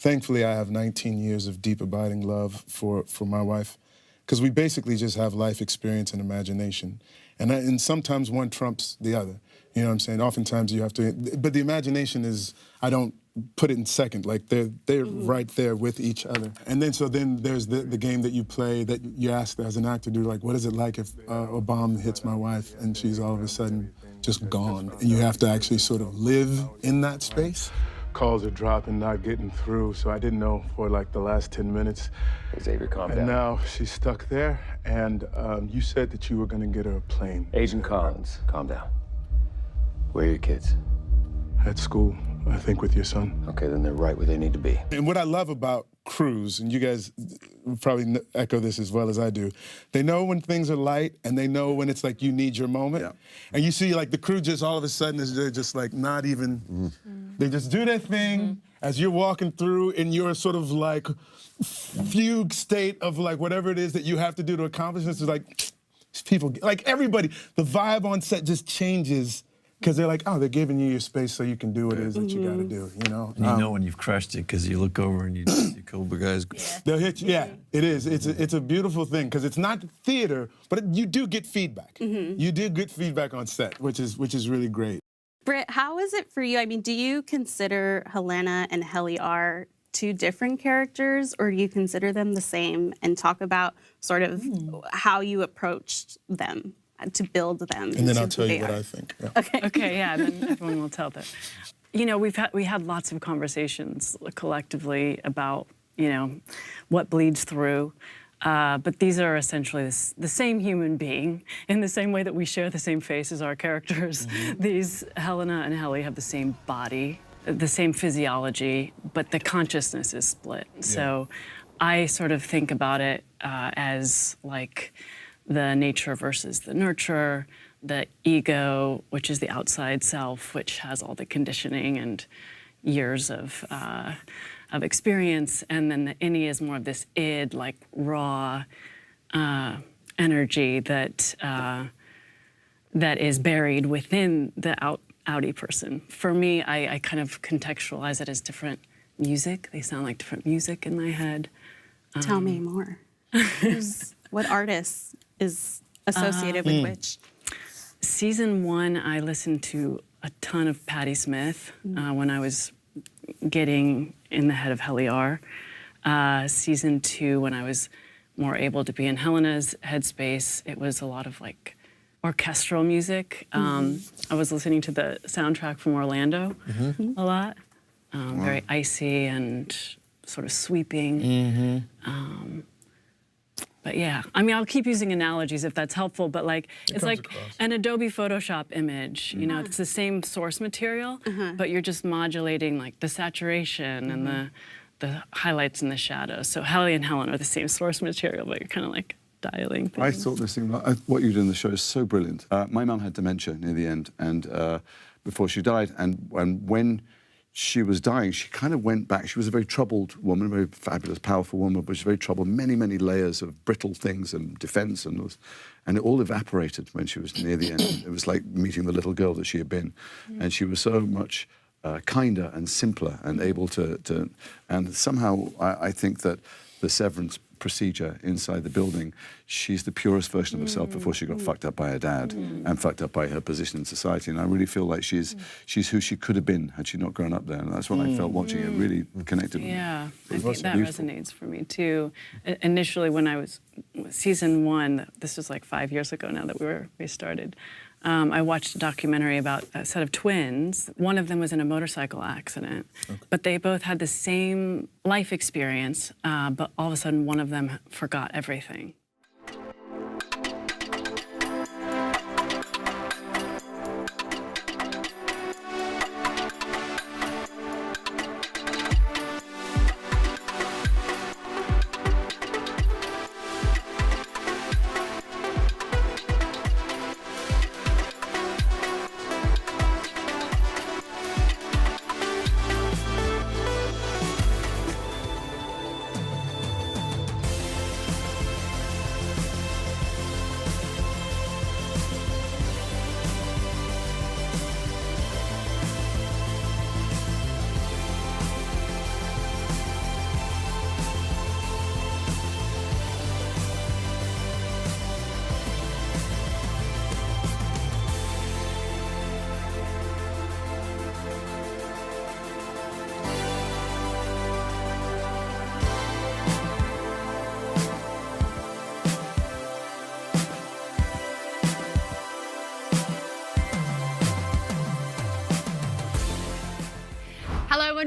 thankfully, I have 19 years of deep, abiding love for my wife, because we basically just have life experience and imagination. And sometimes one trumps the other. You know what I'm saying? Oftentimes you have to, but the imagination is, I don't put it in second, like they're right there with each other. And then there's the game that you play that you ask as an actor, do like, what is it like if a bomb hits my wife and she's all of a sudden just gone? And you have to actually sort of live in that space. Calls are dropping, not getting through, so I didn't know for like the last 10 minutes. Xavier, calm down. And now she's stuck there, and you said that you were gonna get her a plane. Agent Collins, calm down. Where are your kids? At school, I think, with your son. Okay, then they're right where they need to be. And what I love about crews, and you guys probably echo this as well as I do, they know when things are light, and they know when it's like you need your moment. Yeah. And you see like the crew just all of a sudden, they're just like not even, they just do their thing as you're walking through in your sort of like fugue state of like whatever it is that you have to do to accomplish this. Is like, people, like everybody, the vibe on set just changes. Because they're like, oh, they're giving you your space so you can do what it is that you got to do, you know? And you know when you've crushed it because you look over and you Cobra guys. They'll hit you. Yeah, it is. It's a beautiful thing because it's not theater, but you do get feedback. You do get feedback on set, which is really great. Britt, how is it for you? I mean, do you consider Helena and Helly are two different characters, or do you consider them the same and talk about sort of how you approached them to build them? And then I'll tell you what I think. Yeah. Okay, yeah, then everyone will tell that. You know, we had lots of conversations collectively about, you know, what bleeds through. But these are essentially the same human being in the same way that we share the same face as our characters. These Helena and Helly have the same body, the same physiology, but the consciousness is split. Yeah. So I sort of think about it as like the nature versus the nurture, the ego, which is the outside self, which has all the conditioning and years of experience, and then the innie is more of this id, like raw energy that that is buried within the outie person. For me, I kind of contextualize it as different music. They sound like different music in my head. Tell me more. What artist is associated with which? Season 1, I listened to a ton of Patti Smith when I was getting in the head of Helly R. Season 2, when I was more able to be in Helena's headspace, it was a lot of like orchestral music. I was listening to the soundtrack from Orlando a lot. Very icy and sort of sweeping. But yeah, I mean, I'll keep using analogies if that's helpful, but like, it's like an Adobe Photoshop image, you know, it's the same source material, but you're just modulating like the saturation and the highlights and the shadows. So Helly and Helen are the same source material, but you're kind of like dialing things. I thought this thing, what you did in the show is so brilliant. My mum had dementia near the end, and before she died, and when she was dying, she kind of went back. She was a very troubled woman, a very fabulous, powerful woman, but she was very troubled, many, many layers of brittle things and defense, and it all evaporated when she was near the end. It was like meeting the little girl that she had been. And she was so much kinder and simpler and able to and somehow I think that the Severance procedure inside the building, she's the purest version of herself before she got fucked up by her dad and fucked up by her position in society. And I really feel like she's who she could have been had she not grown up there. And that's what I felt watching it, really connected with me. Yeah, I think that resonates for me too. Initially, when I was season 1, this was like 5 years ago now that we started. I watched a documentary about a set of twins. One of them was in a motorcycle accident, but they both had the same life experience, but all of a sudden one of them forgot everything.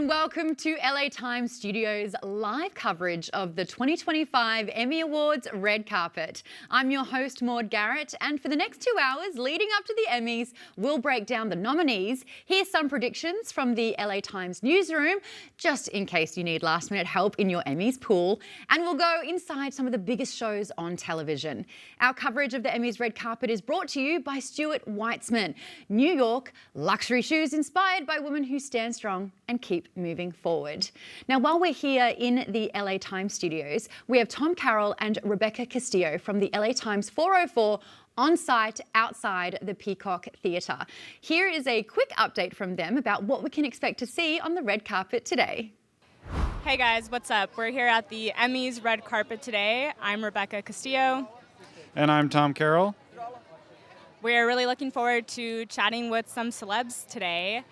and welcome to LA Times Studios' live coverage of the 2025 Emmy Awards red carpet. I'm your host, Maud Garrett, and for the next 2 hours leading up to the Emmys, we'll break down the nominees, hear some predictions from the LA Times newsroom, just in case you need last-minute help in your Emmys pool, and we'll go inside some of the biggest shows on television. Our coverage of the Emmys red carpet is brought to you by Stuart Weitzman. New York, luxury shoes inspired by women who stand strong and keep moving forward. Now, while we're here in the LA Times studios, we have Tom Carroll and Rebecca Castillo from the LA Times 404 on site outside the Peacock Theatre. Here is a quick update from them about what we can expect to see on the red carpet today. Hey guys, what's up? We're here at the Emmys red carpet today. I'm Rebecca Castillo. And I'm Tom Carroll. We're really looking forward to chatting with some celebs today.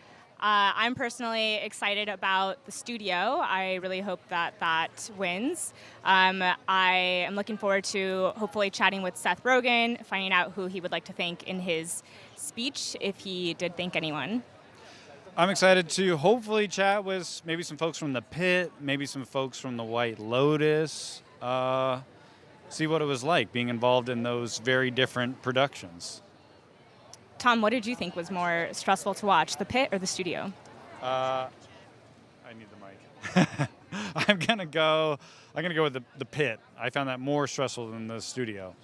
I'm personally excited about the studio. I really hope that that wins. I am looking forward to hopefully chatting with Seth Rogen, finding out who he would like to thank in his speech, if he did thank anyone. I'm excited to hopefully chat with maybe some folks from The Pit, maybe some folks from the White Lotus, see what it was like being involved in those very different productions. Tom, what did you think was more stressful to watch, The Pit or the studio? I need the mic. I'm gonna go with the Pit. I found that more stressful than the studio.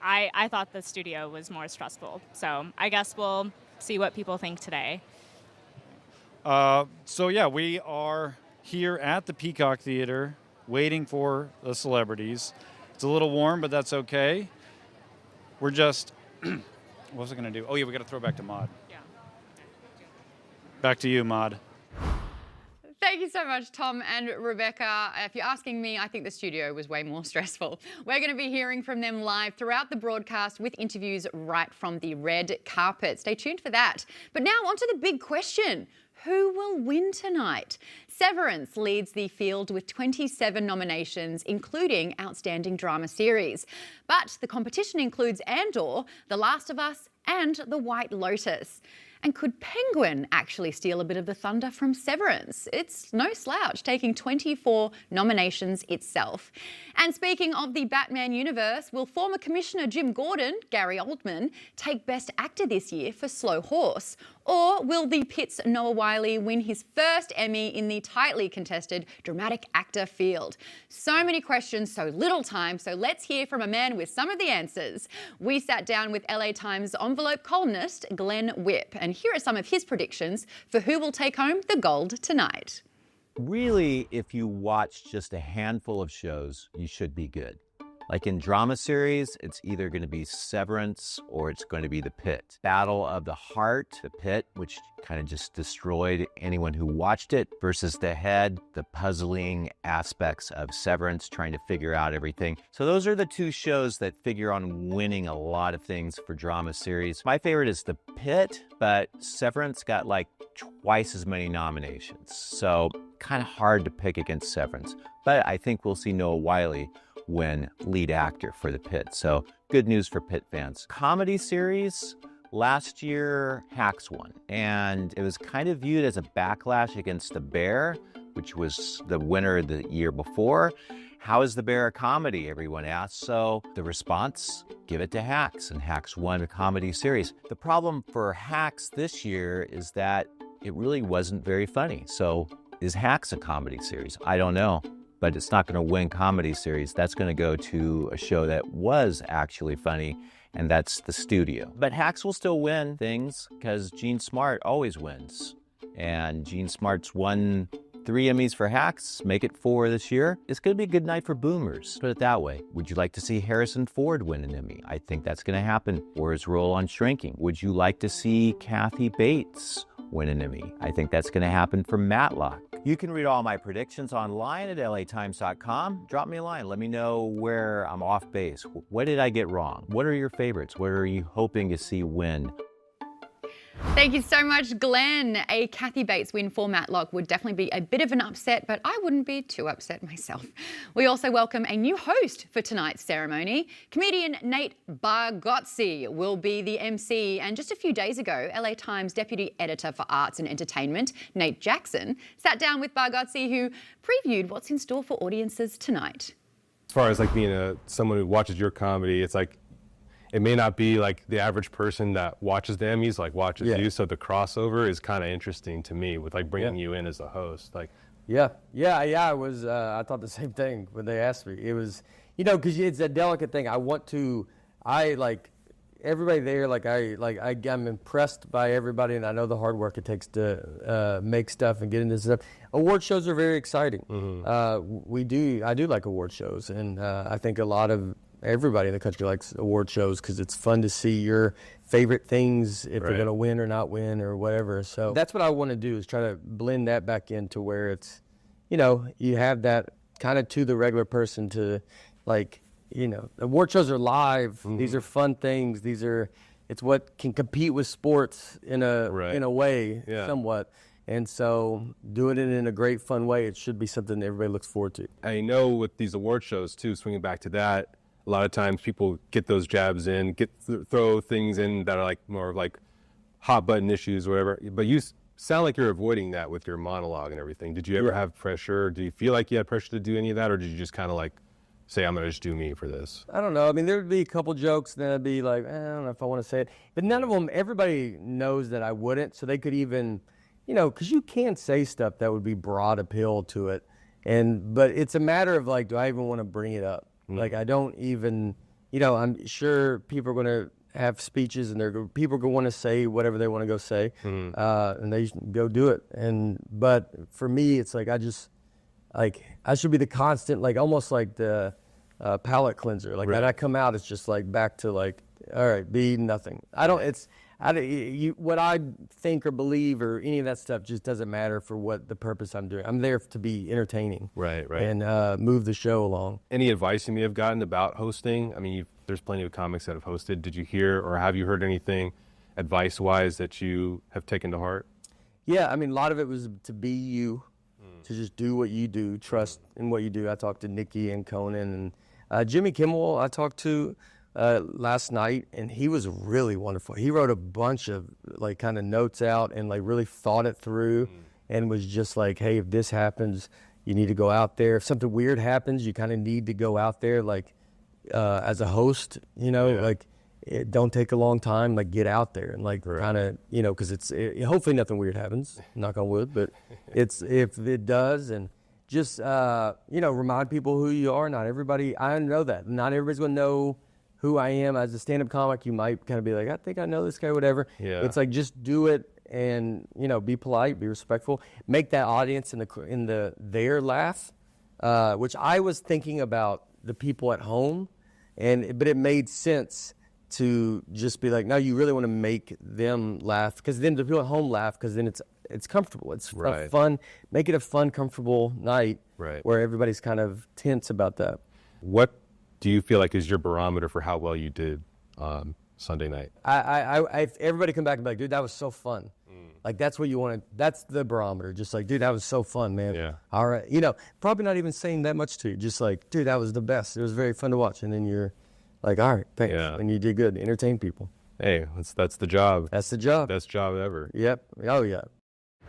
I thought the studio was more stressful, so I guess we'll see what people think today. So yeah, we are here at the Peacock Theater waiting for the celebrities. It's a little warm, but that's okay. We're just... What was I going to do? Oh, yeah, we got to throw back to Maud. Yeah. Back to you, Maud. Thank you so much, Tom and Rebecca. If you're asking me, I think the studio was way more stressful. We're going to be hearing from them live throughout the broadcast with interviews right from the red carpet. Stay tuned for that. But now on to the big question. Who will win tonight? Severance leads the field with 27 nominations, including Outstanding Drama Series. But the competition includes Andor, The Last of Us, and The White Lotus. And could Penguin actually steal a bit of the thunder from Severance? It's no slouch, taking 24 nominations itself. And speaking of the Batman universe, will former Commissioner Jim Gordon, Gary Oldman, take Best Actor this year for Slow Horse? Or will the Pit's Noah Wyle win his first Emmy in the tightly contested dramatic actor field? So many questions, so little time, so let's hear from a man with some of the answers. We sat down with LA Times envelope columnist Glenn Whipp, and here are some of his predictions for who will take home the gold tonight. Really, if you watch just a handful of shows, you should be good. Like in drama series, it's either going to be Severance or it's going to be The Pit. Battle of the Heart, The Pit, which kind of just destroyed anyone who watched it, versus The Head, the puzzling aspects of Severance, trying to figure out everything. So those are the two shows that figure on winning a lot of things for drama series. My favorite is The Pit, but Severance got like twice as many nominations. So kind of hard to pick against Severance. But I think we'll see Noah Wyle win lead actor for The Pit. So good news for Pit fans. Comedy series, last year Hacks won. And it was kind of viewed as a backlash against The Bear, which was the winner the year before. How is The Bear a comedy, everyone asks. So the response, give it to Hacks. And Hacks won a comedy series. The problem for Hacks this year is that it really wasn't very funny. So is Hacks a comedy series? I don't know. But it's not going to win comedy series. That's going to go to a show that was actually funny, and that's The Studio. But Hacks will still win things because Gene Smart always wins. And Gene Smart's won 3 Emmys for Hacks, make it 4 this year. It's going to be a good night for boomers, put it that way. Would you like to see Harrison Ford win an Emmy? I think that's going to happen for his role on Shrinking. Would you like to see Kathy Bates win an Emmy? I think that's going to happen for Matlock. You can read all my predictions online at latimes.com. Drop me a line. Let me know where I'm off base. What did I get wrong? What are your favorites? What are you hoping to see win? Thank you so much, Glenn. A Kathy Bates win for Matlock would definitely be a bit of an upset, but I wouldn't be too upset myself. We also welcome a new host for tonight's ceremony. Comedian Nate Bargatze will be the MC, and just a few days ago, LA Times Deputy Editor for Arts and Entertainment, Nate Jackson, sat down with Bargatze, who previewed what's in store for audiences tonight. As far as like being someone who watches your comedy, it's like, it may not be like the average person that watches the Emmys, like watches you. So the crossover is kind of interesting to me with like bringing you in as a host. Like, I was. I thought the same thing when they asked me. It was, because it's a delicate thing. I like everybody there. I'm impressed by everybody, and I know the hard work it takes to make stuff and get into stuff. Award shows are very exciting. I do like award shows, and I think a lot of everybody in the country likes award shows because it's fun to see your favorite things, if they're going to win or not win or whatever. So that's what I want to do, is try to blend that back into where it's, you have that kind of to the regular person to award shows are live. These are fun things. It's what can compete with sports in a way, somewhat. And so doing it in a great, fun way, it should be something that everybody looks forward to. I know with these award shows too, swinging back to that, a lot of times people get those jabs in, throw things in that are like more of like hot button issues or whatever. But you sound like you're avoiding that with your monologue and everything. Did you ever have pressure? Do you feel like you had pressure to do any of that, or did you just kind of like say, I'm going to just do me for this? I don't know. I mean, there would be a couple jokes, then I'd be like, I don't know if I want to say it. But none of them, everybody knows that I wouldn't. So they could even, because you can say stuff that would be broad appeal to it. But it's a matter of like, do I even want to bring it up? Like, I don't even, I'm sure people are going to have speeches and people are going to want to say whatever they want to go say, and they go do it. But for me, it's like, I should be the constant, like almost like the palate cleanser. Like that I come out, it's just like back to like, all right, be nothing. What I think or believe or any of that stuff just doesn't matter for what the purpose I'm doing. I'm there to be entertaining, and move the show along. Any advice you may have gotten about hosting? I mean, there's plenty of comics that have hosted. Did you hear or have you heard anything advice-wise that you have taken to heart? Yeah, I mean, a lot of it was to be you, to just do what you do, trust in what you do. I talked to Nikki and Conan and Jimmy Kimmel. I talked to last night, and he was really wonderful. He wrote a bunch of like kind of notes out and like really thought it through, and was just like, hey, if this happens, you need to go out there. If something weird happens, you kind of need to go out there, like as a host, like don't take a long time, like get out there and like kind of, because hopefully nothing weird happens, knock on wood, but if it does, and just remind people who you are. Not everybody, I know that not everybody's gonna know who I am as a stand-up comic. You might kind of be like, I think I know this guy, whatever. It's like, just do it and, be polite, be respectful, make that audience in their laugh, which I was thinking about the people at home, but it made sense to just be like, no, you really want to make them laugh, because then the people at home laugh, because then it's comfortable. It's fun. Make it a fun, comfortable night where everybody's kind of tense about that. What do you feel like is your barometer for how well you did Sunday night? If everybody come back and be like, dude, that was so fun. Like, that's what you want to, that's the barometer. Just like, dude, that was so fun, man. Yeah. All right. Probably not even saying that much to you. Just like, dude, that was the best. It was very fun to watch. And then you're like, all right, thanks. Yeah. And you did good. Entertain people. Hey, that's the job. That's the job. Best job ever. Yep. Oh, yeah.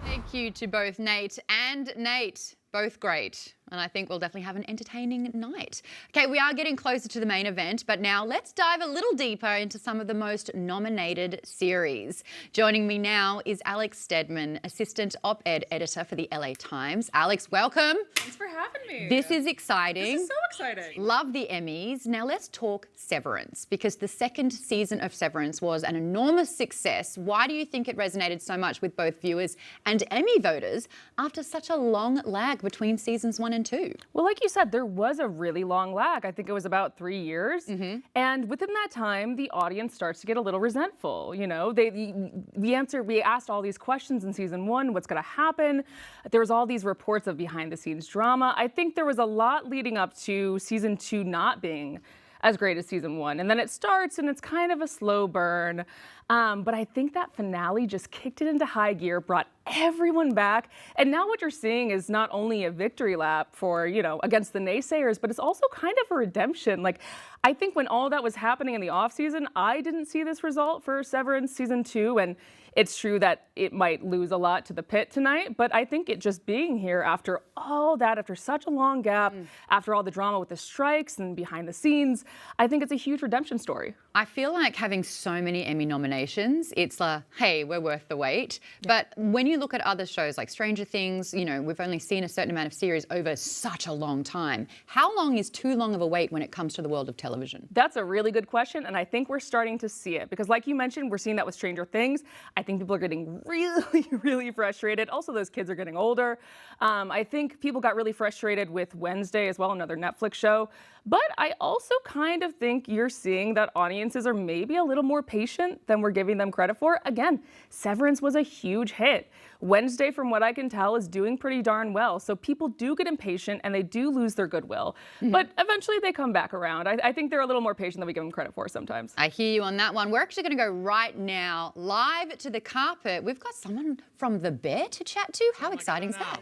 Thank you to both Nate and Nate. Both great. And I think we'll definitely have an entertaining night. Okay, we are getting closer to the main event, but now let's dive a little deeper into some of the most nominated series. Joining me now is Alex Stedman, Assistant Op-Ed Editor for the LA Times. Alex, welcome. Thanks for having me. This is exciting. This is so exciting. Love the Emmys. Now let's talk Severance, because the second season of Severance was an enormous success. Why do you think it resonated so much with both viewers and Emmy voters after such a long lag between seasons 1 and 2? Well, like you said, there was a really long lag. I think it was about 3 years. And within that time, the audience starts to get a little resentful. We asked all these questions in season 1, what's going to happen? There was all these reports of behind the scenes drama. I think there was a lot leading up to season 2 not being as great as season 1. And then it starts and it's kind of a slow burn. But I think that finale just kicked it into high gear, brought everyone back. And now what you're seeing is not only a victory lap for, against the naysayers, but it's also kind of a redemption. Like, I think when all that was happening in the off season, I didn't see this result for Severance season 2. And it's true that it might lose a lot to the pit tonight, but I think it just being here after all that, after such a long gap, after all the drama with the strikes and behind the scenes, I think it's a huge redemption story. I feel like having so many Emmy nominations, it's like, hey, we're worth the wait. But when you look at other shows like Stranger Things, we've only seen a certain amount of series over such a long time. How long is too long of a wait when it comes to the world of television? That's a really good question, and I think we're starting to see it. Because like you mentioned, we're seeing that with Stranger Things. I think people are getting really, really frustrated. Also, those kids are getting older. I think people got really frustrated with Wednesday as well, another Netflix show. But I also kind of think you're seeing that audiences are maybe a little more patient than we're giving them credit for. Again, Severance was a huge hit. Wednesday, from what I can tell, is doing pretty darn well. So people do get impatient and they do lose their goodwill. But eventually they come back around. I think they're a little more patient than we give them credit for sometimes. I hear you on that one. We're actually going to go right now, live to the carpet. We've got someone from The Bear to chat to. How exciting is that?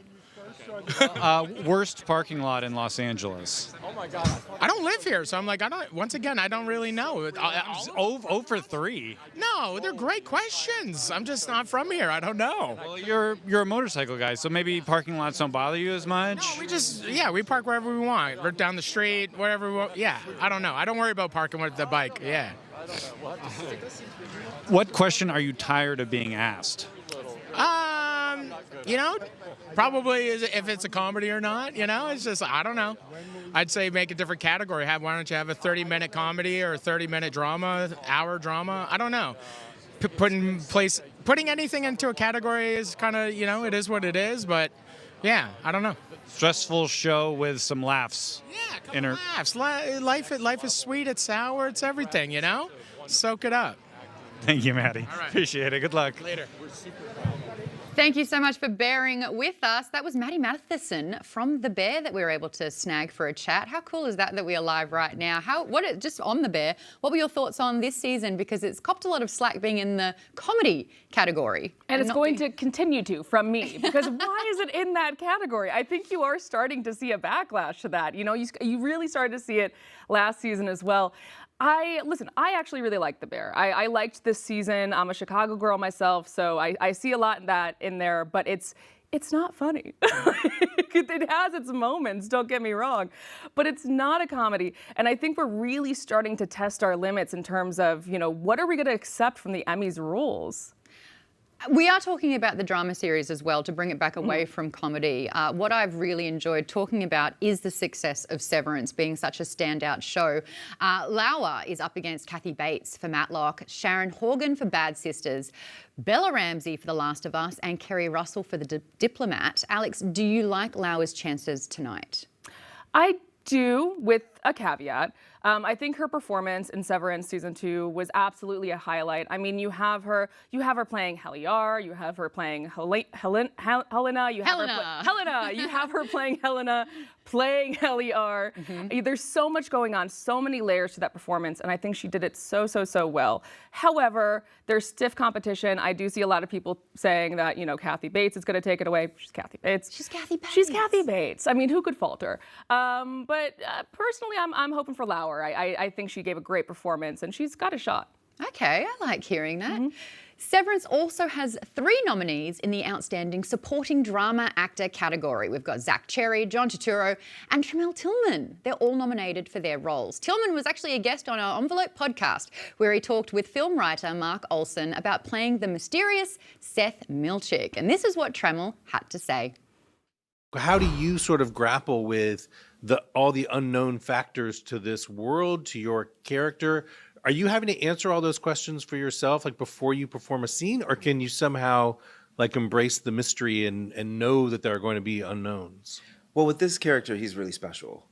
Worst parking lot in Los Angeles. Oh my God. I don't live here, so I'm like, I don't really know. I'm 0 for 3. No, they're great questions. I'm just not from here. I don't know. Well, you're a motorcycle guy, so maybe parking lots don't bother you as much? No, we park wherever we want. We're down the street, wherever we want. Yeah, I don't know. I don't worry about parking with the bike. Yeah. What question are you tired of being asked? Probably if it's a comedy or not, it's just, I don't know. I'd say make a different category. Why don't you have a 30-minute comedy or a 30-minute drama, hour drama? I don't know. Putting anything into a category is kind of, it is what it is, but yeah, I don't know. Stressful show with some laughs. Yeah, laughs. Life is sweet, it's sour, it's everything, Soak it up. Thank you, Maddie. All right. Appreciate it. Good luck. Later. Thank you so much for bearing with us. That was Maddie Matheson from The Bear that we were able to snag for a chat. How cool is that we are live right now? Just on The Bear, what were your thoughts on this season? Because it's copped a lot of slack being in the comedy category. And it's going to continue to from me, because why is it in that category? I think you are starting to see a backlash to that. You really started to see it last season as well. I actually really liked The Bear. I liked this season. I'm a Chicago girl myself, so I see a lot of that in there, but it's not funny. It has its moments, don't get me wrong, but it's not a comedy. And I think we're really starting to test our limits in terms of, what are we going to accept from the Emmys rules? We are talking about the drama series as well, to bring it back away from comedy. What I've really enjoyed talking about is the success of Severance being such a standout show. Lauer is up against Kathy Bates for Matlock, Sharon Horgan for Bad Sisters, Bella Ramsey for The Last of Us, and Kerry Russell for The Diplomat. Alex, do you like Lauer's chances tonight? I do, with a caveat. I think her performance in Severance season 2 was absolutely a highlight. I mean, you have her playing Helliar, you have her playing Helena, you have her playing Helena, playing Helliar. There's so much going on, so many layers to that performance, and I think she did it so well. However, there's stiff competition. I do see a lot of people saying that, Kathy Bates is going to take it away. She's Kathy Bates. She's Kathy Bates. I mean, who could falter? But personally, I'm hoping for Lauer. I think she gave a great performance, and she's got a shot. Okay, I like hearing that. Severance also has 3 nominees in the Outstanding Supporting Drama Actor category. We've got Zach Cherry, John Turturro, and Tramell Tillman. They're all nominated for their roles. Tillman was actually a guest on our Envelope podcast, where he talked with film writer Mark Olson about playing the mysterious Seth Milchick. And this is what Tramell had to say. How do you sort of grapple with all the unknown factors to this world, to your character? Are you having to answer all those questions for yourself, like before you perform a scene, or can you somehow like embrace the mystery and know that there are going to be unknowns? Well, with this character, he's really special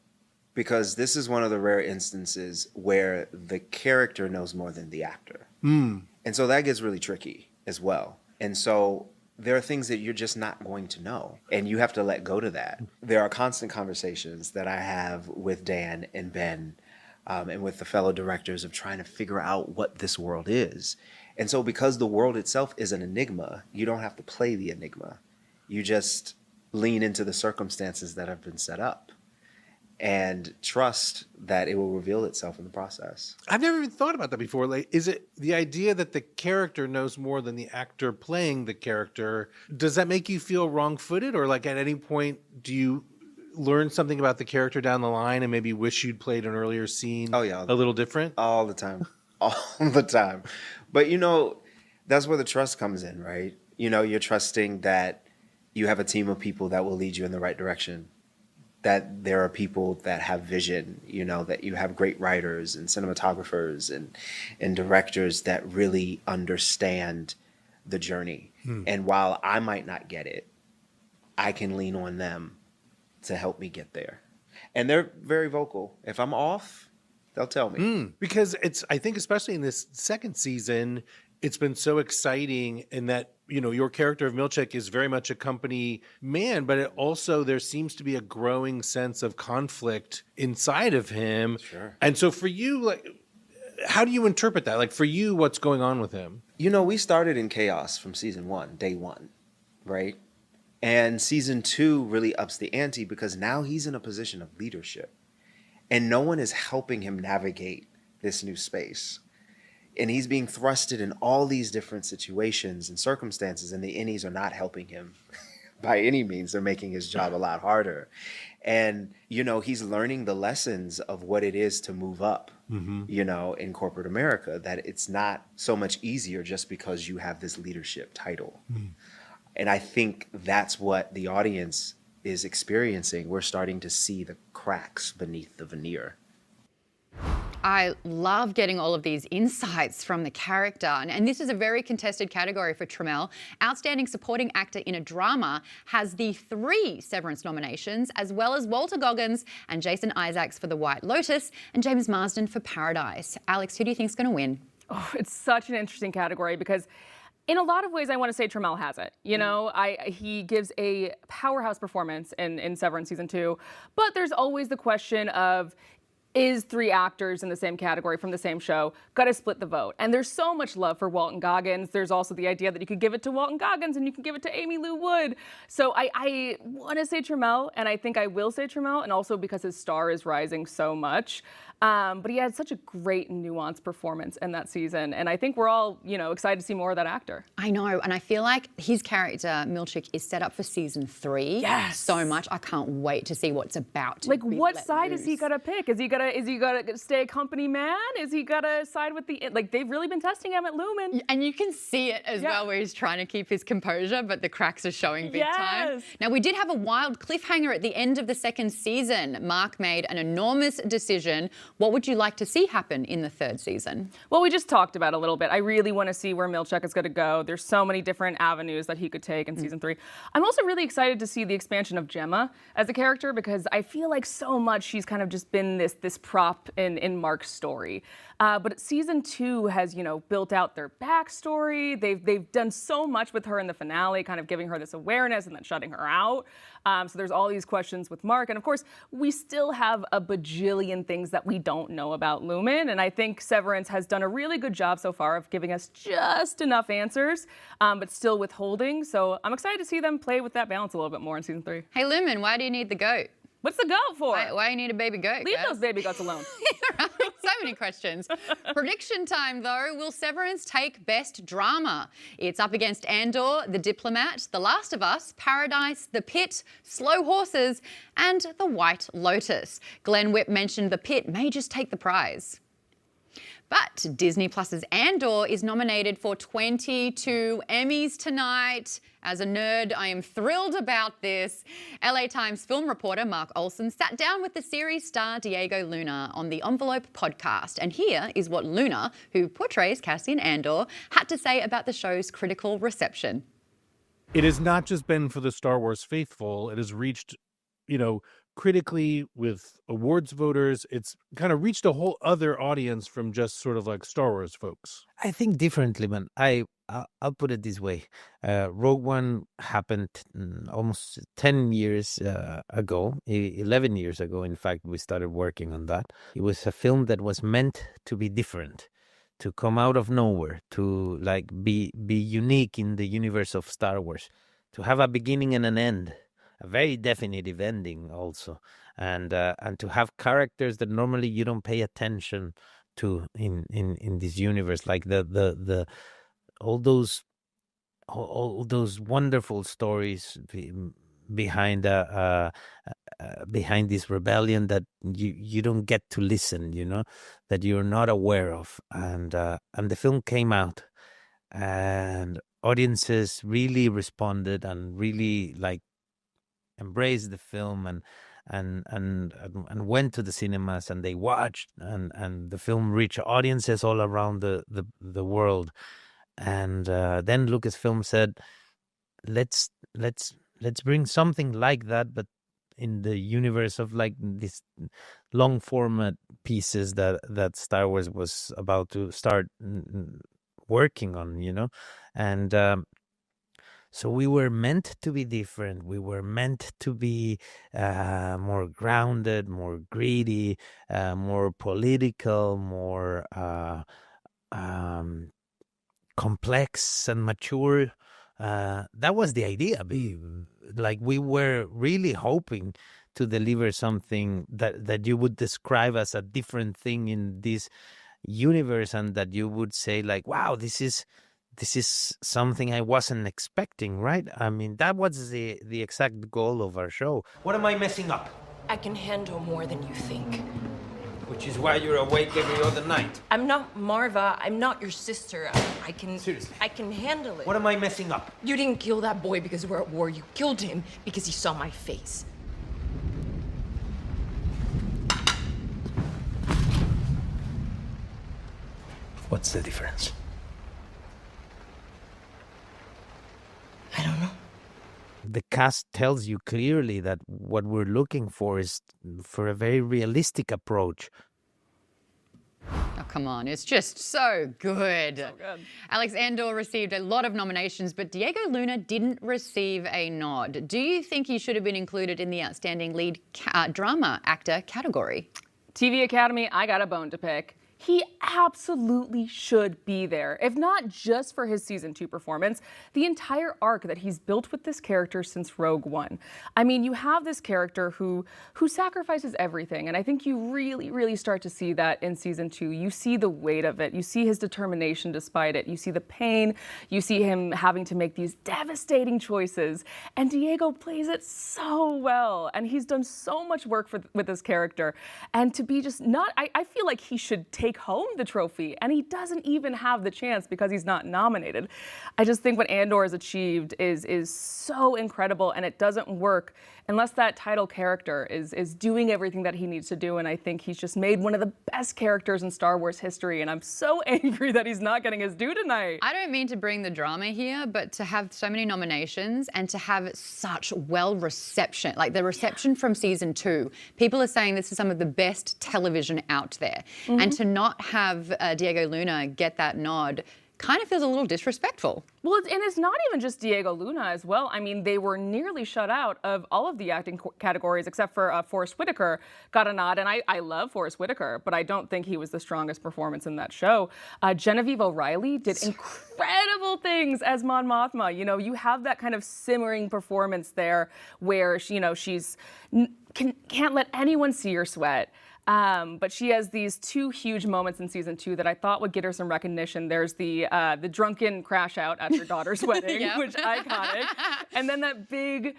because this is one of the rare instances where the character knows more than the actor. And so that gets really tricky as well. And so there are things that you're just not going to know, and you have to let go to that. There are constant conversations that I have with Dan and Ben and with the fellow directors of trying to figure out what this world is. And so because the world itself is an enigma, you don't have to play the enigma. You just lean into the circumstances that have been set up and trust that it will reveal itself in the process. I've never even thought about that before. Like, is it the idea that the character knows more than the actor playing the character? Does that make you feel wrong-footed, or like at any point do you learn something about the character down the line and maybe wish you'd played an earlier scene a little different? All the time. All the time. But that's where the trust comes in, right? You're trusting that you have a team of people that will lead you in the right direction, that there are people that have vision, that you have great writers and cinematographers and directors that really understand the journey. And while I might not get it, I can lean on them to help me get there. And they're very vocal. If I'm off, they'll tell me. Because I think especially in this second season, it's been so exciting in that, your character of Milchick is very much a company man, but it also, there seems to be a growing sense of conflict inside of him. Sure. And so for you, like, how do you interpret that? Like, for you, what's going on with him? We started in chaos from season 1, day 1, right? And season 2 really ups the ante because now he's in a position of leadership and no one is helping him navigate this new space. And he's being thrusted in all these different situations and circumstances, and the Emmys are not helping him by any means. They're making his job a lot harder. And, he's learning the lessons of what it is to move up, in corporate America, that it's not so much easier just because you have this leadership title. And I think that's what the audience is experiencing. We're starting to see the cracks beneath the veneer. I love getting all of these insights from the character. And this is a very contested category for Trammell. Outstanding Supporting Actor in a Drama has the 3 Severance nominations, as well as Walter Goggins and Jason Isaacs for The White Lotus and James Marsden for Paradise. Alex, who do you think is going to win? Oh, it's such an interesting category because in a lot of ways, I want to say Trammell has it. He gives a powerhouse performance in Severance season 2, but there's always the question of, is 3 actors in the same category from the same show got to split the vote? And there's so much love for Walton Goggins. There's also the idea that you could give it to Walton Goggins and you can give it to Amy Lou Wood. So I want to say Trammell, and I think I will say Trammell, and also because his star is rising so much. But he had such a great nuanced performance in that season. And I think we're all, excited to see more of that actor. I know. And I feel like his character, Milchick, is set up for season 3. Yes. So much. I can't wait to see what's about to Like, be what let side loose. is he going to pick? Is he going to stay a company man? Is he going to side with they've really been testing him at Lumen. And you can see it as well, where he's trying to keep his composure, but the cracks are showing big time. Now, we did have a wild cliffhanger at the end of the second season. Mark made an enormous decision. What would you like to see happen in the 3rd season? Well, we just talked about it a little bit. I really want to see where Milchick is going to go. There's so many different avenues that he could take in season 3. I'm also really excited to see the expansion of Gemma as a character because I feel like so much she's kind of just been this prop in Mark's story. But season 2 has, built out their backstory. They've done so much with her in the finale, kind of giving her this awareness and then shutting her out. So there's all these questions with Mark. And of course, we still have a bajillion things that we don't know about Lumen. And I think Severance has done a really good job so far of giving us just enough answers, but still withholding. So I'm excited to see them play with that balance a little bit more in season 3. Hey, Lumen, why do you need the goat? What's the goat for? Why do you need a baby goat? Leave those baby goats alone. Right. So many questions. Prediction time, though. Will Severance take Best Drama? It's up against Andor, The Diplomat, The Last of Us, Paradise, The Pit, Slow Horses, and The White Lotus. Glenn Whipp mentioned The Pit may just take the prize. But Disney Plus's Andor is nominated for 22 Emmys tonight. As a nerd, I am thrilled about this. LA Times film reporter Mark Olson sat down with the series star Diego Luna on the Envelope podcast. And here is what Luna, who portrays Cassian Andor, had to say about the show's critical reception. It has not just been for the Star Wars faithful. It has reached, critically, with awards voters, it's kind of reached a whole other audience from just sort of like Star Wars folks. I think differently, man. I'll put it this way. Rogue One happened almost 10 years ago, 11 years ago. In fact, we started working on that. It was a film that was meant to be different, to come out of nowhere, to like be unique in the universe of Star Wars, to have a beginning and an end, a very definitive ending also, and to have characters that normally you don't pay attention to in this universe, like the all those wonderful stories behind this rebellion that you don't get to listen, that you're not aware of, and the film came out, and audiences really responded and really like embraced the film and went to the cinemas, and they watched, and the film reached audiences all around the world. And then Lucasfilm said, let's bring something like that, but in the universe of like these long format pieces that Star Wars was about to start working on, and so we were meant to be different. We were meant to be more grounded, more greedy, more political, more complex and mature. That was the idea. We were really hoping to deliver something that you would describe as a different thing in this universe, and that you would say like, wow, this is something I wasn't expecting, right? I mean, that was the exact goal of our show. What am I messing up? I can handle more than you think. Which is why you're awake every other night. I'm not Marva. I'm not your sister. I can... Seriously? I can handle it. What am I messing up? You didn't kill that boy because we're at war. You killed him because he saw my face. What's the difference? I don't know. The cast tells you clearly that what we're looking for is for a very realistic approach. Oh, come on. It's just so good. So good. Alex, Andor received a lot of nominations, but Diego Luna didn't receive a nod. Do you think he should have been included in the Outstanding Lead Drama Actor category? TV Academy, I got a bone to pick. He absolutely should be there, if not just for his season 2 performance, the entire arc that he's built with this character since Rogue One. I mean, you have this character who sacrifices everything, and I think you really, really start to see that in season 2. You see the weight of it. You see his determination despite it. You see the pain. You see him having to make these devastating choices, and Diego plays it so well, and he's done so much work with this character, and to be just not, I feel like he should take home the trophy, and he doesn't even have the chance because he's not nominated. I just think what Andor has achieved is so incredible, and it doesn't work unless that title character is doing everything that he needs to do, and I think he's just made one of the best characters in Star Wars history, and I'm so angry that he's not getting his due tonight. I don't mean to bring the drama here, but to have so many nominations and to have such well reception, like the reception from season 2, people are saying this is some of the best television out there, and to not have Diego Luna get that nod kind of feels a little disrespectful. Well, and it's not even just Diego Luna as well. I mean, they were nearly shut out of all of the acting categories except for Forrest Whitaker got a nod, and I love Forrest Whitaker, but I don't think he was the strongest performance in that show. Genevieve O'Reilly did incredible things as Mon Mothma. You know, you have that kind of simmering performance there where, she's can't let anyone see her sweat. But she has these 2 huge moments in season 2 that I thought would get her some recognition. There's the drunken crash out at her daughter's wedding, which is iconic, and then that big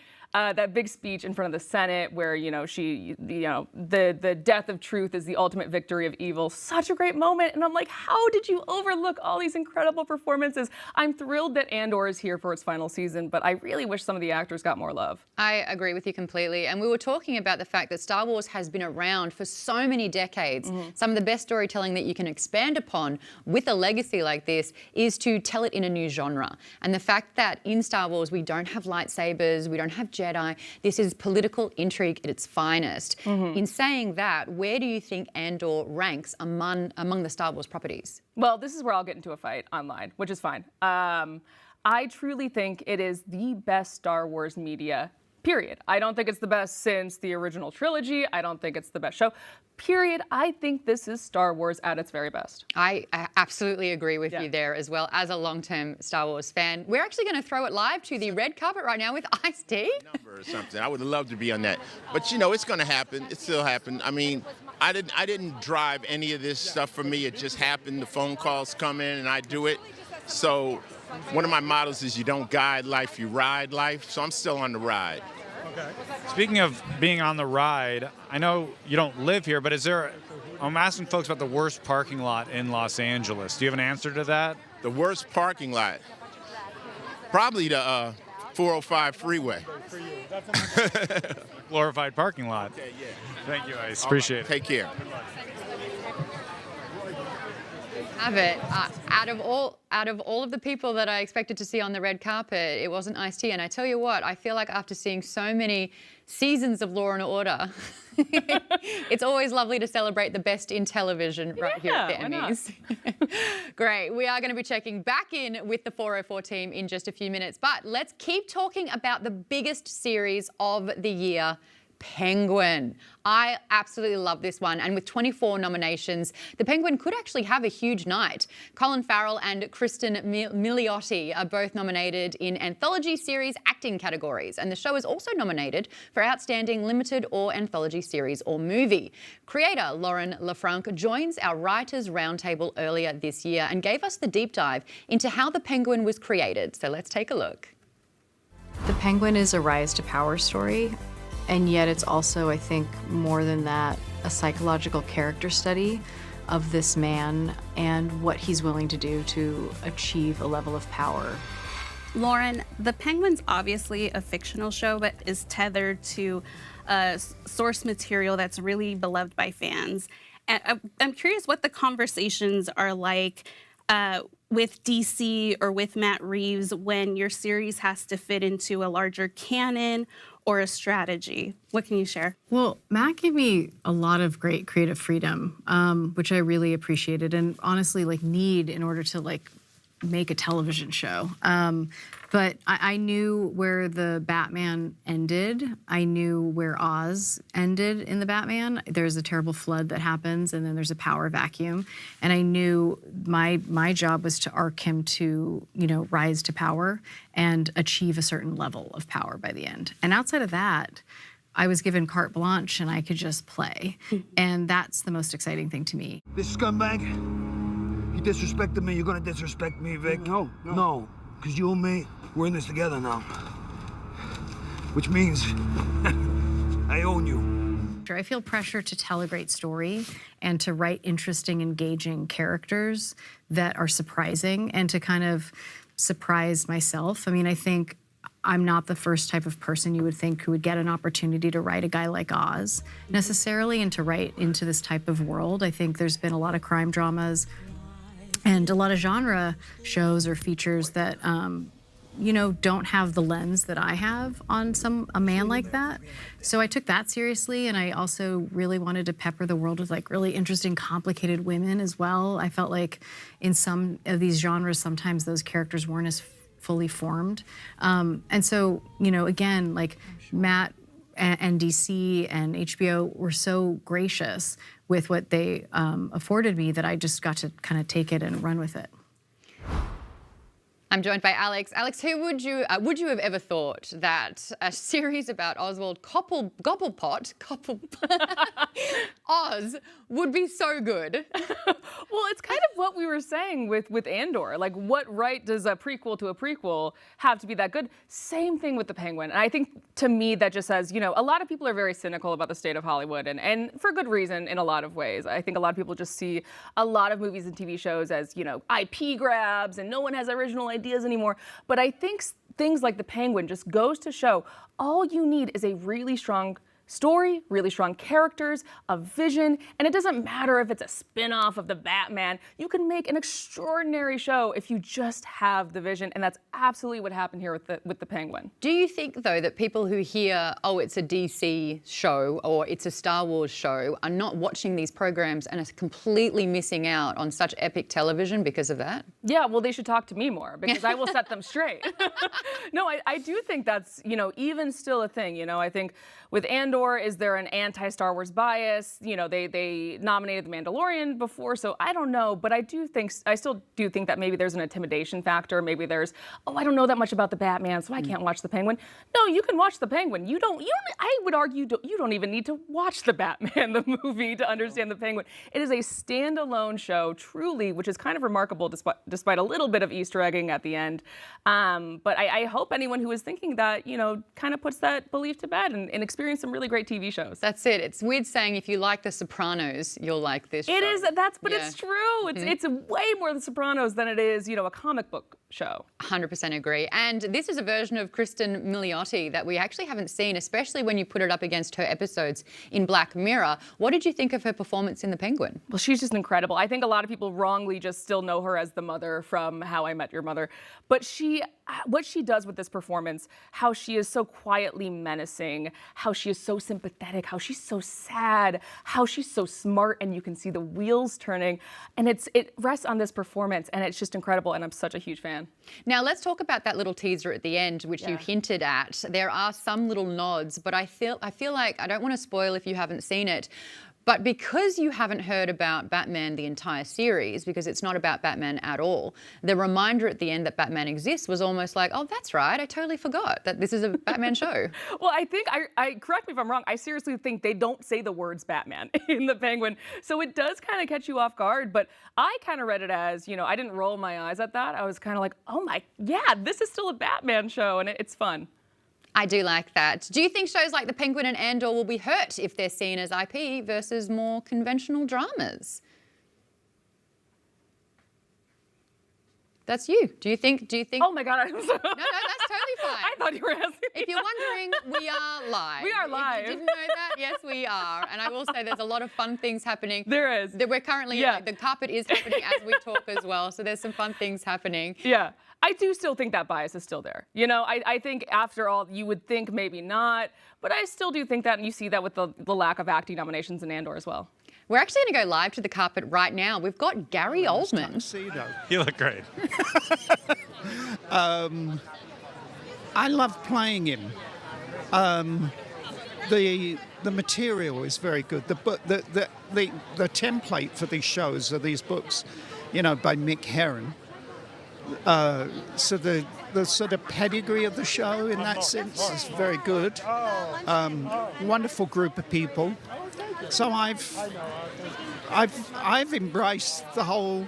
speech in front of the Senate where the death of truth is the ultimate victory of evil. Such a great moment, and I'm like, how did you overlook all these incredible performances? I'm thrilled that Andor is here for its final season, but I really wish some of the actors got more love. I agree with you completely, and we were talking about the fact that Star Wars has been around for so many decades. Some of the best storytelling that you can expand upon with a legacy like this is to tell it in a new genre, and the fact that in Star Wars we don't have lightsabers, we don't have Jedi, Jedi. This is political intrigue at its finest. In saying that, where do you think Andor ranks among the Star Wars properties? Well, this is where I'll get into a fight online, which is fine. I truly think it is the best Star Wars media, period. I don't think it's the best since the original trilogy. I don't think it's the best show, period. I think this is Star Wars at its very best. I absolutely agree with you there as well. As a long-term Star Wars fan, we're actually going to throw it live to the red carpet right now with Ice-T. Or something. I would love to be on that. But you know, it's going to happen. It still happened. I mean, I didn't drive any of this stuff for me. It just happened. The phone calls come in and I do it. So one of my mottos is you don't guide life, you ride life. So I'm still on the ride. Okay. Speaking of being on the ride, I know you don't live here, but I'm asking folks about the worst parking lot in Los Angeles. Do you have an answer to that? The worst parking lot? Probably the 405 freeway. Glorified parking lot. Okay, yeah. Thank you, Ice. Appreciate it. Take care. Have it. Out of all of the people that I expected to see on the red carpet, it wasn't Ice-T. And I tell you what, I feel like after seeing so many seasons of Law and Order, it's always lovely to celebrate the best in television right here at the Emmys. Great. We are going to be checking back in with the 404 team in just a few minutes, but let's keep talking about the biggest series of the year, Penguin. I absolutely love this one, and with 24 nominations, the Penguin could actually have a huge night. Colin Farrell and Kristen Milioti are both nominated in anthology series acting categories, and the show is also nominated for Outstanding Limited or Anthology Series or Movie. Creator Lauren LaFranc joins our Writers' Roundtable earlier this year and gave us the deep dive into how the Penguin was created, so let's take a look. The Penguin is a rise to power story. And yet it's also, I think, more than that, a psychological character study of this man and what he's willing to do to achieve a level of power. Lauren, The Penguin's obviously a fictional show, but is tethered to source material that's really beloved by fans. And I'm curious what the conversations are like with DC or with Matt Reeves when your series has to fit into a larger canon or a strategy. What can you share? Well, Matt gave me a lot of great creative freedom, which I really appreciated and honestly need in order to make a television show. But I knew where the Batman ended. I knew where Oz ended in the Batman. There's a terrible flood that happens, and then there's a power vacuum. And I knew my job was to arc him to, rise to power and achieve a certain level of power by the end. And outside of that, I was given carte blanche, and I could just play. And that's the most exciting thing to me. This scumbag, he disrespected me. You're gonna disrespect me, Vic? No. Because you and me, we're in this together now. Which means I own you. I feel pressure to tell a great story and to write interesting, engaging characters that are surprising and to kind of surprise myself. I mean, I think I'm not the first type of person you would think who would get an opportunity to write a guy like Oz necessarily and to write into this type of world. I think there's been a lot of crime dramas and a lot of genre shows or features that, don't have the lens that I have on a man like that. So I took that seriously, and I also really wanted to pepper the world with really interesting, complicated women as well. I felt like in some of these genres, sometimes those characters weren't as fully formed. And so, again, Matt and DC and HBO were so gracious with what they afforded me that I just got to kind of take it and run with it. I'm joined by Alex. Alex, who would you have ever thought that a series about Oswald Gobblepot, Oz, would be so good? Well, it's kind of what we were saying with Andor. What right does a prequel to a prequel have to be that good? Same thing with The Penguin. And I think, to me, that just says, a lot of people are very cynical about the state of Hollywood, and for good reason in a lot of ways. I think a lot of people just see a lot of movies and TV shows as, IP grabs, and no one has original ideas anymore. But I think things like The Penguin just goes to show all you need is a really strong story, really strong characters, a vision, and it doesn't matter if it's a spin-off of the Batman. You can make an extraordinary show if you just have the vision, and that's absolutely what happened here with the Penguin. Do you think, though, that people who hear, oh, it's a DC show or it's a Star Wars show are not watching these programs and are completely missing out on such epic television because of that? Yeah, well, they should talk to me more because I will set them straight. No, I do think that's, even still a thing. I think with Andor, is there an anti-Star Wars bias? They nominated The Mandalorian before, so I don't know, but I still do think that maybe there's an intimidation factor. Maybe there's, I don't know that much about the Batman, so I can't watch the Penguin. No, you can watch the Penguin. I would argue you don't even need to watch the Batman, the movie, to understand the Penguin. It is a standalone show, truly, which is kind of remarkable despite a little bit of Easter egging at the end. But I hope anyone who is thinking that, kind of puts that belief to bed and experience some really great TV shows. That's it. It's weird saying if you like The Sopranos, you'll like this show. It is, but it's true. It's way more The Sopranos than it is, a comic book show. 100% agree. And this is a version of Kristen Milioti that we actually haven't seen, especially when you put it up against her episodes in Black Mirror. What did you think of her performance in The Penguin? Well, she's just incredible. I think a lot of people wrongly just still know her as the mother from How I Met Your Mother. But what she does with this performance, how she is so quietly menacing, how she is so sympathetic, how she's so sad, how she's so smart, and you can see the wheels turning. And it rests on this performance, and it's just incredible, and I'm such a huge fan. Now, let's talk about that little teaser at the end, which you hinted at. There are some little nods, but I feel like I don't want to spoil if you haven't seen it. But because you haven't heard about Batman the entire series, because it's not about Batman at all, the reminder at the end that Batman exists was almost like, oh, that's right, I totally forgot that this is a Batman show. Well, I think, correct me if I'm wrong, I seriously think they don't say the words Batman in The Penguin. So it does kind of catch you off guard, but I kind of read it as, I didn't roll my eyes at that. I was kind of like, this is still a Batman show, and it's fun. I do like that. Do you think shows like The Penguin and Andor will be hurt if they're seen as IP versus more conventional dramas? That's you. Do you think? Oh my God, I'm so... No, that's totally fine. I thought you were asking. If you're wondering, we are live. We are live. If you didn't know that, yes, we are. And I will say there's a lot of fun things happening. There is. We're currently, the carpet is happening as we talk as well. So there's some fun things happening. Yeah. I do still think that bias is still there. I think after all, you would think maybe not, but I still do think that, and you see that with the lack of acting nominations in Andor as well. We're actually going to go live to the carpet right now. We've got Gary Oldman. You look great. I love playing him. The material is very good. The template for these shows are these books, by Mick Herron. So the sort of pedigree of the show in that sense is very good. Wonderful group of people. So I've embraced the whole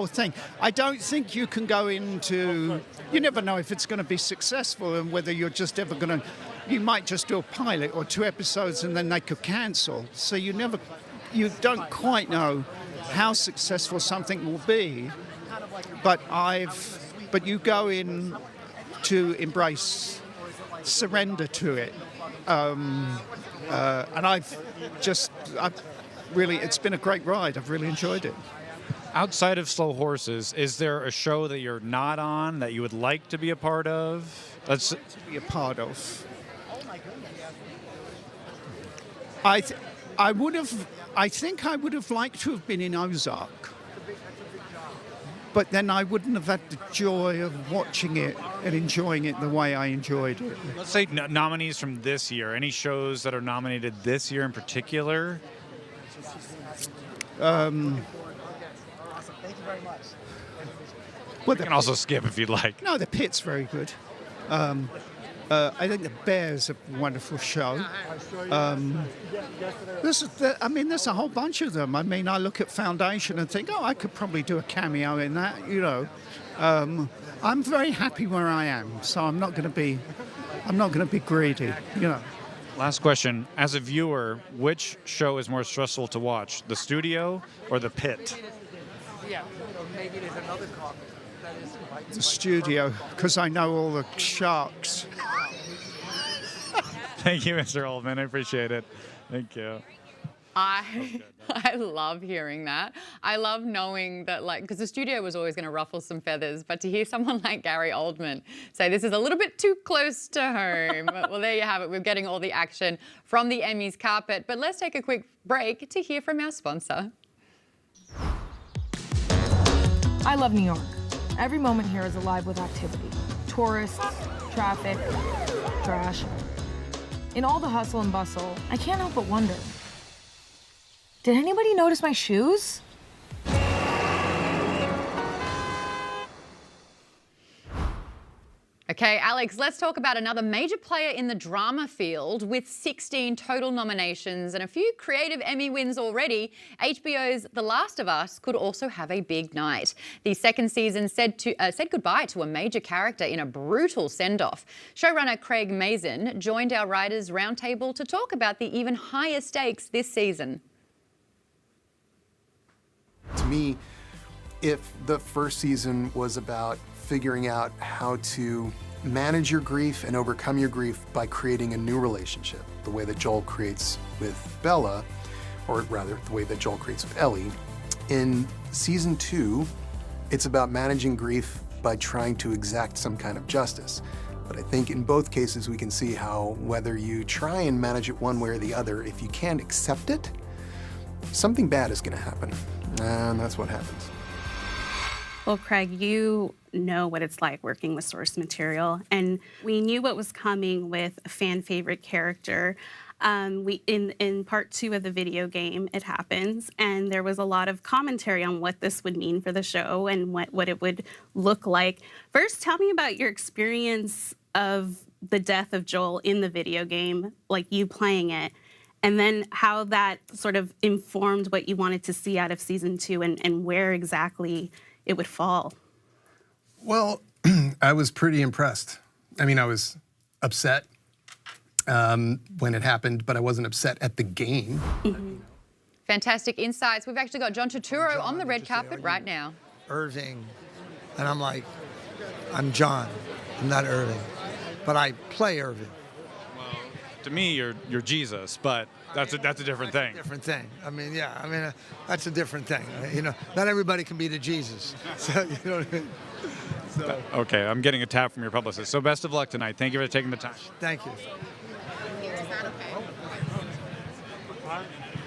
thing. I don't think you can go into. You never know if it's going to be successful and whether you're just ever going to. You might just do a pilot or 2 episodes and then they could cancel. So you don't quite know how successful something will be. But you go in to embrace, surrender to it, and it's been a great ride. I've really enjoyed it. Outside of Slow Horses, is there a show that you're not on that you would like to be a part of? I think I would have liked to have been in Ozark. But then I wouldn't have had the joy of watching it and enjoying it the way I enjoyed it. Let's say nominees from this year. Any shows that are nominated this year in particular? Well, you can also skip if you'd like. No, The Pit's very good. I think The Bear's a wonderful show. There's a whole bunch of them. I look at Foundation and think, I could probably do a cameo in that, I'm very happy where I am, so I'm not going to be greedy, Last question. As a viewer, which show is more stressful to watch, The Studio or The Pit? The Studio, because I know all the sharks. Thank you, Mr. Oldman. I appreciate it. Thank you. I love hearing that. I love knowing that, like, because the studio was always going to ruffle some feathers, but to hear someone like Gary Oldman say this is a little bit too close to home. Well, there you have it. We're getting all the action from the Emmys carpet. But let's take a quick break to hear from our sponsor. I love New York. Every moment here is alive with activity. Tourists, traffic, trash. In all the hustle and bustle, I can't help but wonder, did anybody notice my shoes? Okay, Alex, let's talk about another major player in the drama field with 16 total nominations and a few creative Emmy wins already. HBO's The Last of Us could also have a big night. The second season said goodbye to a major character in a brutal send-off. Showrunner Craig Mazin joined our writers' roundtable to talk about the even higher stakes this season. To me, if the first season was about figuring out how to manage your grief and overcome your grief by creating a new relationship, the way that Joel creates with Bella, or rather, the way that Joel creates with Ellie, in season 2, it's about managing grief by trying to exact some kind of justice. But I think in both cases, we can see how whether you try and manage it one way or the other, if you can't accept it, something bad is going to happen. And that's what happens. Well, Craig, you know what it's like working with source material, and we knew what was coming with a fan favorite character. In part 2 of the video game, it happens, and there was a lot of commentary on what this would mean for the show and what it would look like. First, tell me about your experience of the death of Joel in the video game, like you playing it, and then how that sort of informed what you wanted to see out of season 2 and where exactly it would fall. Well, I was pretty impressed. I mean, I was upset when it happened, but I wasn't upset at the game. Mm-hmm. Fantastic insights. We've actually got John Turturro on the red carpet right now. Irving. And I'm like, I'm John. I'm not Irving. But I play Irving. To me, you're Jesus, but that's a different thing. Different thing. I mean, yeah. I mean, that's a different thing. You know, not everybody can be the Jesus. So, you know what I mean? So, Okay, I'm getting a tap from your publicist. So best of luck tonight. Thank you for taking the time. thank you.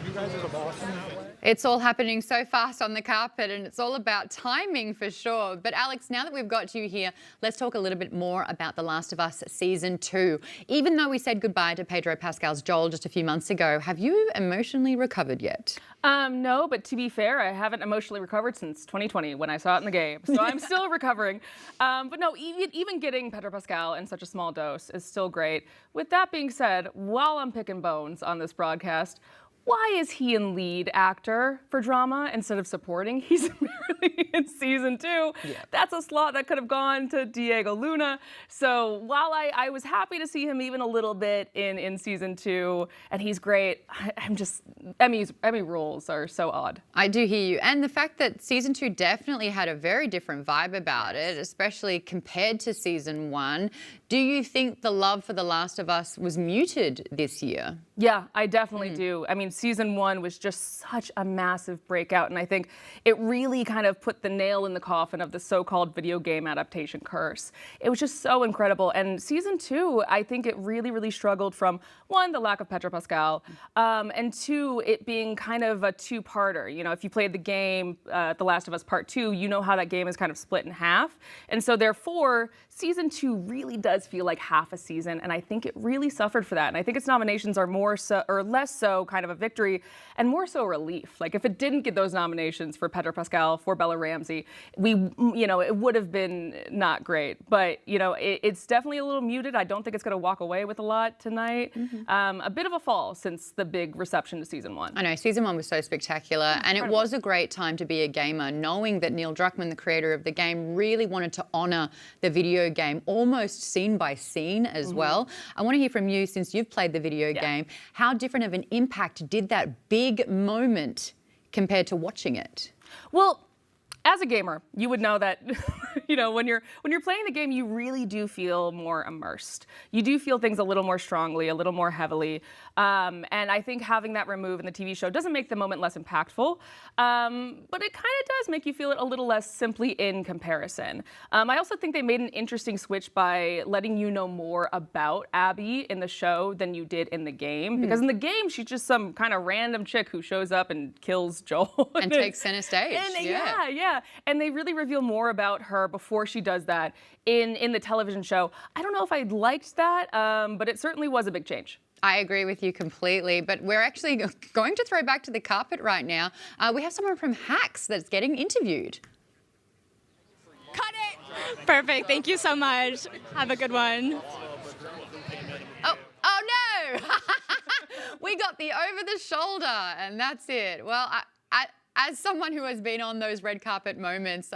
You guys are the boss in that way? It's all happening so fast on the carpet, and it's all about timing for sure. But Alex, now that we've got you here, let's talk a little bit more about The Last of Us Season 2. Even though we said goodbye to Pedro Pascal's Joel just a few months ago, have you emotionally recovered yet? No, but to be fair, I haven't emotionally recovered since 2020 when I saw it in the game. So I'm still recovering. But no, even getting Pedro Pascal in such a small dose is still great. With that being said, while I'm picking bones on this broadcast, why is he in lead actor for drama instead of supporting? He's barely in season 2. Yeah. That's a slot that could have gone to Diego Luna. So while I was happy to see him even a little bit in season 2, and he's great, I'm just, Emmy roles are so odd. I do hear you. And the fact that season 2 definitely had a very different vibe about it, especially compared to season 1. Do you think the love for The Last of Us was muted this year? Yeah, I definitely do. I mean, season 1 was just such a massive breakout, and I think it really kind of put the nail in the coffin of the so-called video game adaptation curse. It was just so incredible. And season 2, I think it really, really struggled from, 1, the lack of Pedro Pascal, and 2, it being kind of a two-parter. You know, if you played the game, The Last of Us Part 2, you know how that game is kind of split in half. And so therefore, season 2 really does feel like half a season, and I think it really suffered for that. And I think its nominations are more so, or less so, kind of a victory, and more so relief. Like if it didn't get those nominations for Pedro Pascal, for Bella Ramsey, it would have been not great. But it's definitely a little muted. I don't think it's going to walk away with a lot tonight. Mm-hmm. A bit of a fall since the big reception to season 1. I know, season 1 was so spectacular, and it was a great time to be a gamer, knowing that Neil Druckmann, the creator of the game, really wanted to honor the video game, almost scene by scene as well. I want to hear from you, since you've played the video game, how different of an impact did that big moment compared to watching it? Well, as a gamer, you would know that, when you're playing the game, you really do feel more immersed. You do feel things a little more strongly, a little more heavily. And I think having that removed in the TV show doesn't make the moment less impactful, but it kind of does make you feel it a little less simply in comparison. I also think they made an interesting switch by letting you know more about Abby in the show than you did in the game. Because in the game, she's just some kind of random chick who shows up and kills Joel. And takes center stage. Yeah. And they really reveal more about her before she does that in the television show. I don't know if I liked that, but it certainly was a big change. I agree with you completely, but we're actually going to throw back to the carpet right now. We have someone from Hacks that's getting interviewed. Cut it! Perfect, thank you so much. Have a good one. Oh no! We got the over the shoulder, and that's it. Well, as someone who has been on those red carpet moments,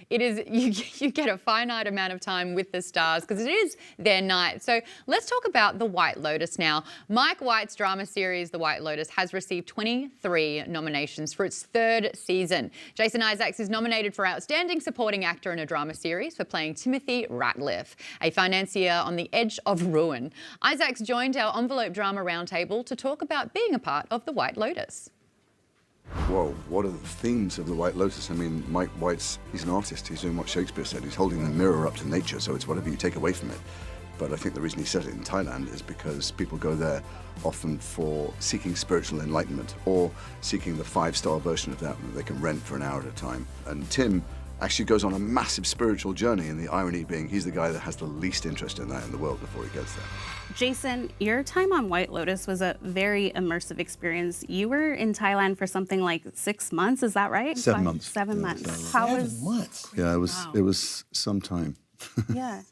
it is you get a finite amount of time with the stars because it is their night. So let's talk about The White Lotus now. Mike White's drama series, The White Lotus, has received 23 nominations for its 3rd season. Jason Isaacs is nominated for Outstanding Supporting Actor in a Drama Series for playing Timothy Ratliff, a financier on the edge of ruin. Isaacs joined our Envelope Drama Roundtable to talk about being a part of The White Lotus. Whoa, what are the themes of The White Lotus? I mean, Mike White's, he's an artist. He's doing what Shakespeare said. He's holding the mirror up to nature, so it's whatever you take away from it. But I think the reason he said it in Thailand is because people go there often for seeking spiritual enlightenment or seeking the 5-star version of that they can rent for an hour at a time. And Tim actually goes on a massive spiritual journey, and the irony being he's the guy that has the least interest in that in the world before he gets there. Jason, your time on White Lotus was a very immersive experience. You were in Thailand for something like 6 months, is that right? 7 months. 7 months. 7 months. Yeah, it was some time. Yeah.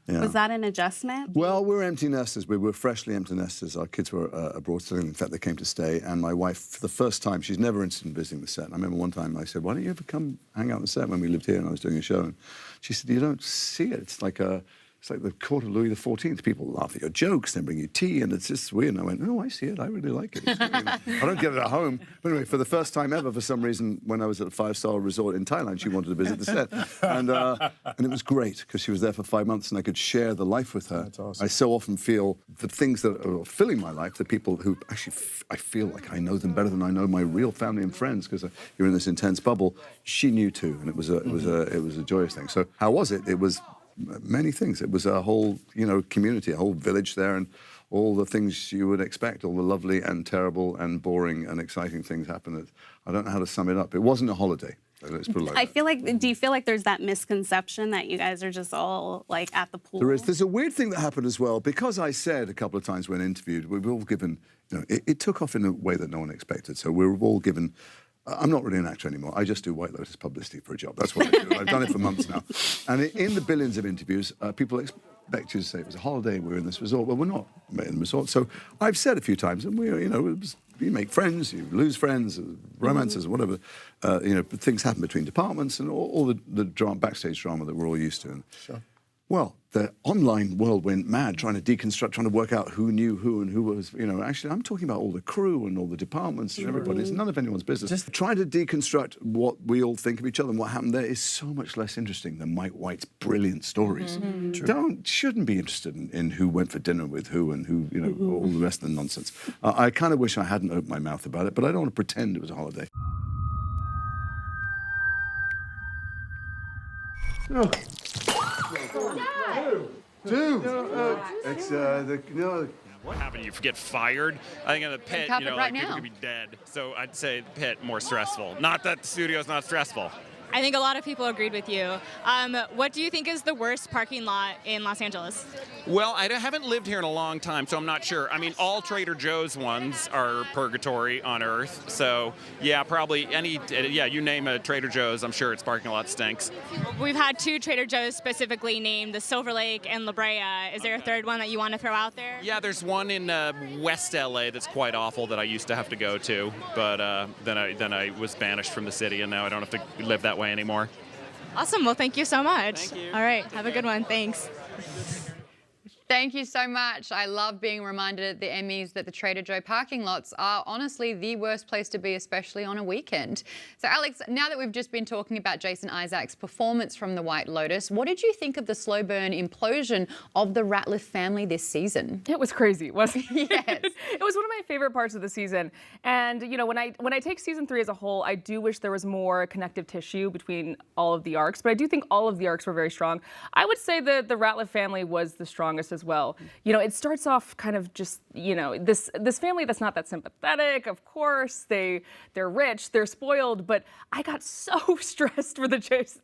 Yeah. Was that an adjustment? Well, we're empty nesters. We were freshly empty nesters. Our kids were abroad studying. In fact, they came to stay. And my wife, for the first time, she's never interested in visiting the set. And I remember one time I said, why don't you ever come hang out on the set when we lived here and I was doing a show? And she said, you don't see it. It's like the court of Louis XIV. People laugh at your jokes, they bring you tea, and it's just weird. And I went, no, I see it. I really like it. I don't get it at home. But anyway, for the first time ever, for some reason, when I was at a 5-star resort in Thailand, she wanted to visit the set. And it was great, because she was there for 5 months, and I could share the life with her. That's awesome. I so often feel the things that are filling my life, the people who actually, I feel like I know them better than I know my real family and friends, because you're in this intense bubble. She knew too, and it was a joyous thing. So how was it? It was many things. It was a whole, community, a whole village there, and all the things you would expect, all the lovely and terrible and boring and exciting things happened. I don't know how to sum it up. It wasn't a holiday. Let's put it like that. Do you feel like there's that misconception that you guys are just all like at the pool? There is. There's a weird thing that happened as well. Because I said a couple of times when interviewed, we were all given, it took off in a way that no one expected. So we were all given, I'm not really an actor anymore. I just do White Lotus publicity for a job. That's what I do. I've done it for months now. And in the billions of interviews, people expect you to say it was a holiday, we were in this resort. Well, we're not in the resort. So I've said a few times, and you make friends, you lose friends, romances, whatever. Things happen between departments and all the backstage drama that we're all used to. And, sure. Well, the online world went mad trying to deconstruct, trying to work out who knew who and who was, actually, I'm talking about all the crew and all the departments and everybody. It's none of anyone's business. Just trying to deconstruct what we all think of each other and what happened there is so much less interesting than Mike White's brilliant stories. Shouldn't be interested in who went for dinner with who and who, all the rest of the nonsense. I kind of wish I hadn't opened my mouth about it, but I don't want to pretend it was a holiday. No. What happened? You get fired? I think in the pit, people could be dead. So I'd say the pit more stressful. Not that the studio's not stressful. I think a lot of people agreed with you. What do you think is the worst parking lot in Los Angeles? Well, I haven't lived here in a long time, so I'm not sure. I mean, all Trader Joe's ones are purgatory on Earth. So, yeah, probably you name a Trader Joe's, I'm sure its parking lot stinks. We've had 2 Trader Joe's specifically named, the Silver Lake and La Brea. Is there a third one that you want to throw out there? Yeah, there's one in West LA that's quite awful that I used to have to go to, but then I was banished from the city, and now I don't have to live that way anymore. Awesome. Well, thank you so much. Thank you. All right. Have a good one. Thanks. Thank you so much. I love being reminded at the Emmys that the Trader Joe parking lots are honestly the worst place to be, especially on a weekend. So Alex, now that we've just been talking about Jason Isaacs' performance from The White Lotus, what did you think of the slow burn implosion of the Ratliff family this season? It was crazy, wasn't it? Yes. It was one of my favorite parts of the season. And, you know, when I take season 3 as a whole, I do wish there was more connective tissue between all of the arcs, but I do think all of the arcs were very strong. I would say that the Ratliff family was the strongest as well. You know, it starts off kind of just, you know, this family that's not that sympathetic. Of course, they're rich, they're spoiled, but I got so stressed for the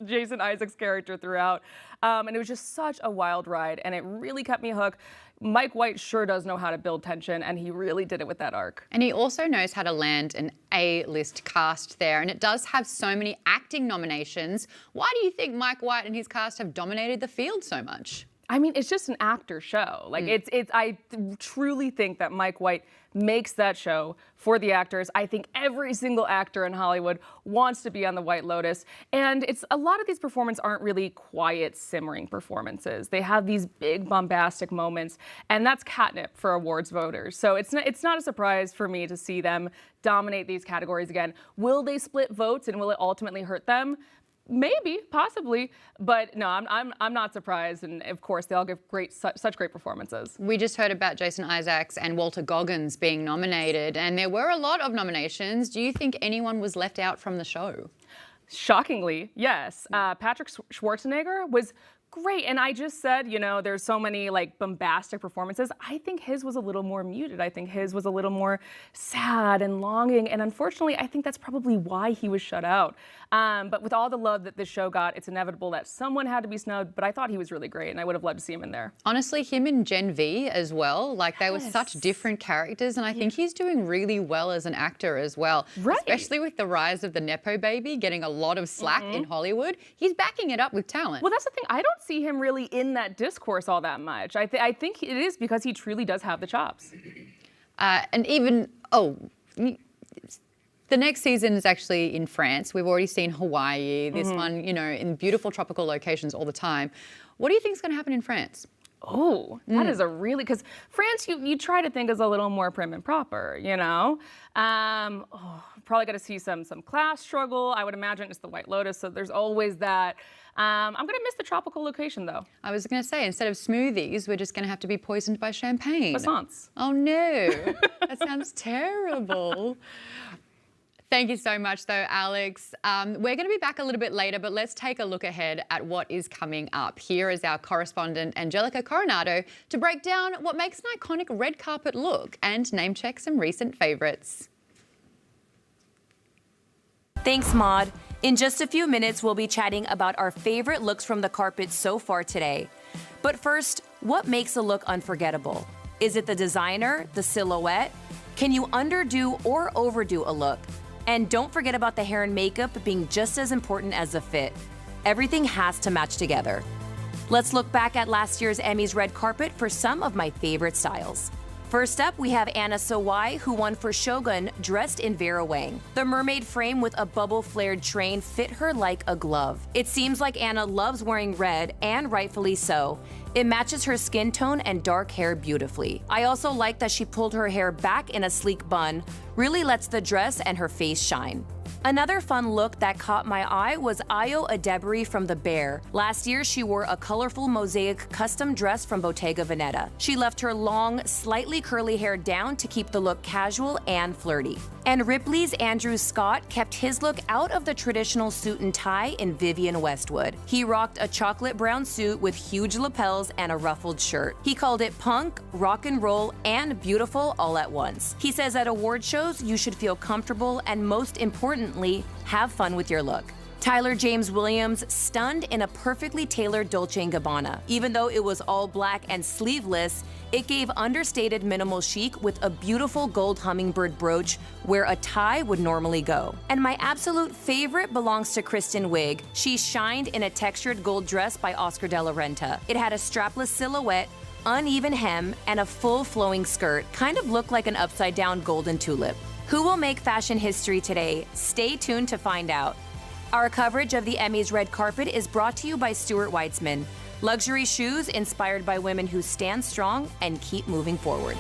Jason Isaacs character throughout. And it was just such a wild ride, and it really kept me hooked. Mike White sure does know how to build tension, and he really did it with that arc. And he also knows how to land an A-list cast there, and it does have so many acting nominations. Why do you think Mike White and his cast have dominated the field so much? I mean, it's just an actor show. Like, I truly think that Mike White makes that show for the actors. I think every single actor in Hollywood wants to be on The White Lotus. And a lot of these performances aren't really quiet, simmering performances. They have these big, bombastic moments, and that's catnip for awards voters. So it's not a surprise for me to see them dominate these categories again. Will they split votes, and will it ultimately hurt them? Maybe, possibly, but no, I'm not surprised. And of course, they all give such great performances. We just heard about Jason Isaacs and Walter Goggins being nominated, and there were a lot of nominations. Do you think anyone was left out from the show? Shockingly, yes. Patrick Schwarzenegger was great. And I just said, you know, there's so many like bombastic performances. I think his was a little more muted. I think his was a little more sad and longing. And unfortunately, I think that's probably why he was shut out. But with all the love that this show got, it's inevitable that someone had to be snubbed. But I thought he was really great, and I would have loved to see him in there. Honestly, him and Gen V as well. Like, they were such different characters. And I think he's doing really well as an actor as well. Right. Especially with the rise of the Nepo baby getting a lot of slack in Hollywood. He's backing it up with talent. Well, that's the thing. I don't see him really in that discourse all that much. I think it is because he truly does have the chops. And even, the next season is actually in France. We've already seen Hawaii, this one, you know, in beautiful tropical locations all the time. What do you think is going to happen in France? Oh, that is a really, because France, you try to think is a little more prim and proper, you know? Probably going to see some class struggle. I would imagine it's the White Lotus, so there's always that. I'm going to miss the tropical location, though. I was going to say, instead of smoothies, we're just going to have to be poisoned by champagne. Croissants. Oh, no. That sounds terrible. Thank you so much, though, Alex. We're going to be back a little bit later, but let's take a look ahead at what is coming up. Here is our correspondent, Angelica Coronado, to break down what makes an iconic red carpet look and name-check some recent favourites. Thanks, Maud. In just a few minutes, we'll be chatting about our favorite looks from the carpet so far today. But first, what makes a look unforgettable? Is it the designer, the silhouette? Can you underdo or overdo a look? And don't forget about the hair and makeup being just as important as the fit. Everything has to match together. Let's look back at last year's Emmys red carpet for some of my favorite styles. First up, we have Anna Sawai, who won for Shogun, dressed in Vera Wang. The mermaid frame with a bubble-flared train fit her like a glove. It seems like Anna loves wearing red, and rightfully so. It matches her skin tone and dark hair beautifully. I also like that she pulled her hair back in a sleek bun, really lets the dress and her face shine. Another fun look that caught my eye was Ayo Adebari from The Bear. Last year, she wore a colorful mosaic custom dress from Bottega Veneta. She left her long, slightly curly hair down to keep the look casual and flirty. And Ripley's Andrew Scott kept his look out of the traditional suit and tie in Vivienne Westwood. He rocked a chocolate brown suit with huge lapels and a ruffled shirt. He called it punk, rock and roll, and beautiful all at once. He says at award shows, you should feel comfortable and, most importantly, have fun with your look. Tyler James Williams stunned in a perfectly tailored Dolce & Gabbana. Even though it was all black and sleeveless, it gave understated minimal chic with a beautiful gold hummingbird brooch where a tie would normally go. And my absolute favorite belongs to Kristen Wiig. She shined in a textured gold dress by Oscar de la Renta. It had a strapless silhouette, uneven hem, and a full flowing skirt. Kind of looked like an upside-down golden tulip. Who will make fashion history today? Stay tuned to find out. Our coverage of the Emmys red carpet is brought to you by Stuart Weitzman. Luxury shoes inspired by women who stand strong and keep moving forward.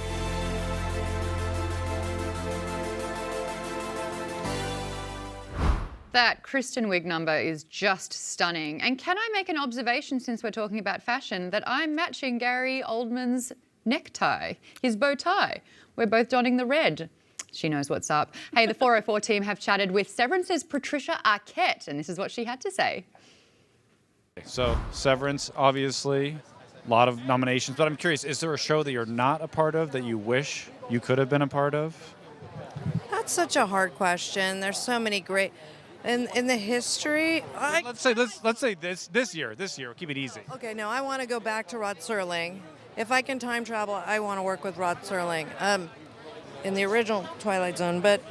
That Kristen Wiig number is just stunning. And can I make an observation, since we're talking about fashion, that I'm matching Gary Oldman's necktie, his bow tie. We're both donning the red. She knows what's up. Hey, the 404 team have chatted with Severance's Patricia Arquette, and this is what she had to say. So, Severance, obviously, a lot of nominations, but I'm curious, is there a show that you're not a part of that you wish you could have been a part of? That's such a hard question. There's so many great... In the history, Let's say this year. Keep it easy. Okay, no, I want to go back to Rod Serling. If I can time travel, I want to work with Rod Serling in the original Twilight Zone. But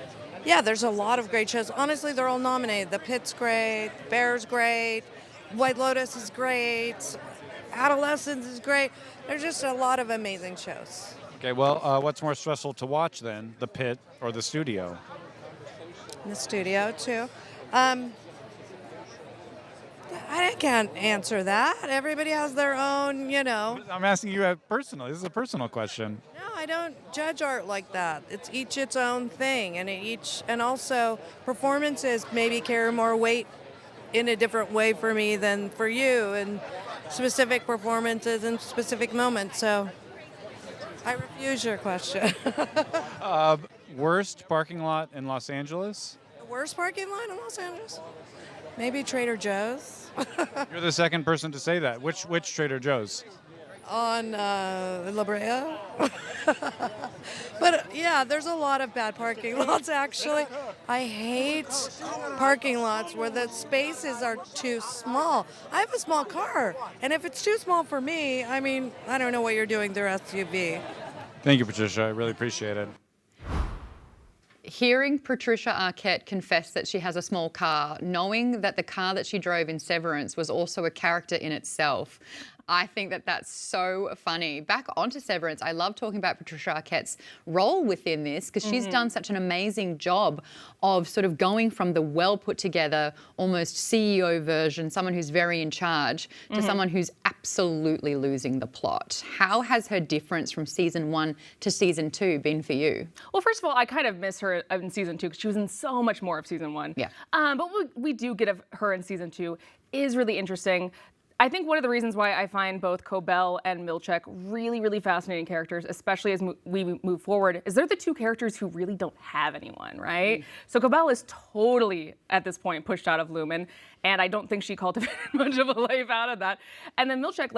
yeah, there's a lot of great shows. Honestly, they're all nominated. The Pit's great, Bear's great, White Lotus is great, Adolescence is great. There's just a lot of amazing shows. Okay, well, what's more stressful to watch then, the Pit or the studio? In the studio too. I can't answer that. Everybody has their own, I'm asking you personally. This is a personal question. No, I don't judge art like that. It's each its own thing, and also performances maybe carry more weight in a different way for me than for you, and specific performances in specific moments. So I refuse your question. Worst parking lot in Los Angeles? The worst parking lot in Los Angeles? Maybe Trader Joe's. You're the second person to say that. Which Trader Joe's? On La Brea. But yeah, there's a lot of bad parking lots actually. I hate parking lots where the spaces are too small. I have a small car, and if it's too small for me, I don't know what you're doing through SUV. Thank you, Patricia. I really appreciate it. Hearing Patricia Arquette confess that she has a small car, knowing that the car that she drove in Severance was also a character in itself, I think that that's so funny. Back onto Severance, I love talking about Patricia Arquette's role within this, because she's done such an amazing job of sort of going from the well put together, almost CEO version, someone who's very in charge, to someone who's absolutely losing the plot. How has her difference from season 1 to season 2 been for you? Well, first of all, I kind of miss her in season 2 because she was in so much more of season 1. Yeah. But what we do get of her in season 2 is really interesting. I think one of the reasons why I find both Cobell and Milchek really, really fascinating characters, especially as we move forward, is they're the two characters who really don't have anyone, right? So Cobell is totally, at this point, pushed out of Lumen, and I don't think she cultivated much of a life out of that. And then Milchek,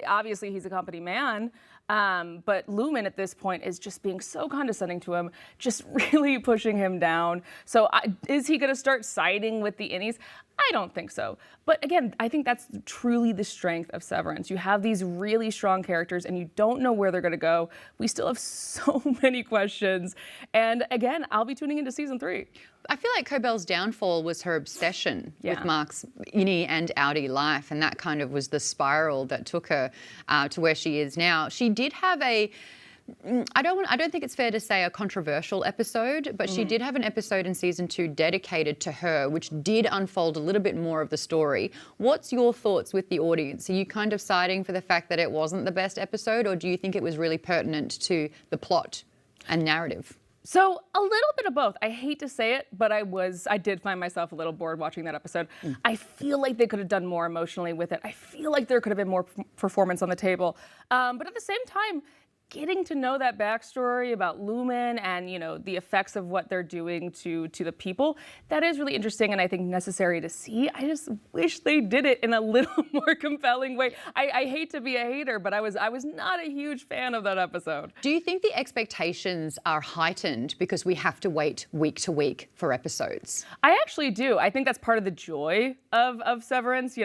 obviously he's a company man, but Lumen at this point is just being so condescending to him, just really pushing him down. So is he going to start siding with the innies? I don't think so. But again, I think that's truly the strength of Severance. You have these really strong characters and you don't know where they're going to go. We still have so many questions. And again, I'll be tuning into season 3. I feel like Cobell's downfall was her obsession with Mark's innie and outie life, and that kind of was the spiral that took her to where she is now. She did have I don't think it's fair to say a controversial episode, but she did have an episode in season 2 dedicated to her, which did unfold a little bit more of the story. What's your thoughts with the audience? Are you kind of siding for the fact that it wasn't the best episode, or do you think it was really pertinent to the plot and narrative? So a little bit of both. I hate to say it, but I did find myself a little bored watching that episode. I feel like they could have done more emotionally with it. I feel like there could have been more performance on the table. But at the same time, getting to know that backstory about Lumen and, the effects of what they're doing to the people, that is really interesting and I think necessary to see. I just wish they did it in a little more compelling way. I hate to be a hater, but I was not a huge fan of that episode. Do you think the expectations are heightened because we have to wait week to week for episodes? I actually do. I think that's part of the joy of Severance.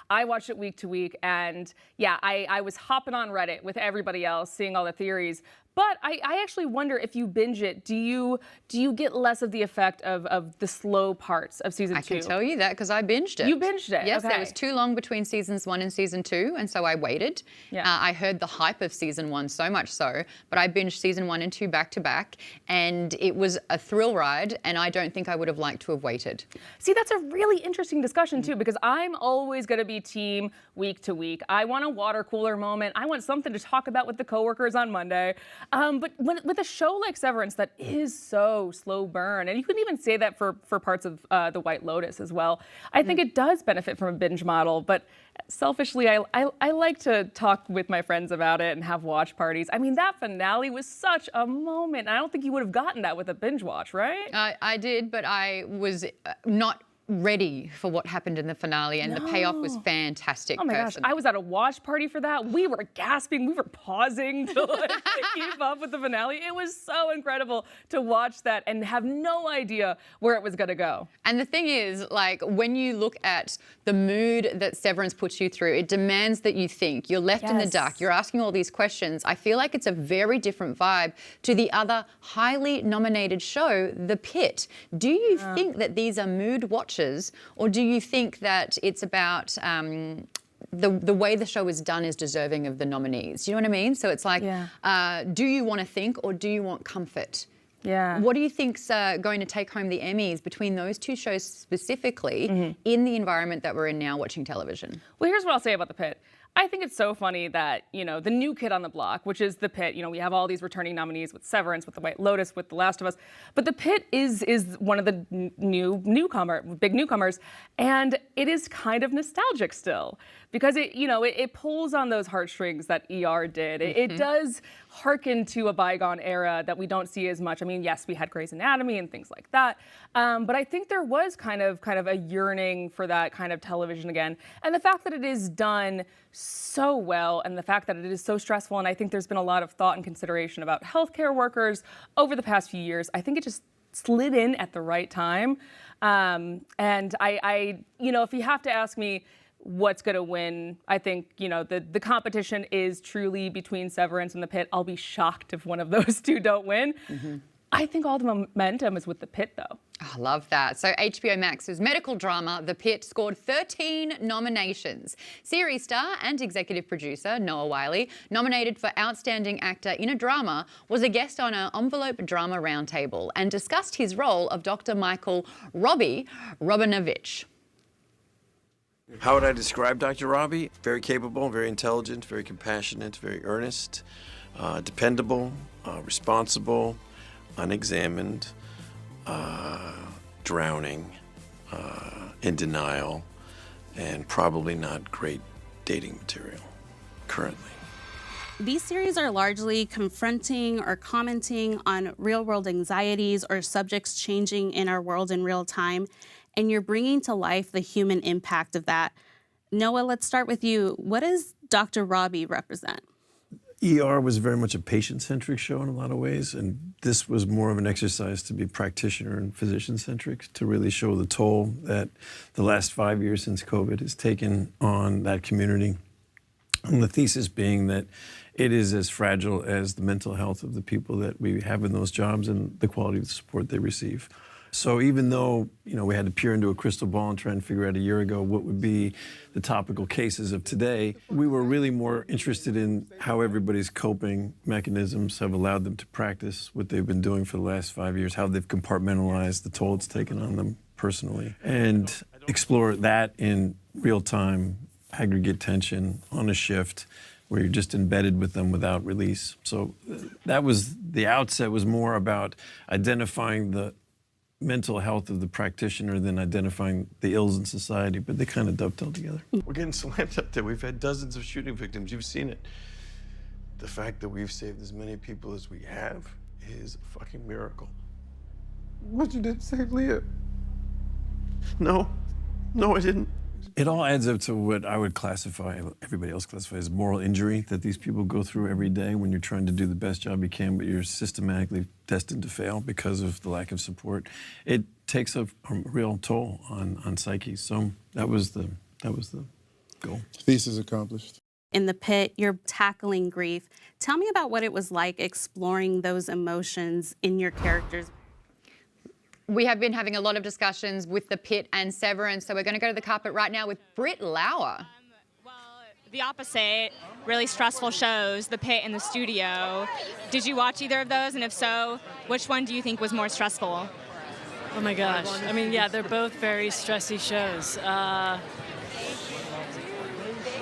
I watched it week to week, and I was hopping on Reddit with everybody else, seeing all the theories. But I actually wonder if you binge it, do you get less of the effect of the slow parts of season 2? I can tell you that because I binged it. You binged it? Yes, okay. There was too long between seasons 1 and season 2, and so I waited. Yeah. I heard the hype of season 1 so much so, but I binged season 1 and 2 back to back, and it was a thrill ride, and I don't think I would have liked to have waited. See, that's a really interesting discussion too, because I'm always going to be team week to week. I want a water cooler moment. I want something to talk about with the coworkers on Monday. But with a show like Severance that is so slow burn, and you can even say that for parts of The White Lotus as well, I think it does benefit from a binge model. But selfishly, I like to talk with my friends about it and have watch parties. I mean, that finale was such a moment. I don't think you would have gotten that with a binge watch, right? I did, but I was not ready for what happened in the finale, and the payoff was fantastic. Oh my gosh, I was at a watch party for that. We were gasping, we were pausing to keep up with the finale. It was so incredible to watch that and have no idea where it was gonna go. And the thing is, like, when you look at the mood that Severance puts you through, it demands that you think. You're left in the dark, you're asking all these questions. I feel like it's a very different vibe to the other highly nominated show, The Pit. Do you think that these are mood watchers, or do you think that it's about the way the show is done is deserving of the nominees? Do you know what I mean? So it's like, do you want to think or do you want comfort? Yeah. What do you think's going to take home the Emmys between those two shows specifically in the environment that we're in now watching television? Well, here's what I'll say about The Pit. I think it's so funny that, you know, the new kid on the block, which is The Pit, you know, we have all these returning nominees with Severance, with The White Lotus, with The Last of Us, but The Pit is one of the big newcomers, and it is kind of nostalgic still, because it pulls on those heartstrings that ER did. It does hearken to a bygone era that we don't see as much. I mean, yes, we had Grey's Anatomy and things like that, but I think there was kind of a yearning for that kind of television again, and the fact that it is done so well, and the fact that it is so stressful, and I think there's been a lot of thought and consideration about healthcare workers over the past few years. I think it just slid in at the right time, and I if you have to ask me what's going to win, I think, the competition is truly between Severance and The Pit. I'll be shocked if one of those two don't win. I think all the momentum is with The Pit, though. I love that. So HBO Max's medical drama, The Pit, scored 13 nominations. Series star and executive producer Noah Wyle, nominated for Outstanding Actor in a Drama, was a guest on our Envelope Drama Roundtable and discussed his role of Dr. Michael Robbie Robinovich. How would I describe Dr. Robbie? Very capable, very intelligent, very compassionate, very earnest, dependable, responsible, unexamined, drowning, in denial, and probably not great dating material currently. These series are largely confronting or commenting on real-world anxieties or subjects changing in our world in real time, and you're bringing to life the human impact of that. Noah, let's start with you. What does Dr. Robbie represent? ER was very much a patient-centric show in a lot of ways, and this was more of an exercise to be practitioner and physician-centric, to really show the toll that the last 5 years since COVID has taken on that community. And the thesis being that it is as fragile as the mental health of the people that we have in those jobs and the quality of the support they receive. So even though, we had to peer into a crystal ball and try and figure out a year ago what would be the topical cases of today, we were really more interested in how everybody's coping mechanisms have allowed them to practice what they've been doing for the last 5 years, how they've compartmentalized the toll it's taken on them personally, and explore that in real time, aggregate tension on a shift where you're just embedded with them without release. So that was, the outset was more about identifying the mental health of the practitioner than identifying the ills in society, but they kind of dovetail together. We're getting slammed up there. We've had dozens of shooting victims. You've seen it. The fact that we've saved as many people as we have is a fucking miracle. But you didn't save Leah. No, I didn't. It all adds up to what I would classify, everybody else classifies as moral injury that these people go through every day when you're trying to do the best job you can, but you're systematically destined to fail because of the lack of support. It takes a real toll on psyche. So that was the goal. Thesis accomplished. In the pit, you're tackling grief. Tell me about what it was like exploring those emotions in your characters. We have been having a lot of discussions with The Pit and Severance, so we're going to go to the carpet right now with Britt Lauer. The opposite, really stressful shows, The Pit and The Studio. Did you watch either of those? And if so, which one do you think was more stressful? Oh my gosh. I mean, yeah, they're both very stressy shows.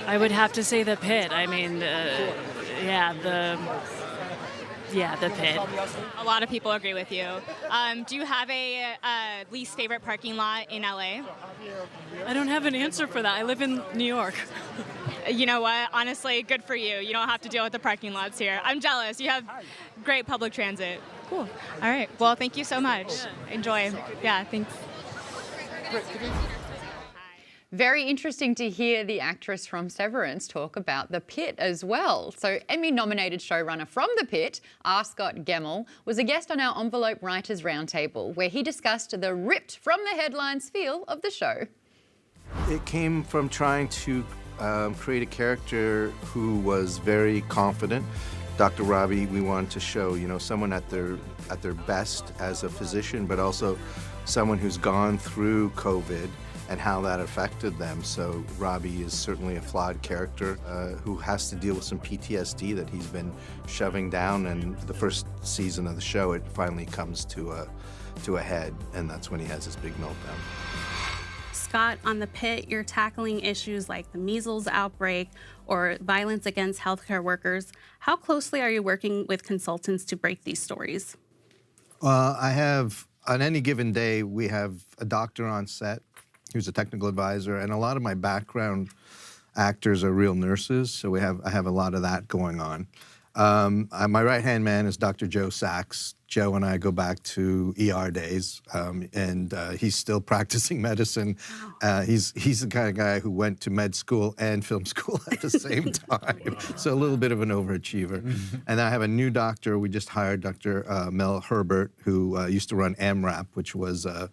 I would have to say The Pit. I mean, The Pit. A lot of people agree with you. Do you have a least favorite parking lot in LA? I don't have an answer for that. I live in New York. You know what? Honestly, good for you. You don't have to deal with the parking lots here. I'm jealous. You have great public transit. Cool. All right. Well, thank you so much. Enjoy. Yeah, thanks. Very interesting to hear the actress from Severance talk about The Pit as well. So Emmy-nominated showrunner from The Pit, R. Scott Gemmell, was a guest on our Envelope Writers Roundtable, where he discussed the ripped from the headlines feel of the show. It came from trying to create a character who was very confident. Dr. Robbie, we wanted to show, you know, someone at their best as a physician, but also someone who's gone through COVID and how that affected them. So Robbie is certainly a flawed character who has to deal with some PTSD that he's been shoving down, and the first season of the show, it finally comes to a head, and that's when he has his big meltdown. Scott, on The Pit, you're tackling issues like the measles outbreak or violence against healthcare workers. How closely are you working with consultants to break these stories? On any given day, we have a doctor on set who's a technical advisor, and a lot of my background actors are real nurses, so I have a lot of that going on. My right-hand man is Dr. Joe Sachs. Joe and I go back to ER days, and he's still practicing medicine. He's the kind of guy who went to med school and film school at the same time, so a little bit of an overachiever. And I have a new doctor. We just hired Dr. Mel Herbert, who used to run AMRAP, which was a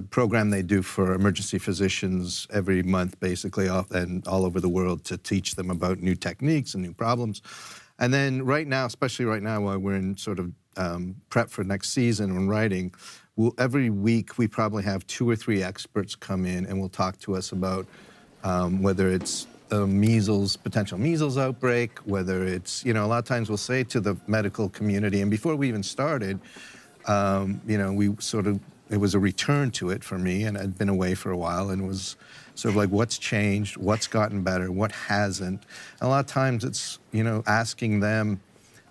program they do for emergency physicians every month, basically, and all over the world, to teach them about new techniques and new problems. And then right now, especially right now, while we're in sort of prep for next season when writing, every week we probably have 2 or 3 experts come in and will talk to us about whether it's potential measles outbreak, whether it's, you know, a lot of times we'll say to the medical community, and before we even started, you know, it was a return to it for me, and I'd been away for a while, and it was sort of like, what's changed, what's gotten better, what hasn't. And a lot of times it's, you know, asking them,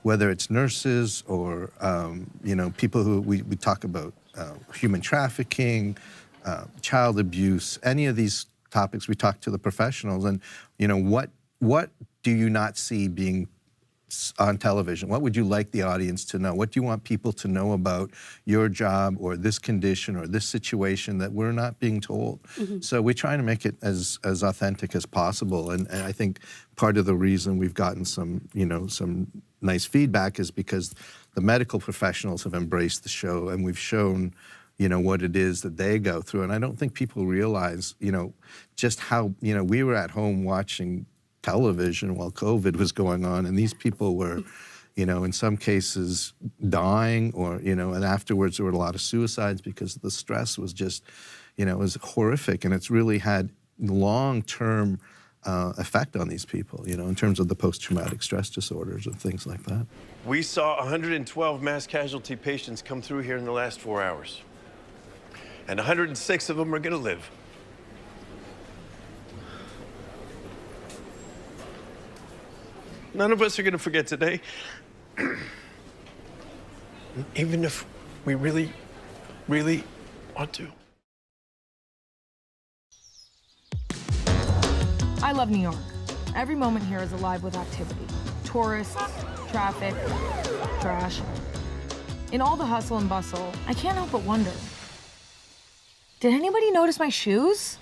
whether it's nurses or, you know, people who we talk about human trafficking, child abuse, any of these topics, we talk to the professionals, and, you know, what do you not see being on television? What would you like the audience to know? What do you want people to know about your job or this condition or this situation that we're not being told? So we're trying to make it as authentic as possible. And I think part of the reason we've gotten some nice feedback is because the medical professionals have embraced the show, and we've shown, you know, what it is that they go through. And I don't think people realize, you know, just how, you know, we were at home watching television while COVID was going on, and these people were, you know, in some cases dying, or, you know, and afterwards there were a lot of suicides because the stress was just, you know, it was horrific, and it's really had long-term effect on these people, you know, in terms of the post-traumatic stress disorders and things like that. We saw 112 mass casualty patients come through here in the last 4 hours, and 106 of them are going to live. None of us are going to forget today, even if we really, really want to. I love New York. Every moment here is alive with activity. Tourists, traffic, trash. In all the hustle and bustle, I can't help but wonder, did anybody notice my shoes?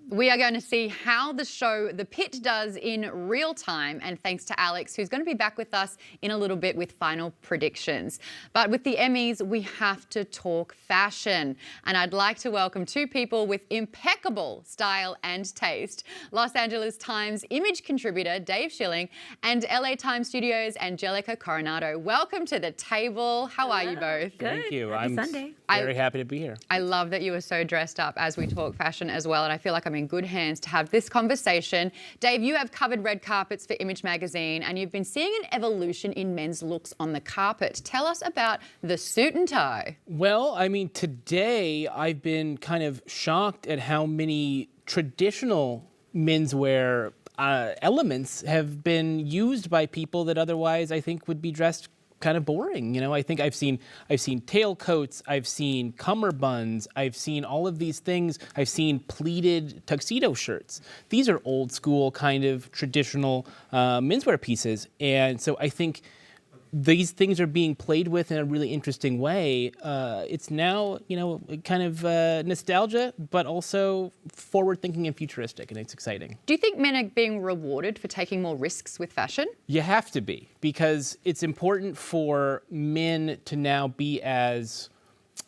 We are going to see how the show The Pit does in real time, and thanks to Alex, who's going to be back with us in a little bit with final predictions. But with the Emmys, we have to talk fashion, and I'd like to welcome two people with impeccable style and taste. Los Angeles Times image contributor Dave Schilling and LA Times Studios Angelica Coronado. Welcome to the table. How are you both? Thank you. Happy I'm Sunday. very happy to be here. I love that you are so dressed up as we talk fashion as well, and I feel like I'm in good hands to have this conversation. Dave, you have covered red carpets for Image magazine, and you've been seeing an evolution in men's looks on the carpet. Tell us about the suit and tie. Well, I mean, today I've been kind of shocked at how many traditional menswear elements have been used by people that otherwise I think would be dressed kind of boring. You know, I think I've seen tailcoats, I've seen cummerbunds, I've seen all of these things. I've seen pleated tuxedo shirts. These are old school kind of traditional menswear pieces. And so I think these things are being played with in a really interesting way. It's now, you know, kind of nostalgia, but also forward-thinking and futuristic, and it's exciting. Do you think men are being rewarded for taking more risks with fashion? You have to be, because it's important for men to now be as,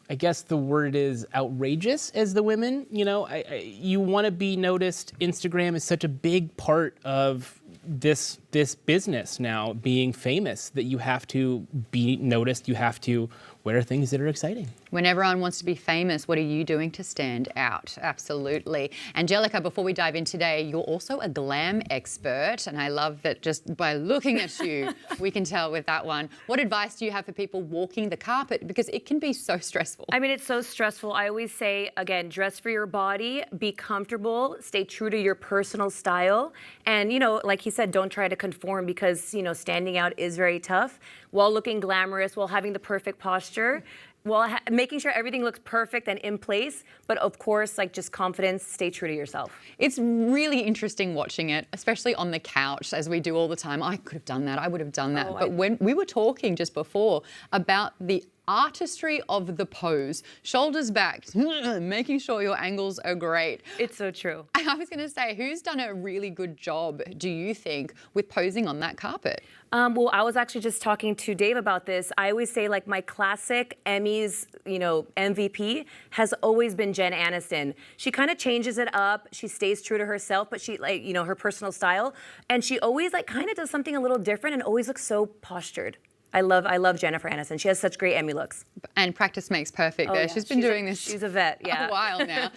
I guess the word is outrageous as the women. You know, you want to be noticed. Instagram is such a big part of this business now, being famous, that you have to be noticed, you have to wear things that are exciting. When everyone wants to be famous, what are you doing to stand out? Absolutely. Angelica, before we dive in today, you're also a glam expert, and I love that just by looking at you, we can tell with that one. What advice do you have for people walking the carpet? Because it can be so stressful. I mean, it's so stressful. I always say, again, dress for your body, be comfortable, stay true to your personal style. And, you know, like he said, don't try to conform, because, you know, standing out is very tough while looking glamorous, while having the perfect posture, while making sure everything looks perfect and in place. But of course, like, just confidence, stay true to yourself. It's really interesting watching it, especially on the couch, as we do all the time. I could have done that, I would have done that. But when we were talking just before about the artistry of the pose, shoulders back, making sure your angles are great. It's so true. I was going to say, who's done a really good job, do you think, with posing on that carpet? Well, I was actually just talking to Dave about this. I always say, like, my classic Emmys, you know, MVP has always been Jen Aniston. She kind of changes it up. She stays true to herself, but she, like, you know, her personal style. And she always, like, kind of does something a little different and always looks so postured. I love Jennifer Aniston. She has such great Emmy looks. And practice makes perfect there. Yeah. She's been doing this. She's a vet, yeah. A while now.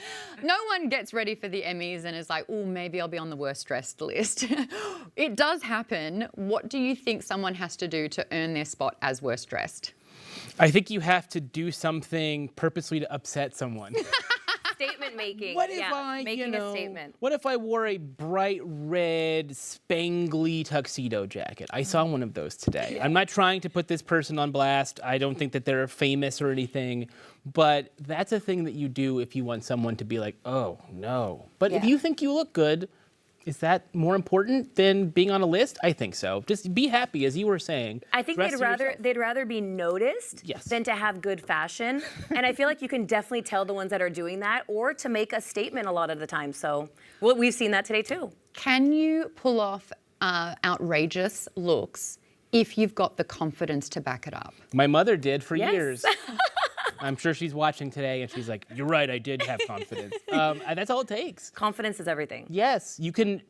No one gets ready for the Emmys and is like, oh, maybe I'll be on the worst dressed list. It does happen. What do you think someone has to do to earn their spot as worst dressed? I think you have to do something purposely to upset someone. Statement making. What if making a statement. What if I wore a bright red spangly tuxedo jacket? I saw one of those today. I'm not trying to put this person on blast. I don't think that they're famous or anything, but that's a thing that you do if you want someone to be like, oh no. But if you think you look good, is that more important than being on a list? I think so. Just be happy, as you were saying. I think they'd rather be noticed than to have good fashion. And I feel like you can definitely tell the ones that are doing that, or to make a statement a lot of the time. So we've seen that today too. Can you pull off outrageous looks if you've got the confidence to back it up? My mother did for years. I'm sure she's watching today and she's like, you're right, I did have confidence. And that's all it takes. Confidence is everything. Yes, you can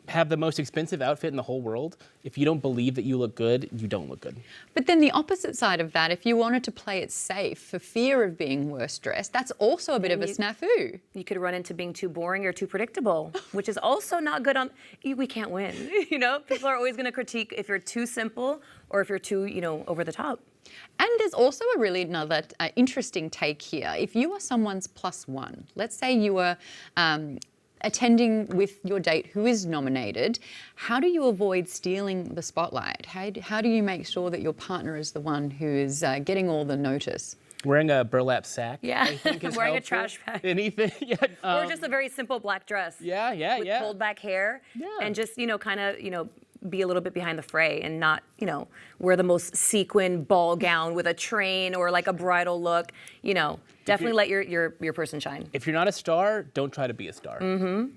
have the most expensive outfit in the whole world. If you don't believe that you look good, you don't look good. But then the opposite side of that, if you wanted to play it safe for fear of being worse dressed, that's also a bit of a snafu. You could run into being too boring or too predictable, which is also not good on, we can't win. You know, people are always gonna critique if you're too simple or if you're too, you know, over the top. And there's also another interesting take here. If you are someone's plus one, let's say you were attending with your date who is nominated, how do you avoid stealing the spotlight? How do you make sure that your partner is the one who is getting all the notice? Wearing a burlap sack, I think is wearing helpful. a trash bag. Anything, or just a very simple black dress. With pulled back hair. And just, you know, kind of, you know, be a little bit behind the fray and not, you know, wear the most sequin ball gown with a train or like a bridal look. You know, definitely let your person shine. If you're not a star, don't try to be a star. Mm-hmm.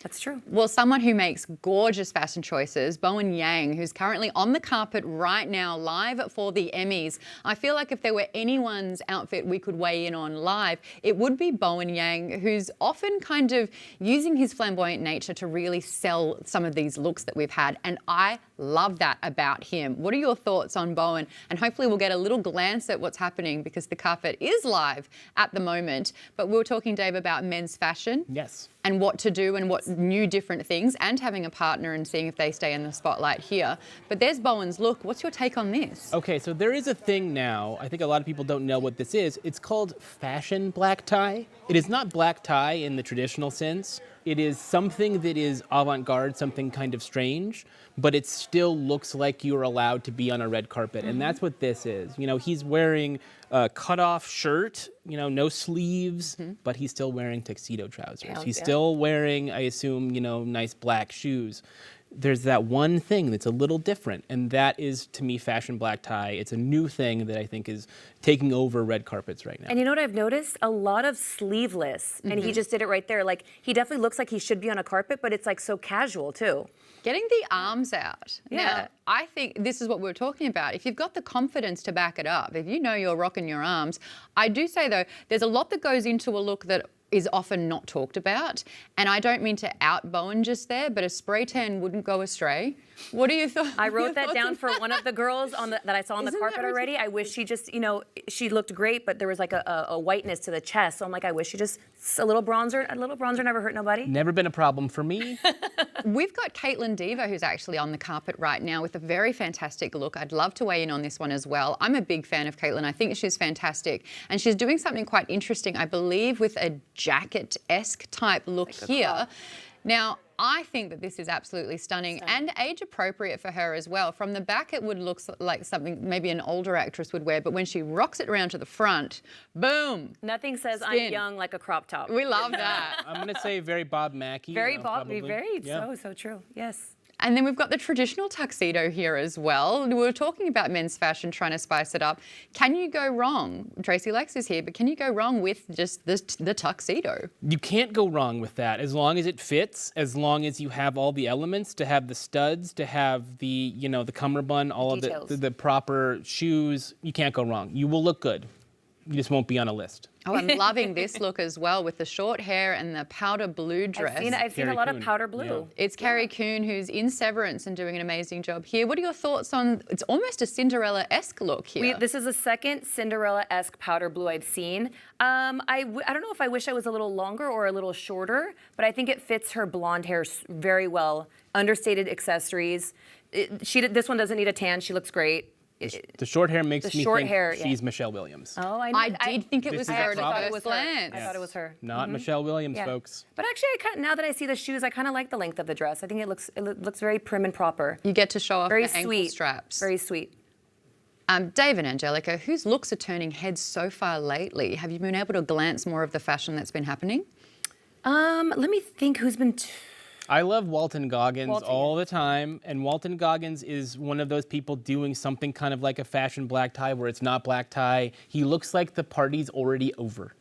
That's true. Well, someone who makes gorgeous fashion choices, Bowen Yang, who's currently on the carpet right now, live for the Emmys. I feel like if there were anyone's outfit we could weigh in on live, it would be Bowen Yang, who's often kind of using his flamboyant nature to really sell some of these looks that we've had. And I love that about him. What are your thoughts on Bowen? And hopefully we'll get a little glance at what's happening because the carpet is live at the moment. But we were talking, Dave, about men's fashion. Yes. And what to do and what new different things, and having a partner and seeing if they stay in the spotlight here. But there's Bowen's look. What's your take on this? Okay, so there is a thing now, I think a lot of people don't know what this is. It's called fashion black tie. It is not black tie in the traditional sense. It is something that is avant-garde, something kind of strange, but it still looks like you're allowed to be on a red carpet. And that's what this is. You know, he's wearing a cut-off shirt, you know, no sleeves, but he's still wearing tuxedo trousers. He's still wearing, I assume, you know, nice black shoes. There's that one thing that's a little different, and that is, to me, fashion black tie. It's a new thing that I think is taking over red carpets right now. And you know what I've noticed? A lot of sleeveless, and he just did it right there. Like, he definitely looks like he should be on a carpet, but it's like so casual too. Getting the arms out. Yeah. Now, I think this is what we were talking about. If you've got the confidence to back it up, if you know you're rocking your arms, I do say though, there's a lot that goes into a look that is often not talked about. And I don't mean to out Bowen just there, but a spray tan wouldn't go astray. What do you thought? I wrote that down for one of the girls on that I saw on the carpet already. I wish she just, you know, she looked great, but there was like a whiteness to the chest. So I'm like, I wish she just, a little bronzer never hurt nobody. Never been a problem for me. We've got Caitlin Dever, who's actually on the carpet right now with a very fantastic look. I'd love to weigh in on this one as well. I'm a big fan of Caitlin. I think she's fantastic. And she's doing something quite interesting, I believe, with a jacket-esque type look here. Now, I think that this is absolutely stunning and age appropriate for her as well. From the back, it would look like something maybe an older actress would wear, but when she rocks it around to the front, boom. Nothing says Spin. I'm young like a crop top. We love that. I'm going to say very Bob Mackie. Very Bob, probably. very, Yeah. so true, yes. And then we've got the traditional tuxedo here as well. We were talking about men's fashion, trying to spice it up. Can you go wrong? Tracy Lex is here, but can you go wrong with just the tuxedo? You can't go wrong with that as long as it fits, as long as you have all the elements, to have the studs, to have the, you know, the cummerbund, all of the proper shoes. You can't go wrong. You will look good. You just won't be on a list. Oh, I'm loving this look as well with the short hair and the powder blue dress. I've seen a lot of powder blue. Yeah. It's Carrie Coon, who's in Severance and doing an amazing job here. What are your thoughts on, it's almost a Cinderella-esque look here. This is the second Cinderella-esque powder blue I've seen. I don't know if I wish I was a little longer or a little shorter, but I think it fits her blonde hair very well. Understated accessories. This one doesn't need a tan. She looks great. The short hair makes me think hair, she's Michelle Williams. Oh, I did think it was her. I thought it was her. I thought it was her. Not Michelle Williams, folks. But actually, now that I see the shoes, I kind of like the length of the dress. I think it looks very prim and proper. You get to show off very the ankle sweet straps. Very sweet. Dave and Angelica, whose looks are turning heads so far lately? Have you been able to glance more of the fashion that's been happening? Let me think who's been... I love Walton Goggins all the time, and Walton Goggins is one of those people doing something kind of like a fashion black tie where it's not black tie. He looks like the party's already over.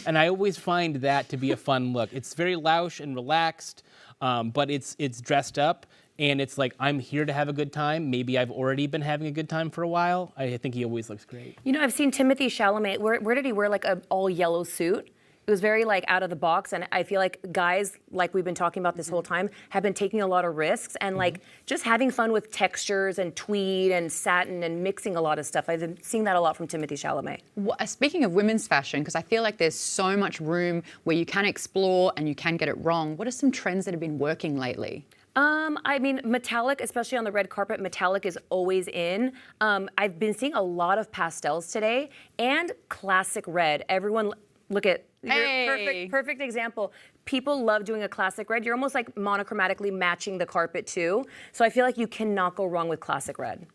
And I always find that to be a fun look. It's very louche and relaxed, but it's dressed up, and it's like, I'm here to have a good time. Maybe I've already been having a good time for a while. I think he always looks great. You know, I've seen Timothée Chalamet. Where did he wear like an all yellow suit? It was very like out of the box, and I feel like guys, like we've been talking about this whole time, have been taking a lot of risks and like just having fun with textures and tweed and satin and mixing a lot of stuff. I've been seeing that a lot from Timothée Chalamet. Speaking of women's fashion, because I feel like there's so much room where you can explore and you can get it wrong. What are some trends that have been working lately? I mean, metallic, especially on the red carpet, metallic is always in. I've been seeing a lot of pastels today and classic red. Everyone, look at, perfect example. People love doing a classic red. You're almost like monochromatically matching the carpet too. So I feel like you cannot go wrong with classic red.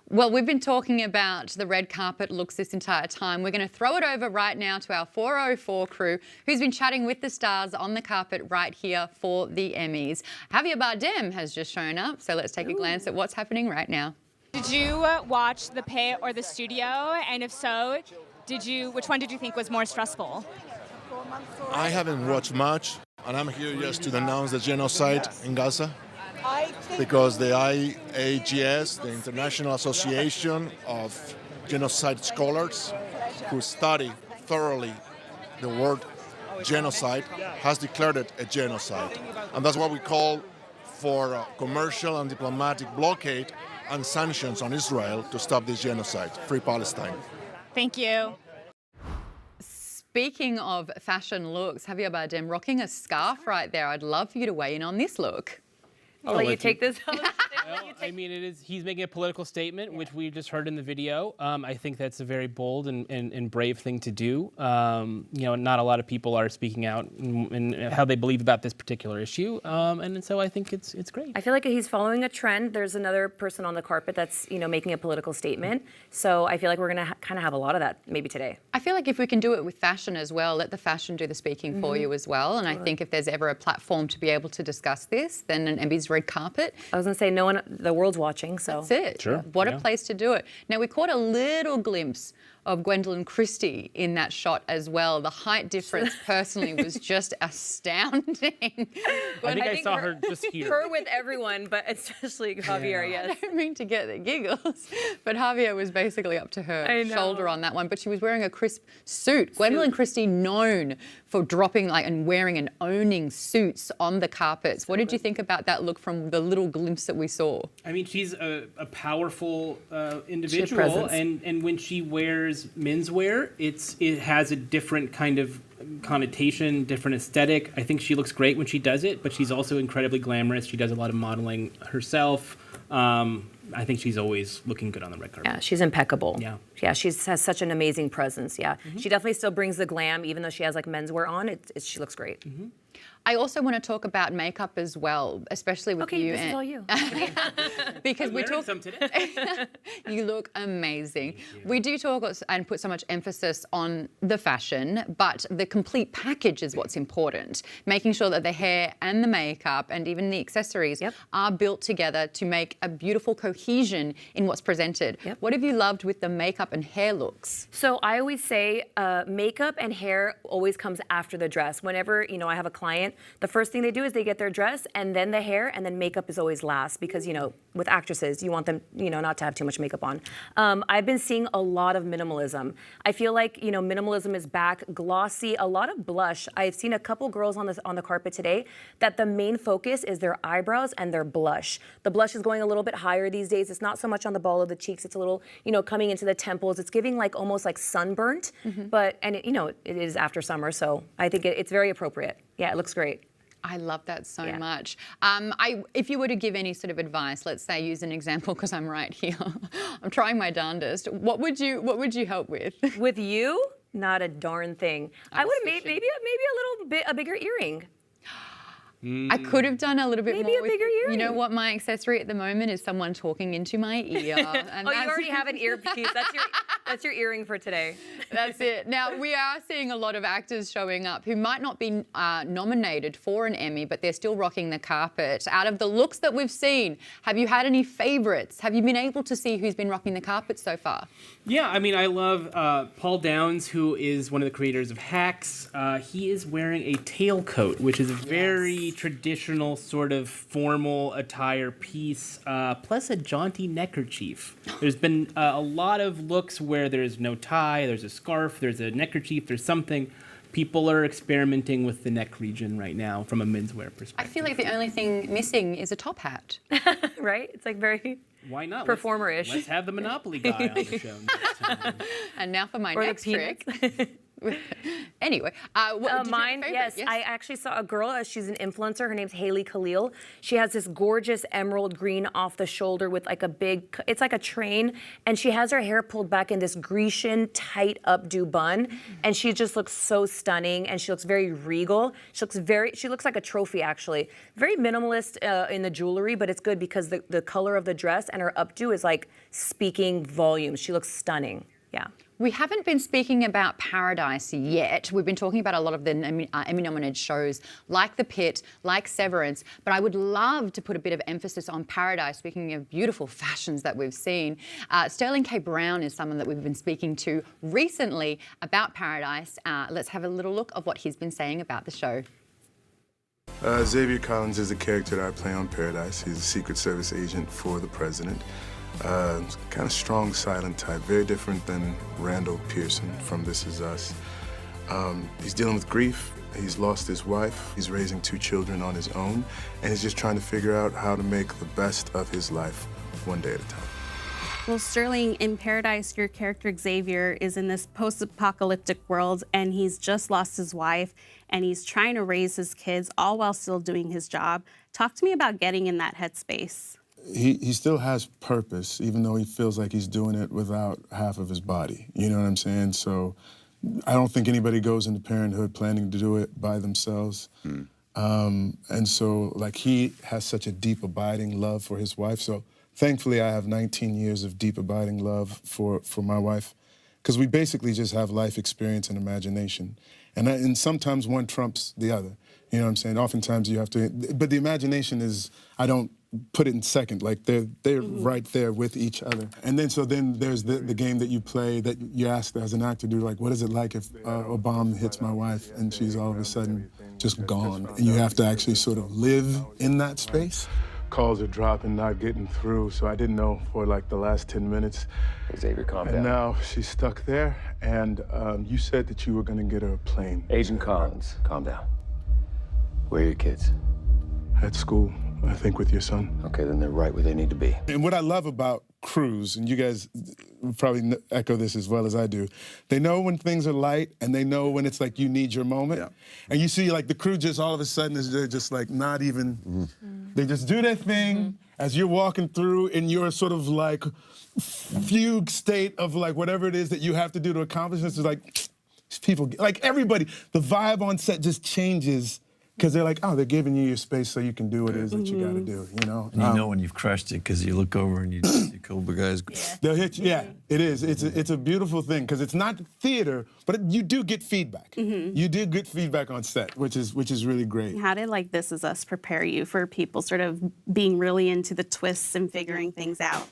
Well, we've been talking about the red carpet looks this entire time. We're going to throw it over right now to our 404 crew, who's been chatting with the stars on the carpet right here for the Emmys. Javier Bardem has just shown up, so let's take a glance at what's happening right now. Did you watch The Pit or The Studio? And if so, which one did you think was more stressful? I haven't watched much, And I'm here just to denounce the genocide in Gaza, because the IAGS, the International Association of Genocide Scholars, who study thoroughly the word genocide, has declared it a genocide. And that's what we call for a commercial and diplomatic blockade and sanctions on Israel to stop this genocide. Free Palestine. Thank you. Speaking of fashion looks, Javier Bardem rocking a scarf right there. I'd love for you to weigh in on this look. I'll let you take this. Well, I mean, he's making a political statement, which we just heard in the video. I think that's a very bold and brave thing to do. Not a lot of people are speaking out in how they believe about this particular issue, and so I think it's great. I feel like he's following a trend. There's another person on the carpet that's making a political statement. So I feel like we're going to kind of have a lot of that maybe today. I feel like if we can do it with fashion as well, let the fashion do the speaking for you as well. And I think if there's ever a platform to be able to discuss this, then an Emmys red carpet. I was going to say, the world's watching, so. That's it. Sure. What a place to do it. Now, we caught a little glimpse of Gwendolyn Christie in that shot as well. The height difference, personally, was just astounding. I think I saw her just here. Her with everyone, but especially Javier, yes. I don't mean to get the giggles, but Javier was basically up to her shoulder on that one. But she was wearing a crisp suit. Gwendolyn Christie, known for dropping and wearing and owning suits on the carpets. What did you think about that look from the little glimpse that we saw? I mean, she's a powerful individual, and when she wears menswear, it has a different kind of connotation, different aesthetic. I think she looks great when she does it, but she's also incredibly glamorous. She does a lot of modeling herself. I think she's always looking good on the red carpet. Yeah, she's impeccable. Yeah, she has such an amazing presence. Yeah, she definitely still brings the glam, even though she has menswear on. She looks great. I also want to talk about makeup as well, especially with you. Okay, this is all you. Because I'm we wearing talk. some today. You look amazing. We do talk and put so much emphasis on the fashion, but the complete package is what's important. Making sure that the hair and the makeup and even the accessories are built together to make a beautiful cohesion in what's presented. What have you loved with the makeup and hair looks? So I always say makeup and hair always comes after the dress. Whenever I have a client, the first thing they do is they get their dress and then the hair, and then makeup is always last because, with actresses, you want them, not to have too much makeup on. I've been seeing a lot of minimalism. I feel like, minimalism is back, glossy, a lot of blush. I've seen a couple girls on the carpet today that the main focus is their eyebrows and their blush. The blush is going a little bit higher these days. It's not so much on the ball of the cheeks. It's a little, coming into the temples. It's giving almost like sunburnt, but it is after summer, so I think it's very appropriate. Yeah, it looks great. I love that so much. If you were to give any sort of advice, let's say use an example because I'm right here. I'm trying my darndest. What would you help with? With you? Not a darn thing. I would have made maybe a little bit a bigger earring. I could have done a little bit more. Maybe a bigger earring. You know what? My accessory at the moment is someone talking into my ear. And you already have an earpiece. That's your earring for today. That's it. Now, we are seeing a lot of actors showing up who might not be nominated for an Emmy, but they're still rocking the carpet. Out of the looks that we've seen, have you had any favorites? Have you been able to see who's been rocking the carpet so far? Yeah, I mean, I love Paul Downs, who is one of the creators of Hacks. He is wearing a tailcoat, which is a very traditional sort of formal attire piece, plus a jaunty neckerchief. There's been a lot of looks where there's no tie, there's a scarf, there's a neckerchief, there's something. People are experimenting with the neck region right now from a menswear perspective. I feel like the only thing missing is a top hat. Right? It's very why not? Performer-ish. Let's have the Monopoly guy on the show next time. And now for my next trick. Anyway, mine, yes. I actually saw a girl, she's an influencer, her name's Haley Khalil. She has this gorgeous emerald green off the shoulder with a big, it's like a train, and she has her hair pulled back in this Grecian tight updo bun, and she just looks so stunning, and she looks very regal. She looks like a trophy, actually. Very minimalist in the jewelry, but it's good because the color of the dress and her updo is speaking volumes. She looks stunning, yeah. We haven't been speaking about Paradise yet. We've been talking about a lot of the Emmy-nominated shows like The Pit, like Severance, but I would love to put a bit of emphasis on Paradise, speaking of beautiful fashions that we've seen. Sterling K. Brown is someone that we've been speaking to recently about Paradise. Let's have a little look of what he's been saying about the show. Xavier Collins is a character that I play on Paradise. He's a Secret Service agent for the president. Kind of strong, silent type, very different than Randall Pearson from This Is Us. He's dealing with grief. He's lost his wife. He's raising 2 children on his own, and he's just trying to figure out how to make the best of his life one day at a time. Well, Sterling, in Paradise, your character Xavier is in this post-apocalyptic world, and he's just lost his wife, and he's trying to raise his kids, all while still doing his job. Talk to me about getting in that headspace. He still has purpose, even though he feels like he's doing it without half of his body. You know what I'm saying? So I don't think anybody goes into parenthood planning to do it by themselves. And so, like, he has such a deep, abiding love for his wife. So thankfully, I have 19 years of deep, abiding love for my wife, because we basically just have life experience and imagination. And sometimes one trumps the other. You know what I'm saying? Oftentimes you have to, but the imagination is, I don't put it in second, like they're right there with each other. And then there's the game that you play that you ask as an actor, do like, what is it like if a bomb hits my wife and she's all of a sudden just gone? And you have to actually sort of live in that space. Calls are dropping, not getting through, so I didn't know for like the last 10 minutes. Xavier, calm down. And now she's stuck there, and you said that you were gonna get her a plane. Agent Collins, calm down. Where are your kids? At school, I think, with your son. Okay, then they're right where they need to be. And what I love about crews, and you guys probably echo this as well as I do, they know when things are light, and they know when it's like you need your moment. Yeah. And you see like the crew just all of a sudden they're just like not even, they just do their thing as you're walking through in your sort of like fugue state of like whatever it is that you have to do to accomplish this. Is like, people, like everybody, the vibe on set just changes. Because they're like, oh, they're giving you your space so you can do what it is that you got to do, you know? And you know when you've crushed it because you look over and you see Cobra guys. They'll hit you. Yeah, it is. It's a beautiful thing because it's not theater, but you do get feedback. You do get feedback on set, which is really great. How did like This Is Us prepare you for people sort of being really into the twists and figuring things out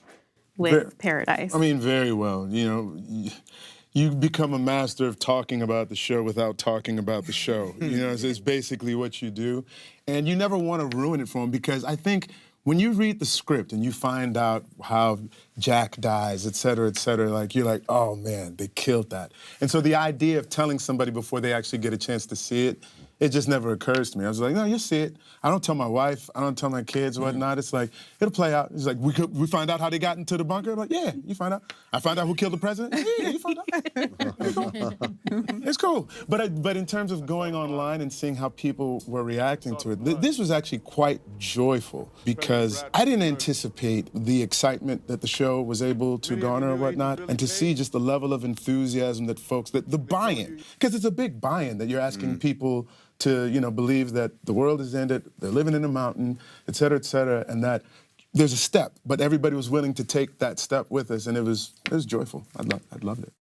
with Paradise? I mean, very well. You know, you become a master of talking about the show without talking about the show. You know, it's basically what you do. And you never want to ruin it for them, because I think when you read the script and you find out how Jack dies, et cetera, like, you're like, oh man, they killed that. And so the idea of telling somebody before they actually get a chance to see it, it just never occurs to me. I was like, no, you'll see it. I don't tell my wife, I don't tell my kids, whatnot. It's like, it'll play out. It's like, we find out how they got into the bunker? I'm like, yeah, you find out. I find out who killed the president? Yeah, you find out. It's cool. But in terms of going online and seeing how people were reacting to it, this was actually quite joyful, because I didn't anticipate the excitement that the show was able to garner and whatnot, and to see just the level of enthusiasm that folks, the buy-in, because it's a big buy-in that you're asking people to, you know, believe that the world is ended, they're living in a mountain, et cetera, and that there's a step, but everybody was willing to take that step with us, and it was joyful. I loved it.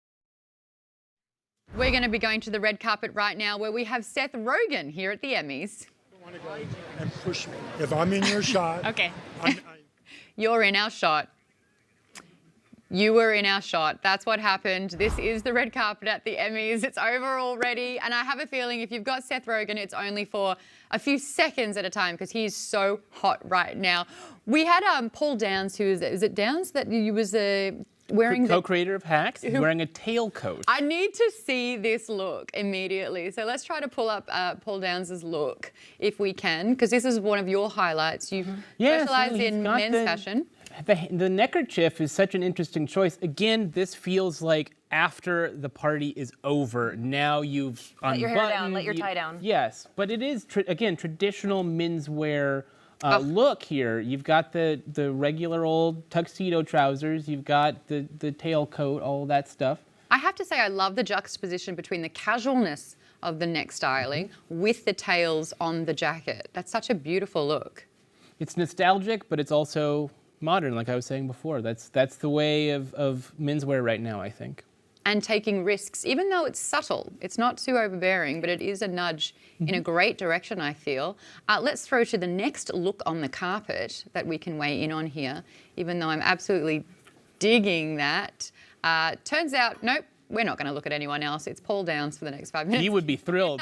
We're going to be going to the red carpet right now, where we have Seth Rogen here at the Emmys. And push me. If I'm in your shot. Okay. You're in our shot. You were in our shot. That's what happened. This is the red carpet at the Emmys. It's over already. And I have a feeling if you've got Seth Rogen, it's only for a few seconds at a time, because he's so hot right now. We had Paul Downs, who is it Downs that you was wearing the co-creator of Hacks, wearing a tailcoat. I need to see this look immediately. So let's try to pull up Paul Downs' look if we can, because this is one of your highlights. You specialize in men's fashion. The neckerchief is such an interesting choice. Again, this feels like after the party is over, now you've let your hair down, let your tie down. Yes, but it is, again, traditional menswear look here. You've got the regular old tuxedo trousers, you've got the tailcoat, all that stuff. I have to say I love the juxtaposition between the casualness of the neck styling with the tails on the jacket. That's such a beautiful look. It's nostalgic, but it's also modern, like I was saying before. That's the way of menswear right now, I think. And taking risks, even though it's subtle. It's not too overbearing, but it is a nudge in a great direction, I feel. Let's throw to the next look on the carpet that we can weigh in on here, even though I'm absolutely digging that. Turns out, nope, we're not going to look at anyone else. It's Paul Downs for the next 5 minutes. He would be thrilled.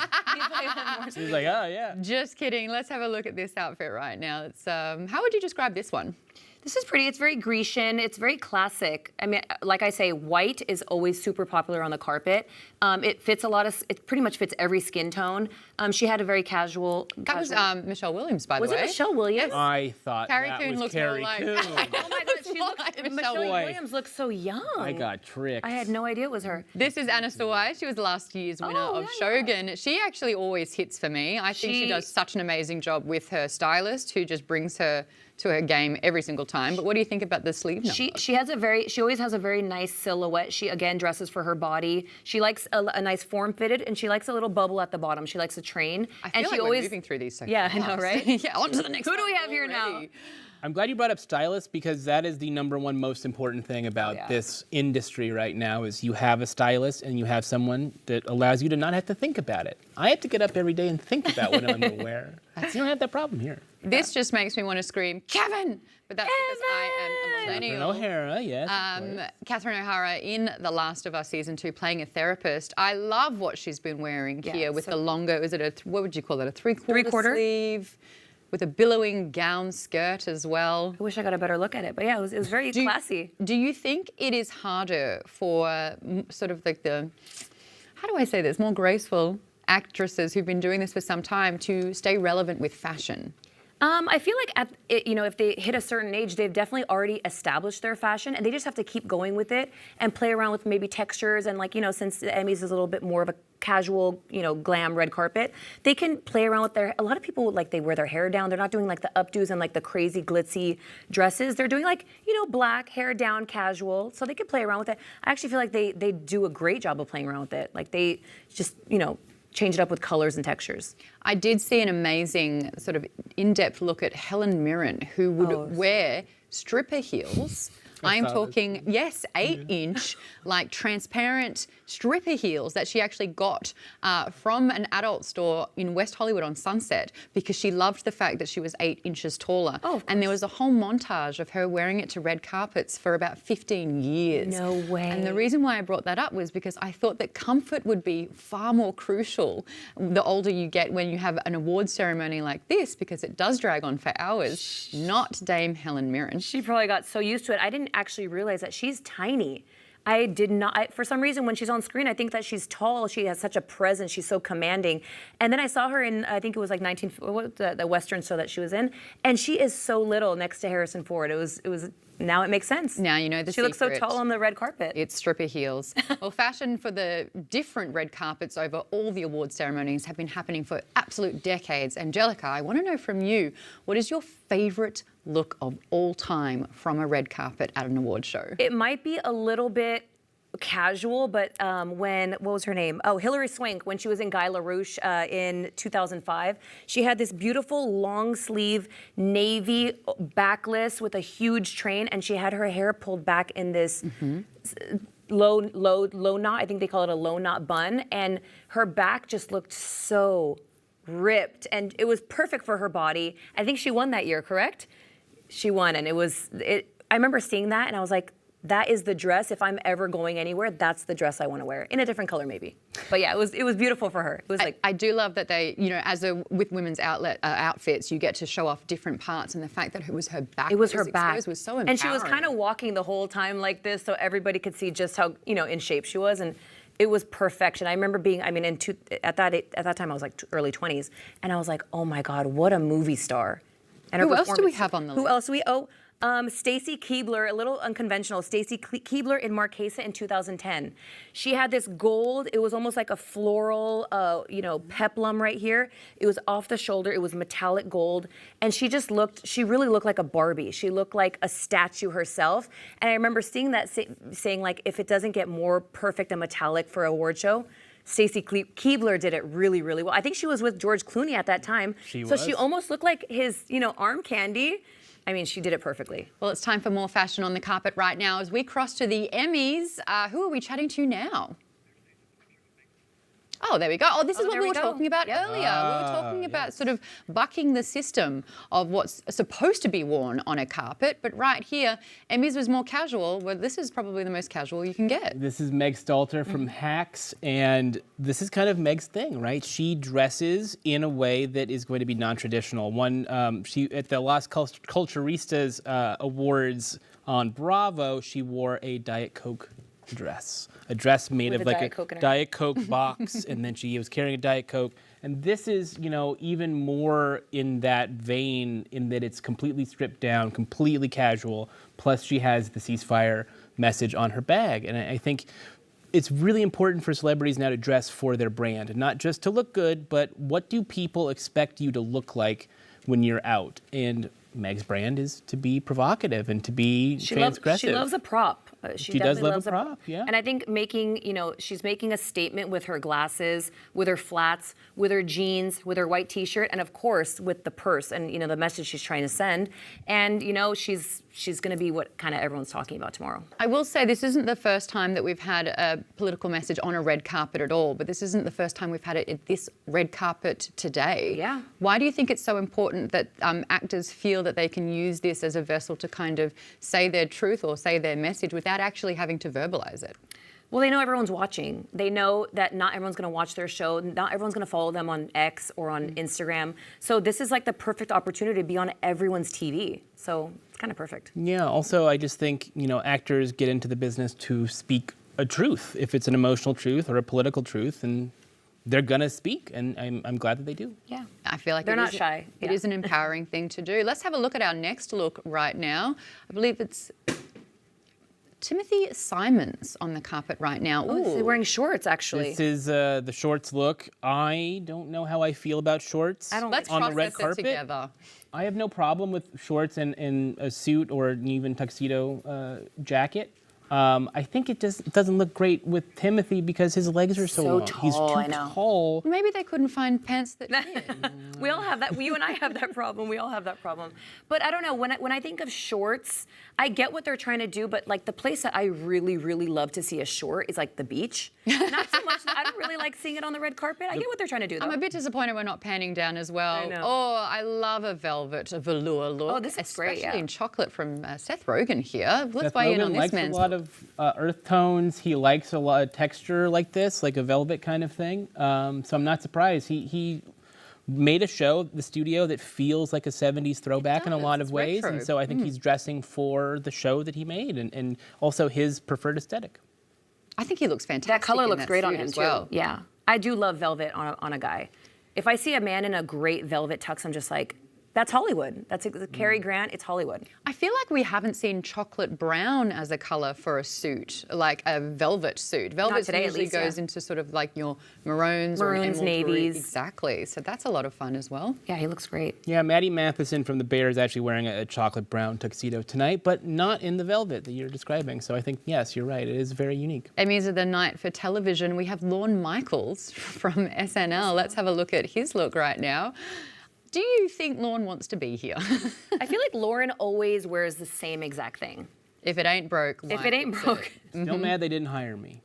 He's like, oh, yeah. Just kidding. Let's have a look at this outfit right now. It's how would you describe this one? This is pretty. It's very Grecian. It's very classic. I mean, like I say, white is always super popular on the carpet. It fits it pretty much fits every skin tone. She had a very casual. That was Michelle Williams, by the way. Was it Michelle Williams? I thought Carrie that Coon was looks Carrie more like. Coon. Oh my God, she looks like Michelle Boy. Williams looks so young. I got tricked. I had no idea it was her. This is Anna Sawai. She was last year's winner of Shogun. She actually always hits for me. I think she does such an amazing job with her stylist, who just brings her to her game every single time. But what do you think about the sleeve number? She always has a very nice silhouette. She again dresses for her body. She likes a nice form fitted, and she likes a little bubble at the bottom. She likes a train. I feel like we're moving through these so Yeah, fast. I know, right? Yeah, on to the next Who do one we have here now? already. I'm glad you brought up stylist, because that is the #1 most important thing about this industry right now is you have a stylist and you have someone that allows you to not have to think about it. I have to get up every day and think about what I'm going to wear. You don't have that problem here. This just makes me want to scream, Kevin! But that's because I am a millennial. Catherine O'Hara, yes. Catherine O'Hara in The Last of Us Season 2 playing a therapist. I love what she's been wearing here with the longer, is it what would you call it, a three-quarter sleeve? With a billowing gown skirt as well. I wish I got a better look at it, but yeah, it was very classy. Do you think it is harder for sort of like how do I say this, more graceful actresses who've been doing this for some time to stay relevant with fashion? I feel like if they hit a certain age, they've definitely already established their fashion, and they just have to keep going with it and play around with maybe textures and since the Emmys is a little bit more of a casual, glam red carpet, they can play around with a lot of people they wear their hair down. They're not doing the updos and the crazy glitzy dresses. They're doing black hair down, casual, so they can play around with it. I actually feel like they do a great job of playing around with it. They just change it up with colors and textures. I did see an amazing sort of in-depth look at Helen Mirren, who would wear stripper heels. I'm talking, 8-inch, transparent stripper heels that she actually got from an adult store in West Hollywood on Sunset because she loved the fact that she was 8 inches taller. Oh, and there was a whole montage of her wearing it to red carpets for about 15 years. No way. And the reason why I brought that up was because I thought that comfort would be far more crucial the older you get when you have an award ceremony like this, because it does drag on for hours. Not Dame Helen Mirren. She probably got so used to it. I didn't actually realize that she's tiny. I did not, for some reason, when she's on screen, I think that she's tall. She has such a presence. She's so commanding. And then I saw her in, I think it was the Western show that she was in, and she is so little next to Harrison Ford. It was. Now it makes sense. Now you know the She looks so tall on the red carpet. It's stripper heels. Well, fashion for the different red carpets over all the award ceremonies have been happening for absolute decades. Angelica, I want to know from you, what is your favourite look of all time from a red carpet at an award show? It might be a little bit casual, but what was her name? Oh, Hilary Swank, when she was in Guy LaRouche in 2005, she had this beautiful long sleeve navy backless with a huge train, and she had her hair pulled back in this low knot. I think they call it a low knot bun, and her back just looked so ripped, and it was perfect for her body. I think she won that year, correct? She won, and I remember seeing that, and I was like, that is the dress. If I'm ever going anywhere, that's the dress I want to wear, in a different color maybe. But yeah, it was beautiful for her. It was I do love that they, with women's outfits, you get to show off different parts, and the fact that it was her back. It was her back. Was so empowering. And she was kind of walking the whole time like this, so everybody could see just how in shape she was, and it was perfection. I remember being, at that time I was early 20s, and I was like, oh my God, what a movie star. And who else do we have on the list? Who else do we? Stacy Keibler, a little unconventional. Stacy Keibler in Marquesa in 2010. She had this gold. It was almost like a floral, peplum right here. It was off the shoulder. It was metallic gold, and she really looked like a Barbie. She looked like a statue herself. And I remember seeing that, saying if it doesn't get more perfect and metallic for an award show. Stacy Keibler did it really, really well. I think she was with George Clooney at that time. She almost looked like his, arm candy. She did it perfectly. Well, it's time for more fashion on the carpet right now as we cross to the Emmys. Who are we chatting to now? Oh, there we go. Oh, this is what there we we were go. talking about earlier. We were talking about sort of bucking the system of what's supposed to be worn on a carpet. But right here, Emmys was more casual. Well, this is probably the most casual you can get. This is Meg Stalter from Hacks, and this is kind of Meg's thing, right? She dresses in a way that is going to be non-traditional. She at the Las Culturistas Awards on Bravo, she wore a Diet Coke dress. A dress made With of a like Diet Coke in a her Diet Coke box, and then she was carrying a Diet Coke. And this is, even more in that vein, in that it's completely stripped down, completely casual. Plus, she has the ceasefire message on her bag. And I think it's really important for celebrities now to dress for their brand, not just to look good, but what do people expect you to look like when you're out? And Meg's brand is to be provocative and to be transgressive. She loves a prop. She does love a prop, yeah. And I think she's making a statement with her glasses, with her flats, with her jeans, with her white t-shirt, and of course with the purse and the message she's trying to send. And she's going to be what kind of everyone's talking about tomorrow. I will say this isn't the first time that we've had a political message on a red carpet at all, but this isn't the first time we've had it at this red carpet today. Yeah. Why do you think it's so important that actors feel that they can use this as a vessel to kind of say their truth or say their message without actually having to verbalize it? Well, they know everyone's watching. They know that not everyone's going to watch their show. Not everyone's going to follow them on X or on Instagram. So this is like the perfect opportunity to be on everyone's TV. So it's kind of perfect. Yeah, also I just think, actors get into the business to speak a truth. If it's an emotional truth or a political truth, and they're going to speak, and I'm glad that they do. Yeah. I feel like they're not shy. It is an empowering thing to do. Let's have a look at our next look right now. I believe it's Timothy Simons on the carpet right now. Oh, he's wearing shorts, actually. This is the shorts look. I don't know how I feel about shorts Let's on the red process it carpet. together. I have no problem with shorts and a suit or an even tuxedo jacket. I think it just doesn't look great with Timothy because his legs are so long. tall, He's too I know. tall. Maybe they couldn't find pants that fit. We all have that. You and I have that problem. We all have that problem. But I don't know. When I think of shorts, I get what they're trying to do. But like the place that I really, really love to see a short is like the beach. Not so much. I don't really like seeing it on the red carpet. I get what they're trying to do, though. I'm a bit disappointed we're not panning down as well. I know. Oh, I love a velvet, a velour look. Oh, this looks great, Especially yeah. in chocolate from Seth Rogen here. Let's Seth weigh in Rogen on this likes man's a lot look. of earth tones. He likes a lot of texture like this, like a velvet kind of thing. So I'm not surprised. He made a show, the studio, that feels like a 70s throwback in a lot of It's ways. retro. And so I think he's dressing for the show that he made and also his preferred aesthetic. I think he looks fantastic. That color in looks that great on suit him, as too. well. Yeah. I do love velvet on a guy. If I see a man in a great velvet tux, I'm just like, that's Hollywood. That's Cary Grant. It's Hollywood. I feel like we haven't seen chocolate brown as a color for a suit, like a velvet suit. Velvet today, at usually least, goes yeah. into sort of like your maroons or an Maroons, emerald green. navies. Exactly. So that's a lot of fun as well. Yeah, he looks great. Yeah, Maddie Matheson from The Bear is actually wearing a chocolate brown tuxedo tonight, but not in the velvet that you're describing. So I think, yes, you're right. It is very unique. Emmys of the night for television. We have Lorne Michaels from SNL. Let's have a look at his look right now. Do you think Lorne wants to be here? I feel like Lauren always wears the same exact thing. If it ain't broke, If it ain't broke. Still mad they didn't hire me.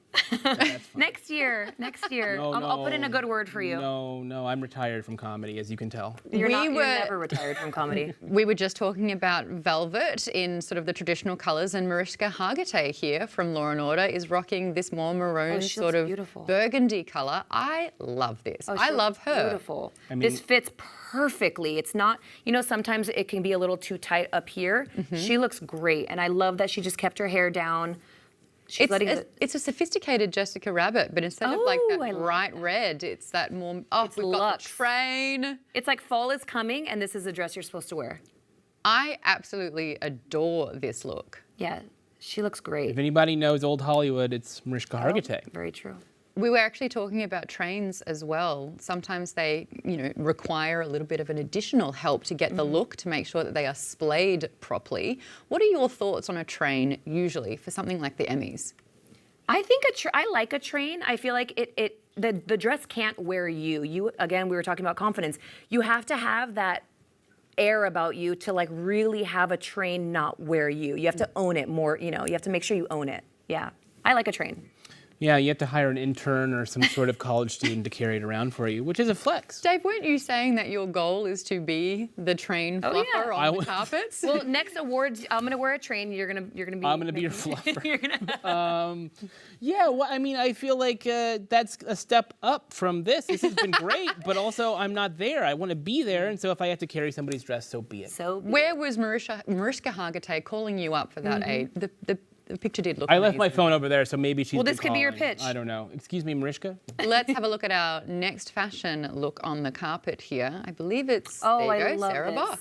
Next year. No, I'll put in a good word for you. No, I'm retired from comedy, as you can tell. You're never retired from comedy. We were just talking about velvet in sort of the traditional colours, and Mariska Hargitay here from Law & Order is rocking this more maroon she sort looks of beautiful. burgundy colour. I love this. Oh, I she love looks her. Beautiful. I mean- This fits perfectly. It's not, sometimes it can be a little too tight up here. Mm-hmm. She looks great, and I love that she just kept her hair down. She's letting It's a sophisticated Jessica Rabbit, but instead of like that I like bright red, it's that more, oh, we've got luxe. the train. It's like fall is coming, and this is the dress you're supposed to wear. I absolutely adore this look. Yeah, she looks great. If anybody knows old Hollywood, it's Mariska Hargitay. Very true. We were actually talking about trains as well. Sometimes they, require a little bit of an additional help to get the look, to make sure that they are splayed properly. What are your thoughts on a train usually for something like the Emmys? I think I like a train. I feel like the dress can't wear you. You, again, we were talking about confidence. You have to have that air about you to like really have a train not wear you. You have to own it more, you have to make sure you own it. Yeah. I like a train. Yeah, you have to hire an intern or some sort of college student to carry it around for you, which is a flex. Dave, weren't you saying that your goal is to be the train fluffer on the carpets? Well, next awards, I'm gonna wear a train. You're gonna be. I'm gonna be your fluffer. Yeah, well, I mean, I feel like that's a step up from this. This has been great, but also I'm not there. I want to be there, and so if I have to carry somebody's dress, so be it. Where was Mariska Hargitay calling you up for that aid? The picture did look I left my phone over there, so maybe she's Well, been this could be your calling. pitch. I don't know. Excuse me, Mariska? Let's have a look at our next fashion look on the carpet here. I believe it's, there you I go, love Sarah this. Bach.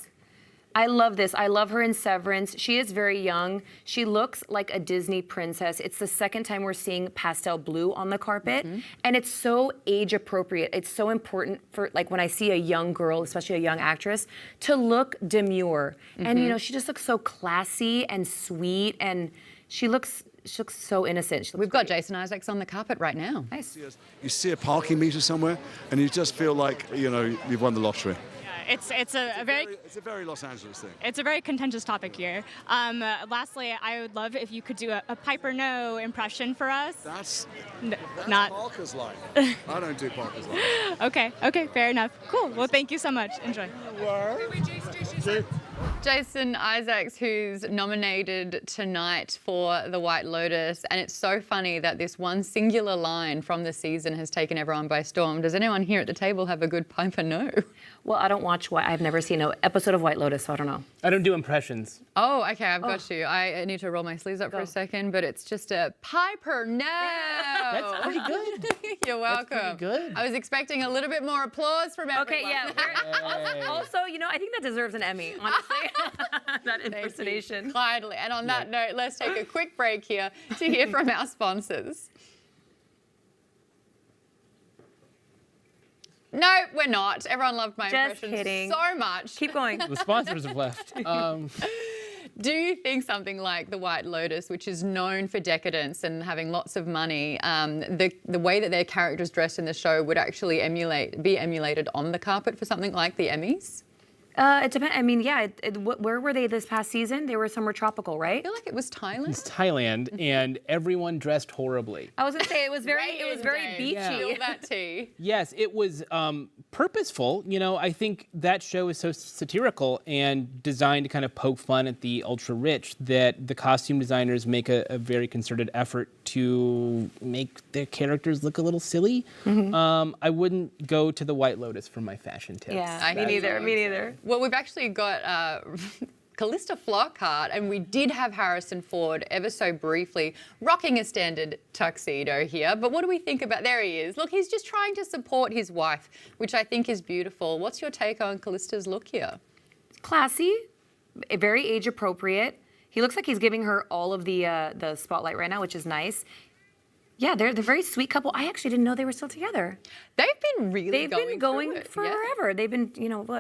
I love this. I love her in Severance. She is very young. She looks like a Disney princess. It's the second time we're seeing pastel blue on the carpet, and it's so age appropriate. It's so important for, like, when I see a young girl, especially a young actress, to look demure. And you know, she just looks so classy and sweet, and she looks so innocent. We've got Jason Isaacs on the carpet right now. Nice. You see a parking meter somewhere, and you just feel like, you know, you've won the lottery. It's a very Los Angeles thing. It's a very contentious topic here. Lastly, I would love if you could do a Piper No impression for us. That's not Parker's line. I don't do Parker's line. Okay, fair enough. Cool. Well, thank you so much. Enjoy. Jason Isaacs, who's nominated tonight for The White Lotus, and it's so funny that this one singular line from the season has taken everyone by storm. Does anyone here at the table have a good Piper No? Well, I don't watch I've never seen an episode of White Lotus, so I don't know. I don't do impressions. Oh, okay, I've got you. I need to roll my sleeves up for a second, but it's just a Piper No. That's pretty good. You're welcome. That's pretty good. I was expecting a little bit more applause from everyone. Okay, yeah. Also, you know, I think that deserves an Emmy, honestly. That impersonation. Kindly. And on that note, let's take a quick break here to hear from our sponsors. No, we're not. Everyone loved my Just impressions kidding. so much. Keep going. The sponsors have left. Do you think something like The White Lotus, which is known for decadence and having lots of money, the way that their characters dressed in the show would actually be emulated on the carpet for something like the Emmys? It depends. I mean, yeah. Where were they this past season? They were somewhere tropical, right? I feel like it was Thailand. It's Thailand, and everyone dressed horribly. I was gonna say it was very beachy. Feel that tea. Yes, it was purposeful. You know, I think that show is so satirical and designed to kind of poke fun at the ultra-rich that the costume designers make a very concerted effort to make their characters look a little silly. I wouldn't go to The White Lotus for my fashion tips. Yeah, me neither. Well, we've actually got Callista Flockhart, and we did have Harrison Ford ever so briefly rocking a standard tuxedo here. But what do we think about, there he is. Look, he's just trying to support his wife, which I think is beautiful. What's your take on Callista's look here? Classy, very age appropriate. He looks like he's giving her all of the spotlight right now, which is nice. Yeah, they're a very sweet couple. I actually didn't know they were still together. They've been going through it, forever. yeah. They've been,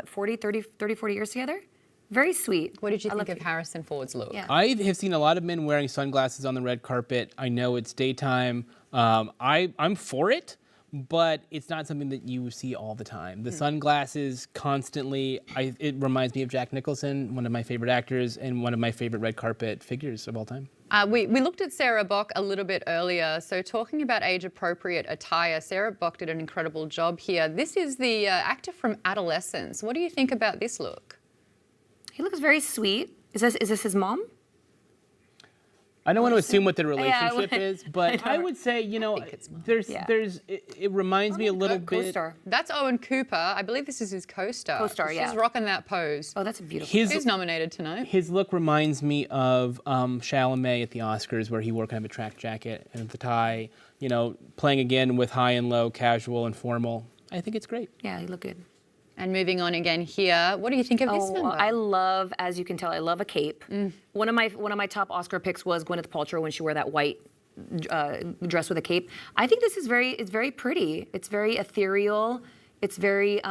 40 years together. Very sweet. What did you think of Harrison Ford's look? Yeah. I have seen a lot of men wearing sunglasses on the red carpet. I know it's daytime. I'm for it, but it's not something that you see all the time. The sunglasses constantly, it reminds me of Jack Nicholson, one of my favorite actors and one of my favorite red carpet figures of all time. We looked at Sarah Bach a little bit earlier. So talking about age-appropriate attire, Sarah Bach did an incredible job here. This is the actor from Adolescence. What do you think about this look? He looks very sweet. Is this his mom? I don't want to assume what the relationship would- is, but I would say, it reminds me a little bit. Co-star. That's Owen Cooper. I believe this is his co-star. Co-star, yeah. She's rocking that pose. Oh, that's a beautiful. Who's nominated tonight? His look reminds me of Chalamet at the Oscars, where he wore kind of a track jacket and the tie, playing again with high and low, casual and formal. I think it's great. Yeah, he looked good. And moving on again here, what do you think of this one? I love, as you can tell, I love a cape. One of my top Oscar picks was Gwyneth Paltrow when she wore that white dress with a cape. I think this is it's very pretty. It's very ethereal. It's very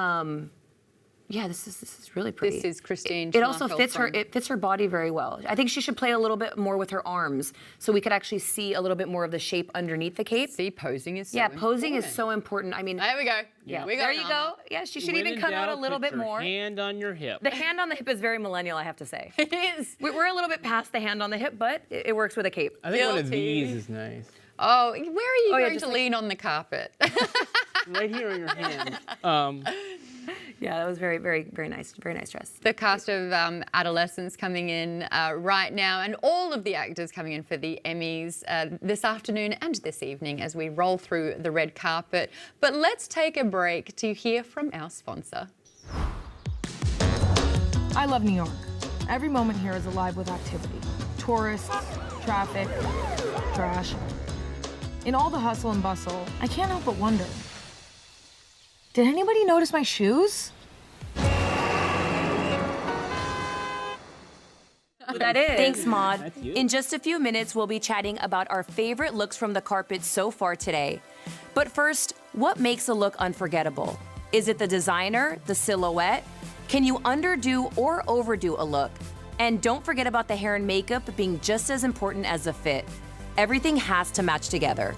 this is really pretty. This is Christine. It also fits her. It fits her body very well. I think she should play a little bit more with her arms, so we could actually see a little bit more of the shape underneath the cape. See, posing is posing is so important. I mean, there we go. Yeah, we there you go. Yeah, she should even come out a little bit more. Hand on your hip. The hand on the hip is very millennial, I have to say. It is. We're a little bit past the hand on the hip, but it works with a cape. I think one of these is nice. Oh, where are you yeah, going to lean on the carpet? Right here in your hand. Yeah, that was very, very, very nice dress. The cast of Adolescence coming in right now, and all of the actors coming in for the Emmys this afternoon and this evening as we roll through the red carpet. But let's take a break to hear from our sponsor. I love New York. Every moment here is alive with activity. Tourists, traffic, trash. In all the hustle and bustle, I can't help but wonder, did anybody notice my shoes? That is. Thanks, Maud. In just a few minutes, we'll be chatting about our favorite looks from the carpet so far today. But first, what makes a look unforgettable? Is it the designer, the silhouette? Can you underdo or overdo a look? And don't forget about the hair and makeup being just as important as the fit. Everything has to match together.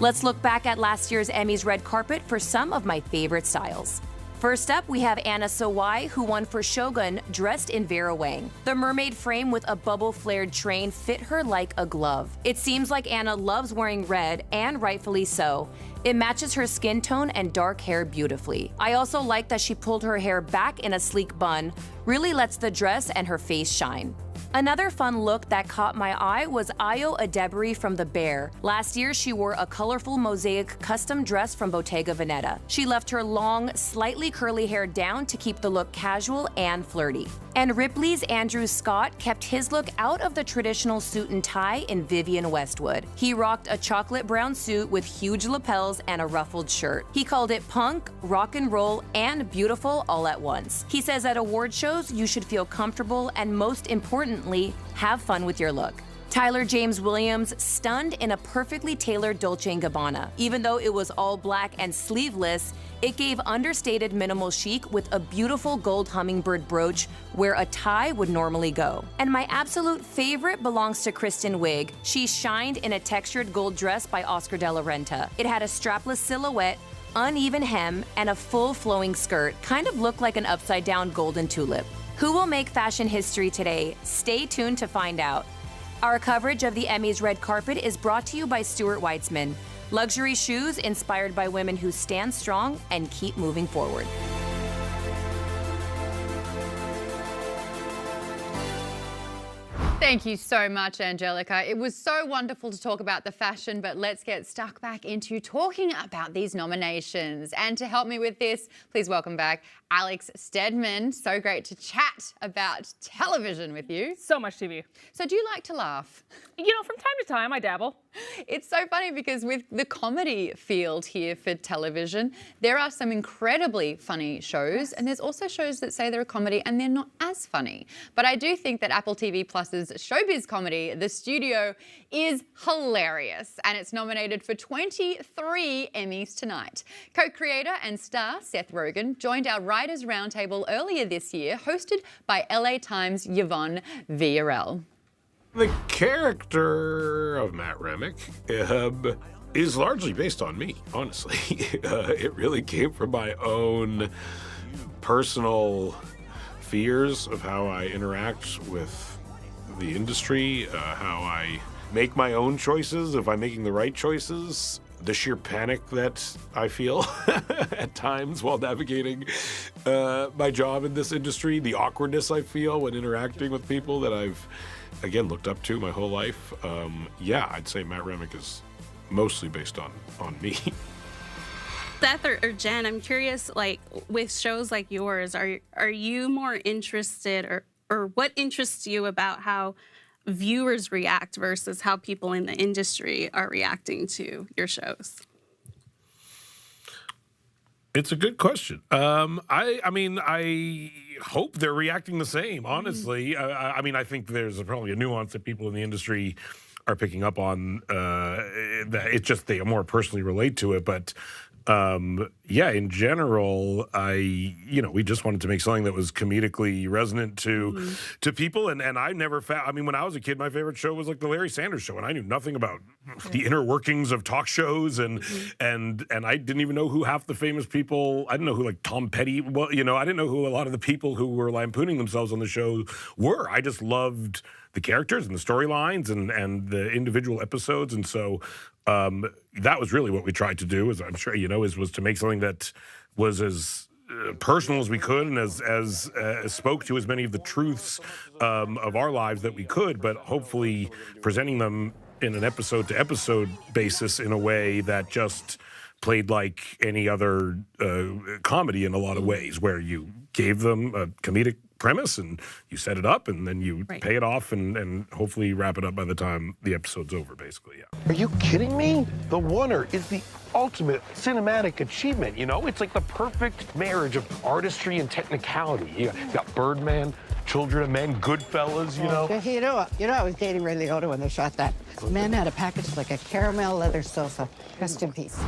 Let's look back at last year's Emmys red carpet for some of my favorite styles. First up, we have Anna Sawai, who won for Shogun, dressed in Vera Wang. The mermaid frame with a bubble-flared train fit her like a glove. It seems like Anna loves wearing red, and rightfully so. It matches her skin tone and dark hair beautifully. I also like that she pulled her hair back in a sleek bun, really lets the dress and her face shine. Another fun look that caught my eye was Ayo Adebari from The Bear. Last year, she wore a colorful mosaic custom dress from Bottega Veneta. She left her long, slightly curly hair down to keep the look casual and flirty. And Ripley's Andrew Scott kept his look out of the traditional suit and tie in Vivienne Westwood. He rocked a chocolate brown suit with huge lapels and a ruffled shirt. He called it punk, rock and roll, and beautiful all at once. He says at award shows, you should feel comfortable and most importantly, have fun with your look. Tyler James Williams stunned in a perfectly tailored Dolce & Gabbana. Even though it was all black and sleeveless, it gave understated minimal chic with a beautiful gold hummingbird brooch where a tie would normally go. And my absolute favorite belongs to Kristen Wiig. She shined in a textured gold dress by Oscar de la Renta. It had a strapless silhouette, uneven hem, and a full flowing skirt. Kind of looked like an upside-down golden tulip. Who will make fashion history today? Stay tuned to find out. Our coverage of the Emmys red carpet is brought to you by Stuart Weitzman. Luxury shoes inspired by women who stand strong and keep moving forward. Thank you so much, Angelica. It was so wonderful to talk about the fashion, but let's get stuck back into talking about these nominations. And to help me with this, please welcome back Alex Stedman. So great to chat about television with you. So much TV. So do you like to laugh? You know, from time to time, I dabble. It's so funny because with the comedy field here for television, there are some incredibly funny shows, and there's also shows that say they're a comedy and they're not as funny. But I do think that Apple TV Plus's showbiz comedy, The Studio, is hilarious, and it's nominated for 23 Emmys tonight. Co-creator and star Seth Rogen joined our Writers' Roundtable earlier this year, hosted by LA Times' Yvonne Villarreal. The character of Matt Remick is largely based on me, honestly. It really came from my own personal fears of how I interact with the industry, how I make my own choices, if I'm making the right choices, the sheer panic that I feel at times while navigating my job in this industry, the awkwardness I feel when interacting with people that I've, again, looked up to my whole life. Yeah, I'd say Matt Remick is mostly based on me. Seth or Jen, I'm curious, like with shows like yours, are you more interested or what interests you about how viewers react versus how people in the industry are reacting to your shows? It's a good question. I mean, I hope they're reacting the same, honestly. I mean, I think there's probably a nuance that people in the industry are picking up on. That it's just they more personally relate to it. But yeah, in general, we just wanted to make something that was comedically resonant to people. And I never found, I mean, when I was a kid, my favorite show was like the Larry Sanders Show, and I knew nothing about the inner workings of talk shows, and I didn't even know who half the famous people. I didn't know who like Tom Petty. Well, I didn't know who a lot of the people who were lampooning themselves on the show were. I just loved the characters and the storylines and the individual episodes, and so. that was really what we tried to do, as I'm sure you know, was to make something that was as personal as we could and as spoke to as many of the truths of our lives that we could, but hopefully presenting them in an episode-to-episode basis in a way that just played like any other comedy in a lot of ways, where you gave them a comedic premise and you set it up and then you pay it off and hopefully wrap it up by the time the episode's over, basically. Are you kidding me? The Oneer is the ultimate cinematic achievement, you know? It's like the perfect marriage of artistry and technicality. You got Birdman, Children of Men, Goodfellas, you know? You know, I was dating Ray Liotta when they shot that. The man had a package like a caramel leather sofa. Rest in peace.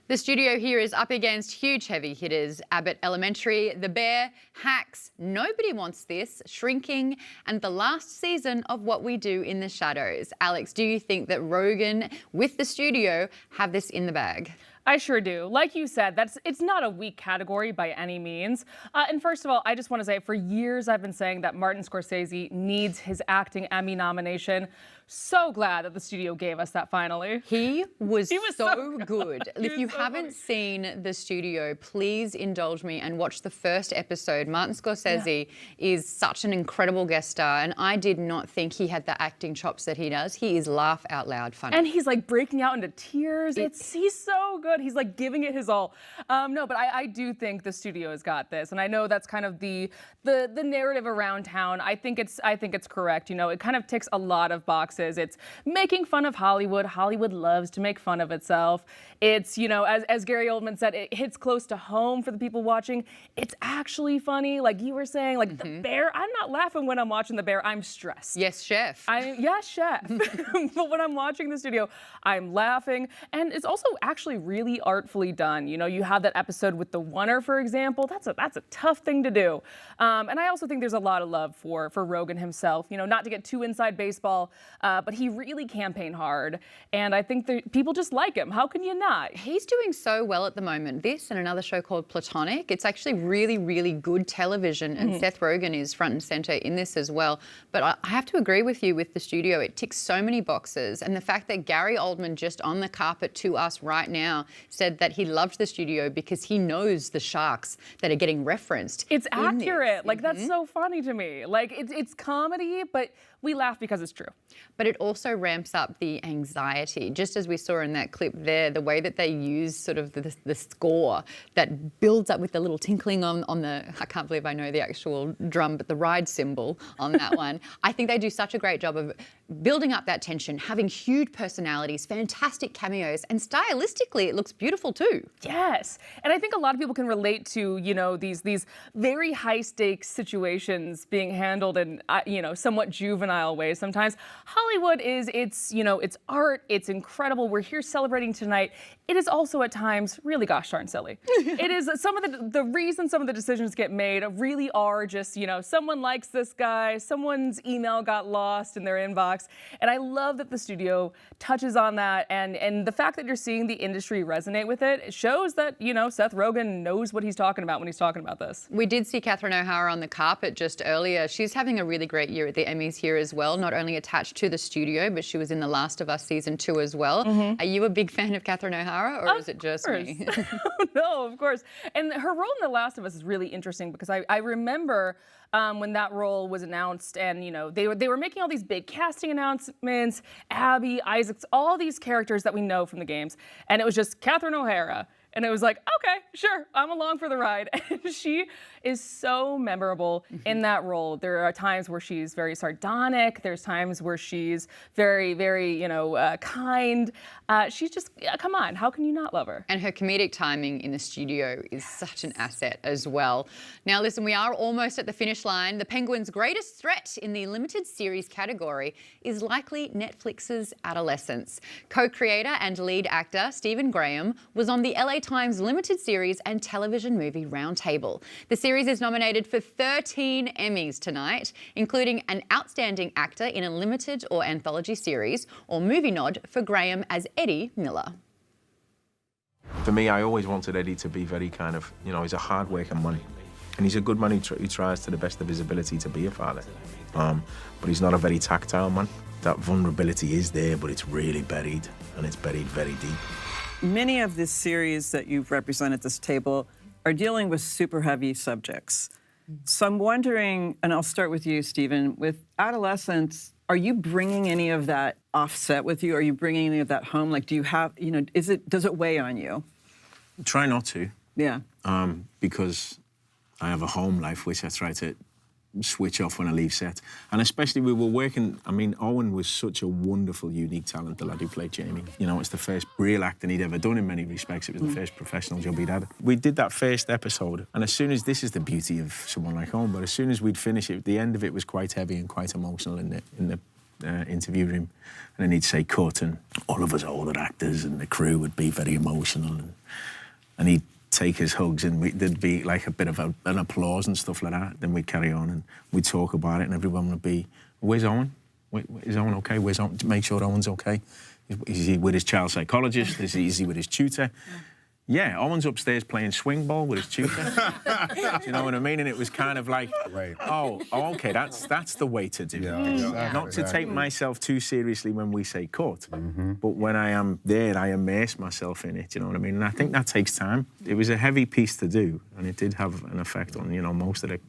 The studio here is up against huge heavy hitters: Abbott Elementary, The Bear, Hacks, Nobody Wants This, Shrinking, and the last season of What We Do in the Shadows. Alex, do you think that Rogan with the studio have this in the bag? I sure do. Like you said, it's not a weak category by any means. And first of all, I just want to say, for years I've been saying that Martin Scorsese needs his acting Emmy nomination. So glad that the studio gave us that finally. He was so good. If you haven't seen the studio, please indulge me and watch the first episode. Martin Scorsese is such an incredible guest star, and I did not think he had the acting chops that he does. He is laugh out loud funny. And he's like breaking out into tears. He's so good. He's like giving it his all. No, but I do think the studio has got this, and I know that's kind of the narrative around town. I think it's correct. You know, it kind of ticks a lot of boxes. It's making fun of Hollywood. Hollywood loves to make fun of itself. It's, you know, as Gary Oldman said, it hits close to home for the people watching. It's actually funny, like you were saying, like The Bear. I'm not laughing when I'm watching The Bear. I'm stressed. Yes, chef. Yes, chef. But when I'm watching the studio, I'm laughing. And it's also actually really artfully done. You know, you have that episode with the Oneer, for example. That's a tough thing to do. And I also think there's a lot of love for Rogan himself. You know, not to get too inside baseball, but he really campaigned hard. And I think that people just like him. How can you not? He's doing so well at the moment. This and another show called Platonic. It's actually really, really good television. And Seth Rogen is front and center in this as well. But I have to agree with you with the studio. It ticks so many boxes. And the fact that Gary Oldman, just on the carpet to us right now, said that he loved the studio because he knows the sharks that are getting referenced. It's accurate. Like, that's so funny to me. Like, it's comedy, but we laugh because it's true. But it also ramps up the anxiety, just as we saw in that clip there, the way that they use sort of the score that builds up with the little tinkling on the, I can't believe I know the actual drum, but the ride cymbal on that one. I think they do such a great job of building up that tension, having huge personalities, fantastic cameos, and stylistically it looks beautiful too. Yes, and I think a lot of people can relate to, you know, these very high stakes situations being handled in, you know, somewhat juvenile ways sometimes. Hollywood is, it's art, it's incredible. We're here celebrating tonight. It is also at times really gosh darn silly. It is some of the reasons some of the decisions get made really are just, you know, someone likes this guy, someone's email got lost in their inbox. And I love that the studio touches on that, and the fact that you're seeing the industry resonate with it, it shows that, you know, Seth Rogen knows what he's talking about when he's talking about this. We did see Catherine O'Hara on the carpet just earlier. She's having a really great year at the Emmys here as well, not only attached to the studio, but she was in The Last of Us season 2 as well. Are you a big fan of Catherine O'Hara, or is it just me? No, of course. And her role in The Last of Us is really interesting because I remember when that role was announced, and you know they were making all these big casting announcements, Abby, Isaacs, all these characters that we know from the games, and it was just Catherine O'Hara. And it was like, okay, sure, I'm along for the ride. And she is so memorable in that role. There are times where she's very sardonic. There's times where she's very, very, you know, kind. She's just, come on, how can you not love her? And her comedic timing in the studio is such an asset as well. Now, listen, we are almost at the finish line. The Penguin's greatest threat in the limited series category is likely Netflix's Adolescence. Co-creator and lead actor Stephen Graham was on the LA Times limited series and television movie roundtable. The series is nominated for 13 Emmys tonight, including an outstanding actor in a limited or anthology series, or movie nod for Graham as Eddie Miller. For me, I always wanted Eddie to be very kind of, you know, he's a hard working man. And he's a good man who tries to the best of his ability to be a father. But he's not a very tactile man. That vulnerability is there, but it's really buried. and it's buried very deep. Many of the series that you've represented at this table are dealing with super heavy subjects. So I'm wondering, and I'll start with you, Stephen, with Adolescence, are you bringing any of that offset with you? Are you bringing any of that home? Like, do you have, does it weigh on you? Try not to. Yeah. Because I have a home life, which I try to switch off when I leave set. And especially we were working, I mean, Owen was such a wonderful, unique talent, the lad who played Jamie. It's the first real acting he'd ever done in many respects. It was the first professional job he'd had. We did that first episode, and as soon as, this is the beauty of someone like Owen, but as soon as we'd finish it, the end of it was quite heavy and quite emotional in the interview room. And then he'd say cut, and all of us older actors and the crew would be very emotional, and he'd take his hugs, and there'd be like a bit of an applause and stuff like that. Then we'd carry on and we'd talk about it, and everyone would be, "Where's Owen? Is Owen okay? Where's Owen?" Make sure Owen's okay. Is he with his child psychologist? Is he with his tutor? Yeah, Owen's upstairs playing swing ball with his tutor. Do you know what I mean? And it was kind of like, oh, okay, that's the way to do it. Not to take myself too seriously when we say cut, but when I am there, I immerse myself in it, you know what I mean? And I think that takes time. It was a heavy piece to do, and it did have an effect on, most of it.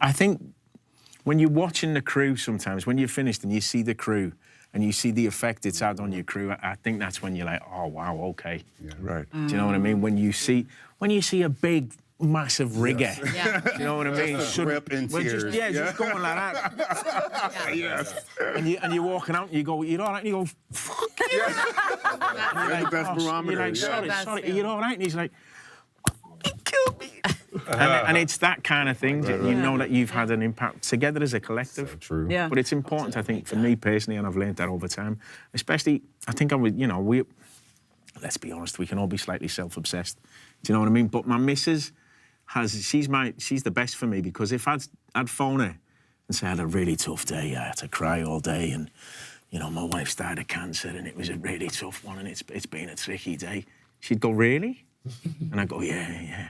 I think when you're watching the crew sometimes, when you're finished and you see the crew, and you see the effect it's had on your crew, I think that's when you're like, oh, wow, okay. Yeah. Right. Do you know what I mean? When you see a big, massive rigger, do you know what I mean? Just rip in tears. Just going like that. Yes. And you're walking out and you go, you're all right? And you go, fuck yeah. That's the best barometer. You're like, sorry, you're all right? And he's like, he killed me. And it's that kind of thing. You know that you've had an impact together as a collective. So true. Yeah. But it's important, I think, for me personally, and I've learned that over time. Especially, I think let's be honest, we can all be slightly self-obsessed. Do you know what I mean? But my missus she's the best for me, because if I'd phone her and say I had a really tough day, I had to cry all day, and my wife's died of cancer, and it was a really tough one, and it's been a tricky day. She'd go, really? And I'd go, yeah.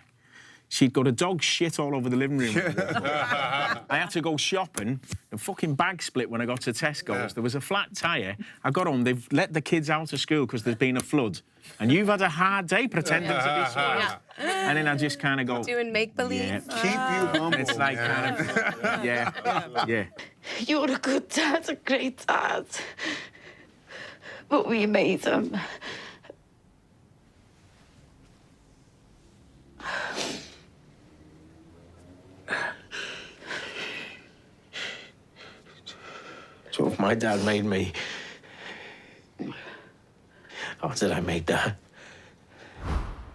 She'd got a dog shit all over the living room. I had to go shopping. The fucking bag split when I got to Tesco's. There was a flat tyre. I got home. They've let the kids out of school because there's been a flood. And you've had a hard day pretending to be smart. And then I just kind of go... Doing make-believe. Yeah. Keep you humble. It's like kind of... Yeah. You're a good dad, a great dad. But we made them. So if my dad made me, how did I make that?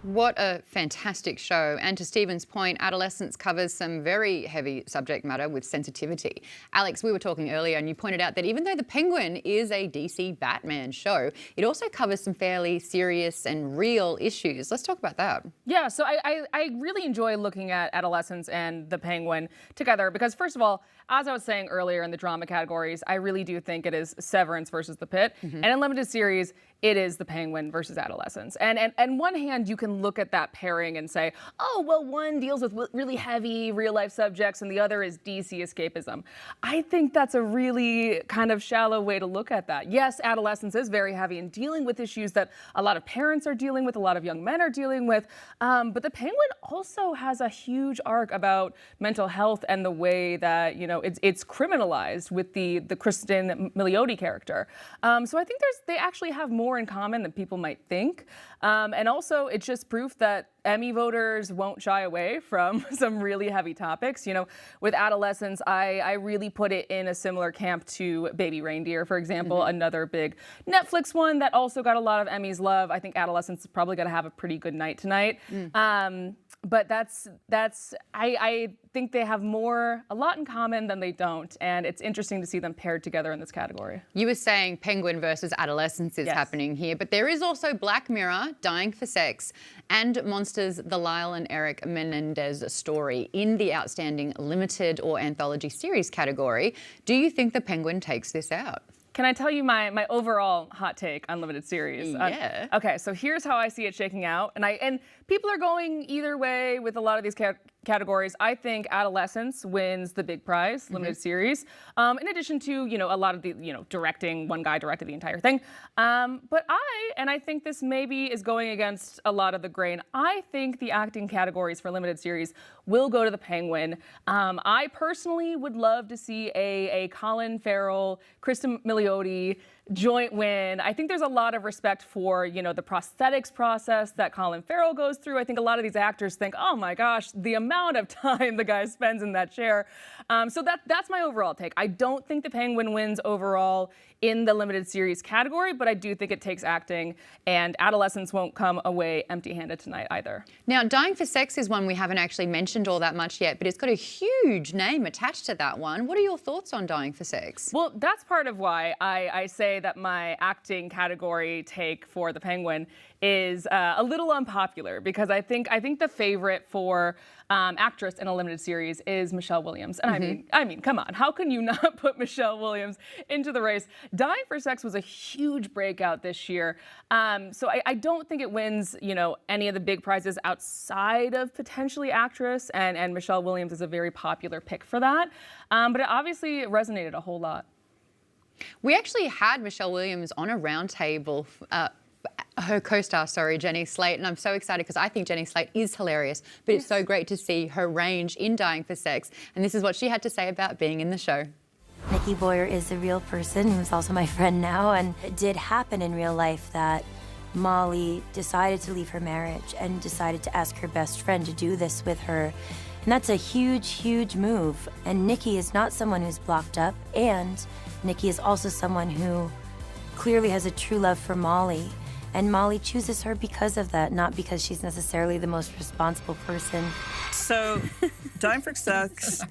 What a fantastic show. And to Stephen's point, Adolescence covers some very heavy subject matter with sensitivity. Alex, we were talking earlier and you pointed out that even though The Penguin is a DC Batman show, it also covers some fairly serious and real issues. Let's talk about that. Yeah, so I really enjoy looking at Adolescence and The Penguin together because, first of all, as I was saying earlier in the drama categories, I really do think it is Severance versus The Pit. And in limited series, it is The Penguin versus Adolescence. And on one hand, you can look at that pairing and say, oh, well, one deals with really heavy real-life subjects and the other is DC escapism. I think that's a really kind of shallow way to look at that. Yes, Adolescence is very heavy in dealing with issues that a lot of parents are dealing with, a lot of young men are dealing with, but The Penguin also has a huge arc about mental health and the way that, it's criminalized with the Kristen Milioti character. So I think they actually have more in common than people might think. And also, it's just proof that Emmy voters won't shy away from some really heavy topics. With Adolescence, I really put it in a similar camp to Baby Reindeer, for example, another big Netflix one that also got a lot of Emmys love. I think Adolescence is probably going to have a pretty good night tonight. But I think they have a lot in common than they don't, and it's interesting to see them paired together in this category. You were saying Penguin versus Adolescence is happening here, but there is also Black Mirror, Dying for Sex, and Monsters, the Lyle and Eric Menendez story in the Outstanding Limited or Anthology Series category. Do you think The Penguin takes this out? Can I tell you my overall hot take on limited series? Yeah. Okay, so here's how I see it shaking out, and people are going either way with a lot of these categories, I think Adolescence wins the big prize, limited series. In addition to, a lot of the, directing, one guy directed the entire thing. But I think this maybe is going against a lot of the grain. I think the acting categories for limited series will go to the Penguin. I personally would love to see a Colin Farrell, Kristen Milioti joint win. I think there's a lot of respect for, the prosthetics process that Colin Farrell goes through. I think a lot of these actors think, oh my gosh, the amount of time the guy spends in that chair. So that's my overall take. I don't think the Penguin wins overall in the limited series category, but I do think it takes acting, and Adolescence won't come away empty-handed tonight either. Now, Dying for Sex is one we haven't actually mentioned all that much yet, but it's got a huge name attached to that one. What are your thoughts on Dying for Sex? Well, that's part of why I say that my acting category take for the Penguin is a little unpopular, because I think the favorite for actress in a limited series is Michelle Williams. And I mean, come on, how can you not put Michelle Williams into the race? Dying for Sex was a huge breakout this year. So I don't think it wins, any of the big prizes outside of potentially actress, and Michelle Williams is a very popular pick for that. But it obviously resonated a whole lot. We actually had Michelle Williams on a roundtable, her co-star, Jenny Slate, and I'm so excited because I think Jenny Slate is hilarious, but it's so great to see her range in Dying for Sex, and this is what she had to say about being in the show. Nikki Boyer is a real person who's also my friend now, and it did happen in real life that Molly decided to leave her marriage and decided to ask her best friend to do this with her. And that's a huge, huge move. And Nikki is not someone who's blocked up, and Nikki is also someone who clearly has a true love for Molly. And Molly chooses her because of that, not because she's necessarily the most responsible person. So, Dying for Sex,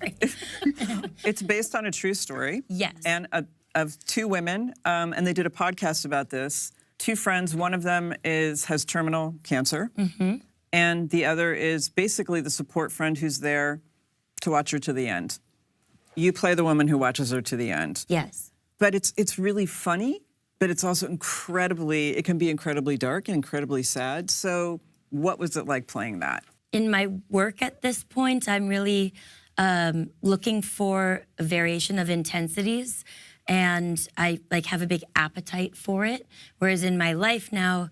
it's based on a true story. Yes. And of two women, and they did a podcast about this. Two friends, one of them has terminal cancer, and the other is basically the support friend who's there to watch her to the end. You play the woman who watches her to the end. Yes. But it's really funny, but it's also it can be incredibly dark and incredibly sad. So what was it like playing that? In my work at this point, I'm really looking for a variation of intensities, and I have a big appetite for it. Whereas in my life now,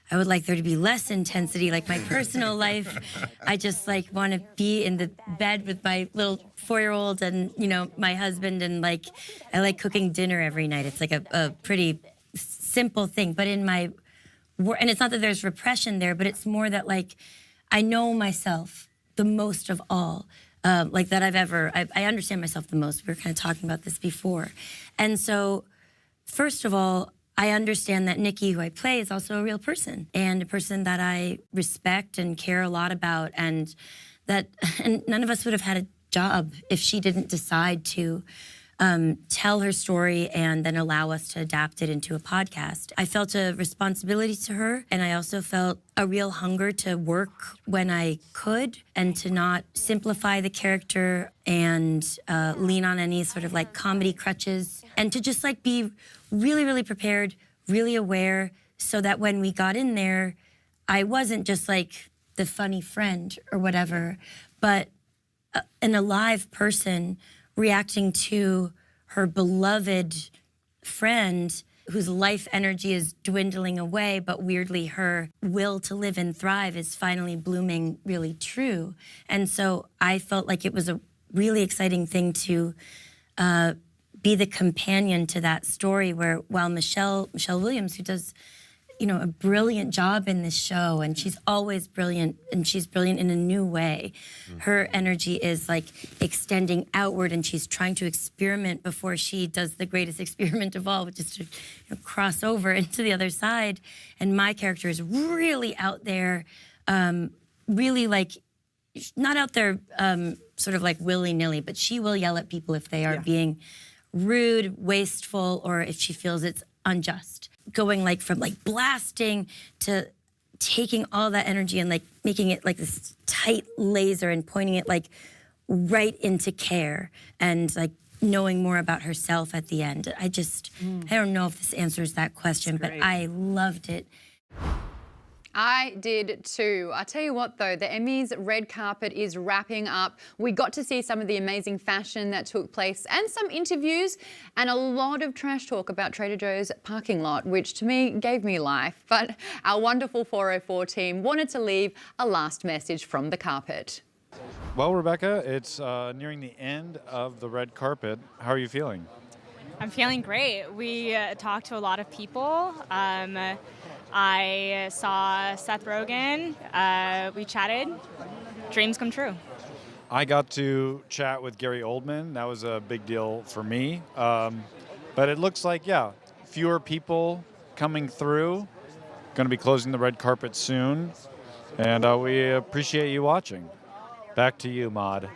I would like there to be less intensity. Like my personal life, I just want to be in the bed with my little 4-year-old and, my husband, and I like cooking dinner every night. It's a pretty simple thing. But in my work, and it's not that there's repression there, but it's more that I know myself the most of all, that I understand myself the most. We were kind of talking about this before. And so, first of all, I understand that Nikki, who I play, is also a real person, and a person that I respect and care a lot about, and none of us would have had a job if she didn't decide to tell her story and then allow us to adapt it into a podcast. I felt a responsibility to her, and I also felt a real hunger to work when I could and to not simplify the character and lean on any sort of comedy crutches, and to just be really, really prepared, really aware, so that when we got in there, I wasn't just the funny friend or whatever, but an alive person reacting to her beloved friend whose life energy is dwindling away, but weirdly her will to live and thrive is finally blooming really true. And so I felt like it was a really exciting thing to be the companion to that story, where while Michelle Williams, who does a brilliant job in this show, and she's always brilliant, and she's brilliant in a new way. Her energy is extending outward, and she's trying to experiment before she does the greatest experiment of all, which is to cross over into the other side. And my character is really out there, really not out there sort of willy-nilly, but she will yell at people if they are being rude, wasteful, or if she feels it's unjust. Going from blasting to taking all that energy and making it this tight laser and pointing it right into care and knowing more about herself at the end. I don't know if this answers that question, but I loved it. I did too. I tell you what though, the Emmys red carpet is wrapping up. We got to see some of the amazing fashion that took place and some interviews and a lot of trash talk about Trader Joe's parking lot, which to me gave me life. But our wonderful 404 team wanted to leave a last message from the carpet. Well, Rebecca, it's nearing the end of the red carpet. How are you feeling? I'm feeling great. We talked to a lot of people. I saw Seth Rogen. We chatted. Dreams come true. I got to chat with Gary Oldman. That was a big deal for me. But it looks like, yeah, fewer people coming through. Going to be closing the red carpet soon. And we appreciate you watching. Back to you, Maud.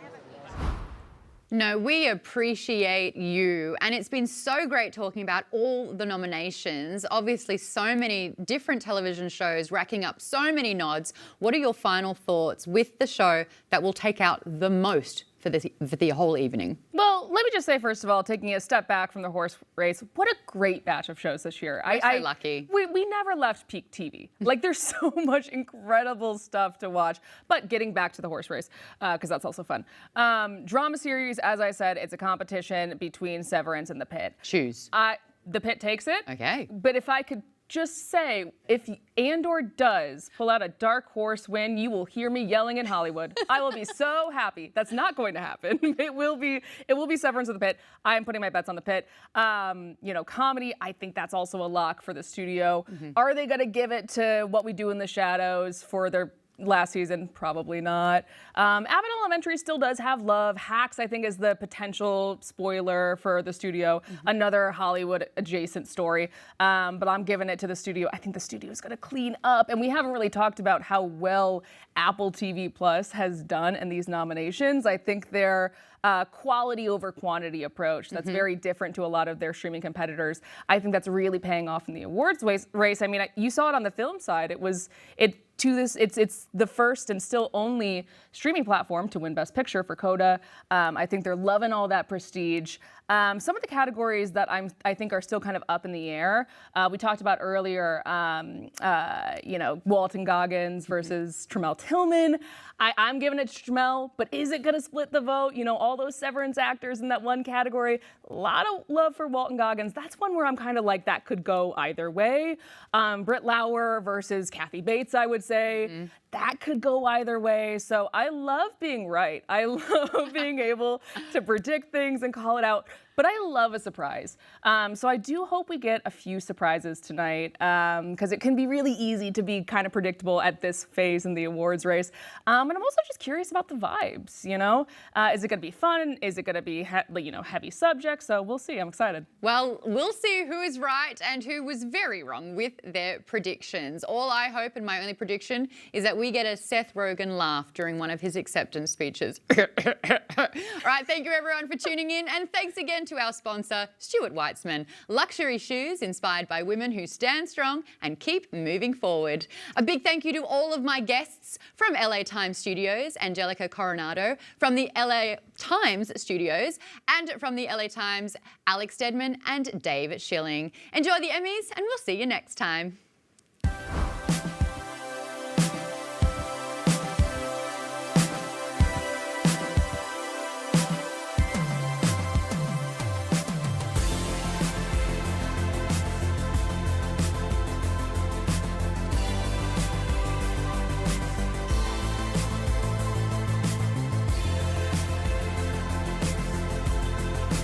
No, we appreciate you. And it's been so great talking about all the nominations. Obviously, so many different television shows racking up so many nods. What are your final thoughts with the show that will take out the most for the whole evening? Well, let me just say, first of all, taking a step back from the horse race, what a great batch of shows this year. We're so lucky. We never left peak TV. Like, there's so much incredible stuff to watch. But getting back to the horse race, because that's also fun. Drama series, as I said, it's a competition between Severance and The Pitt. Choose. The Pitt takes it. Okay. But if I could just say, if Andor does pull out a dark horse win, you will hear me yelling in Hollywood. I will be so happy. That's not going to happen. It will be Severance or The Pitt. I am putting my bets on The Pitt. Comedy, I think that's also a lock for the studio. Are they going to give it to What We Do in the Shadows for their last season? Probably not. Abbott Elementary still does have love. Hacks, I think, is the potential spoiler for the studio. Another Hollywood adjacent story. But I'm giving it to the studio. I think the studio is going to clean up. And we haven't really talked about how well Apple TV Plus has done in these nominations. I think their quality over quantity approach that's very different to a lot of their streaming competitors. I think that's really paying off in the awards race. I mean, you saw it on the film side. It's the first and still only streaming platform to win Best Picture for Coda. I think they're loving all that prestige. Some of the categories that I think are still kind of up in the air. We talked about earlier, Walton Goggins versus Tramell Tillman. I'm giving it to Tramell, but is it going to split the vote? All those Severance actors in that one category. A lot of love for Walton Goggins. That's one where I'm kind of like, that could go either way. Britt Lauer versus Kathy Bates, I would say. That could go either way. So I love being right. I love being able to predict things and call it out. But I love a surprise. So I do hope we get a few surprises tonight, because it can be really easy to be kind of predictable at this phase in the awards race. And I'm also just curious about the vibes, Is it going to be fun? Is it going to be heavy subject? So we'll see. I'm excited. Well, we'll see who is right and who was very wrong with their predictions. All I hope, and my only prediction, is that we get a Seth Rogen laugh during one of his acceptance speeches. All right, thank you everyone for tuning in, and thanks again to our sponsor, Stuart Weitzman. Luxury shoes inspired by women who stand strong and keep moving forward. A big thank you to all of my guests from LA Times Studios, Angelica Coronado, from the LA Times Studios, and from the LA Times, Alex Stedman and Dave Schilling. Enjoy the Emmys, and we'll see you next time.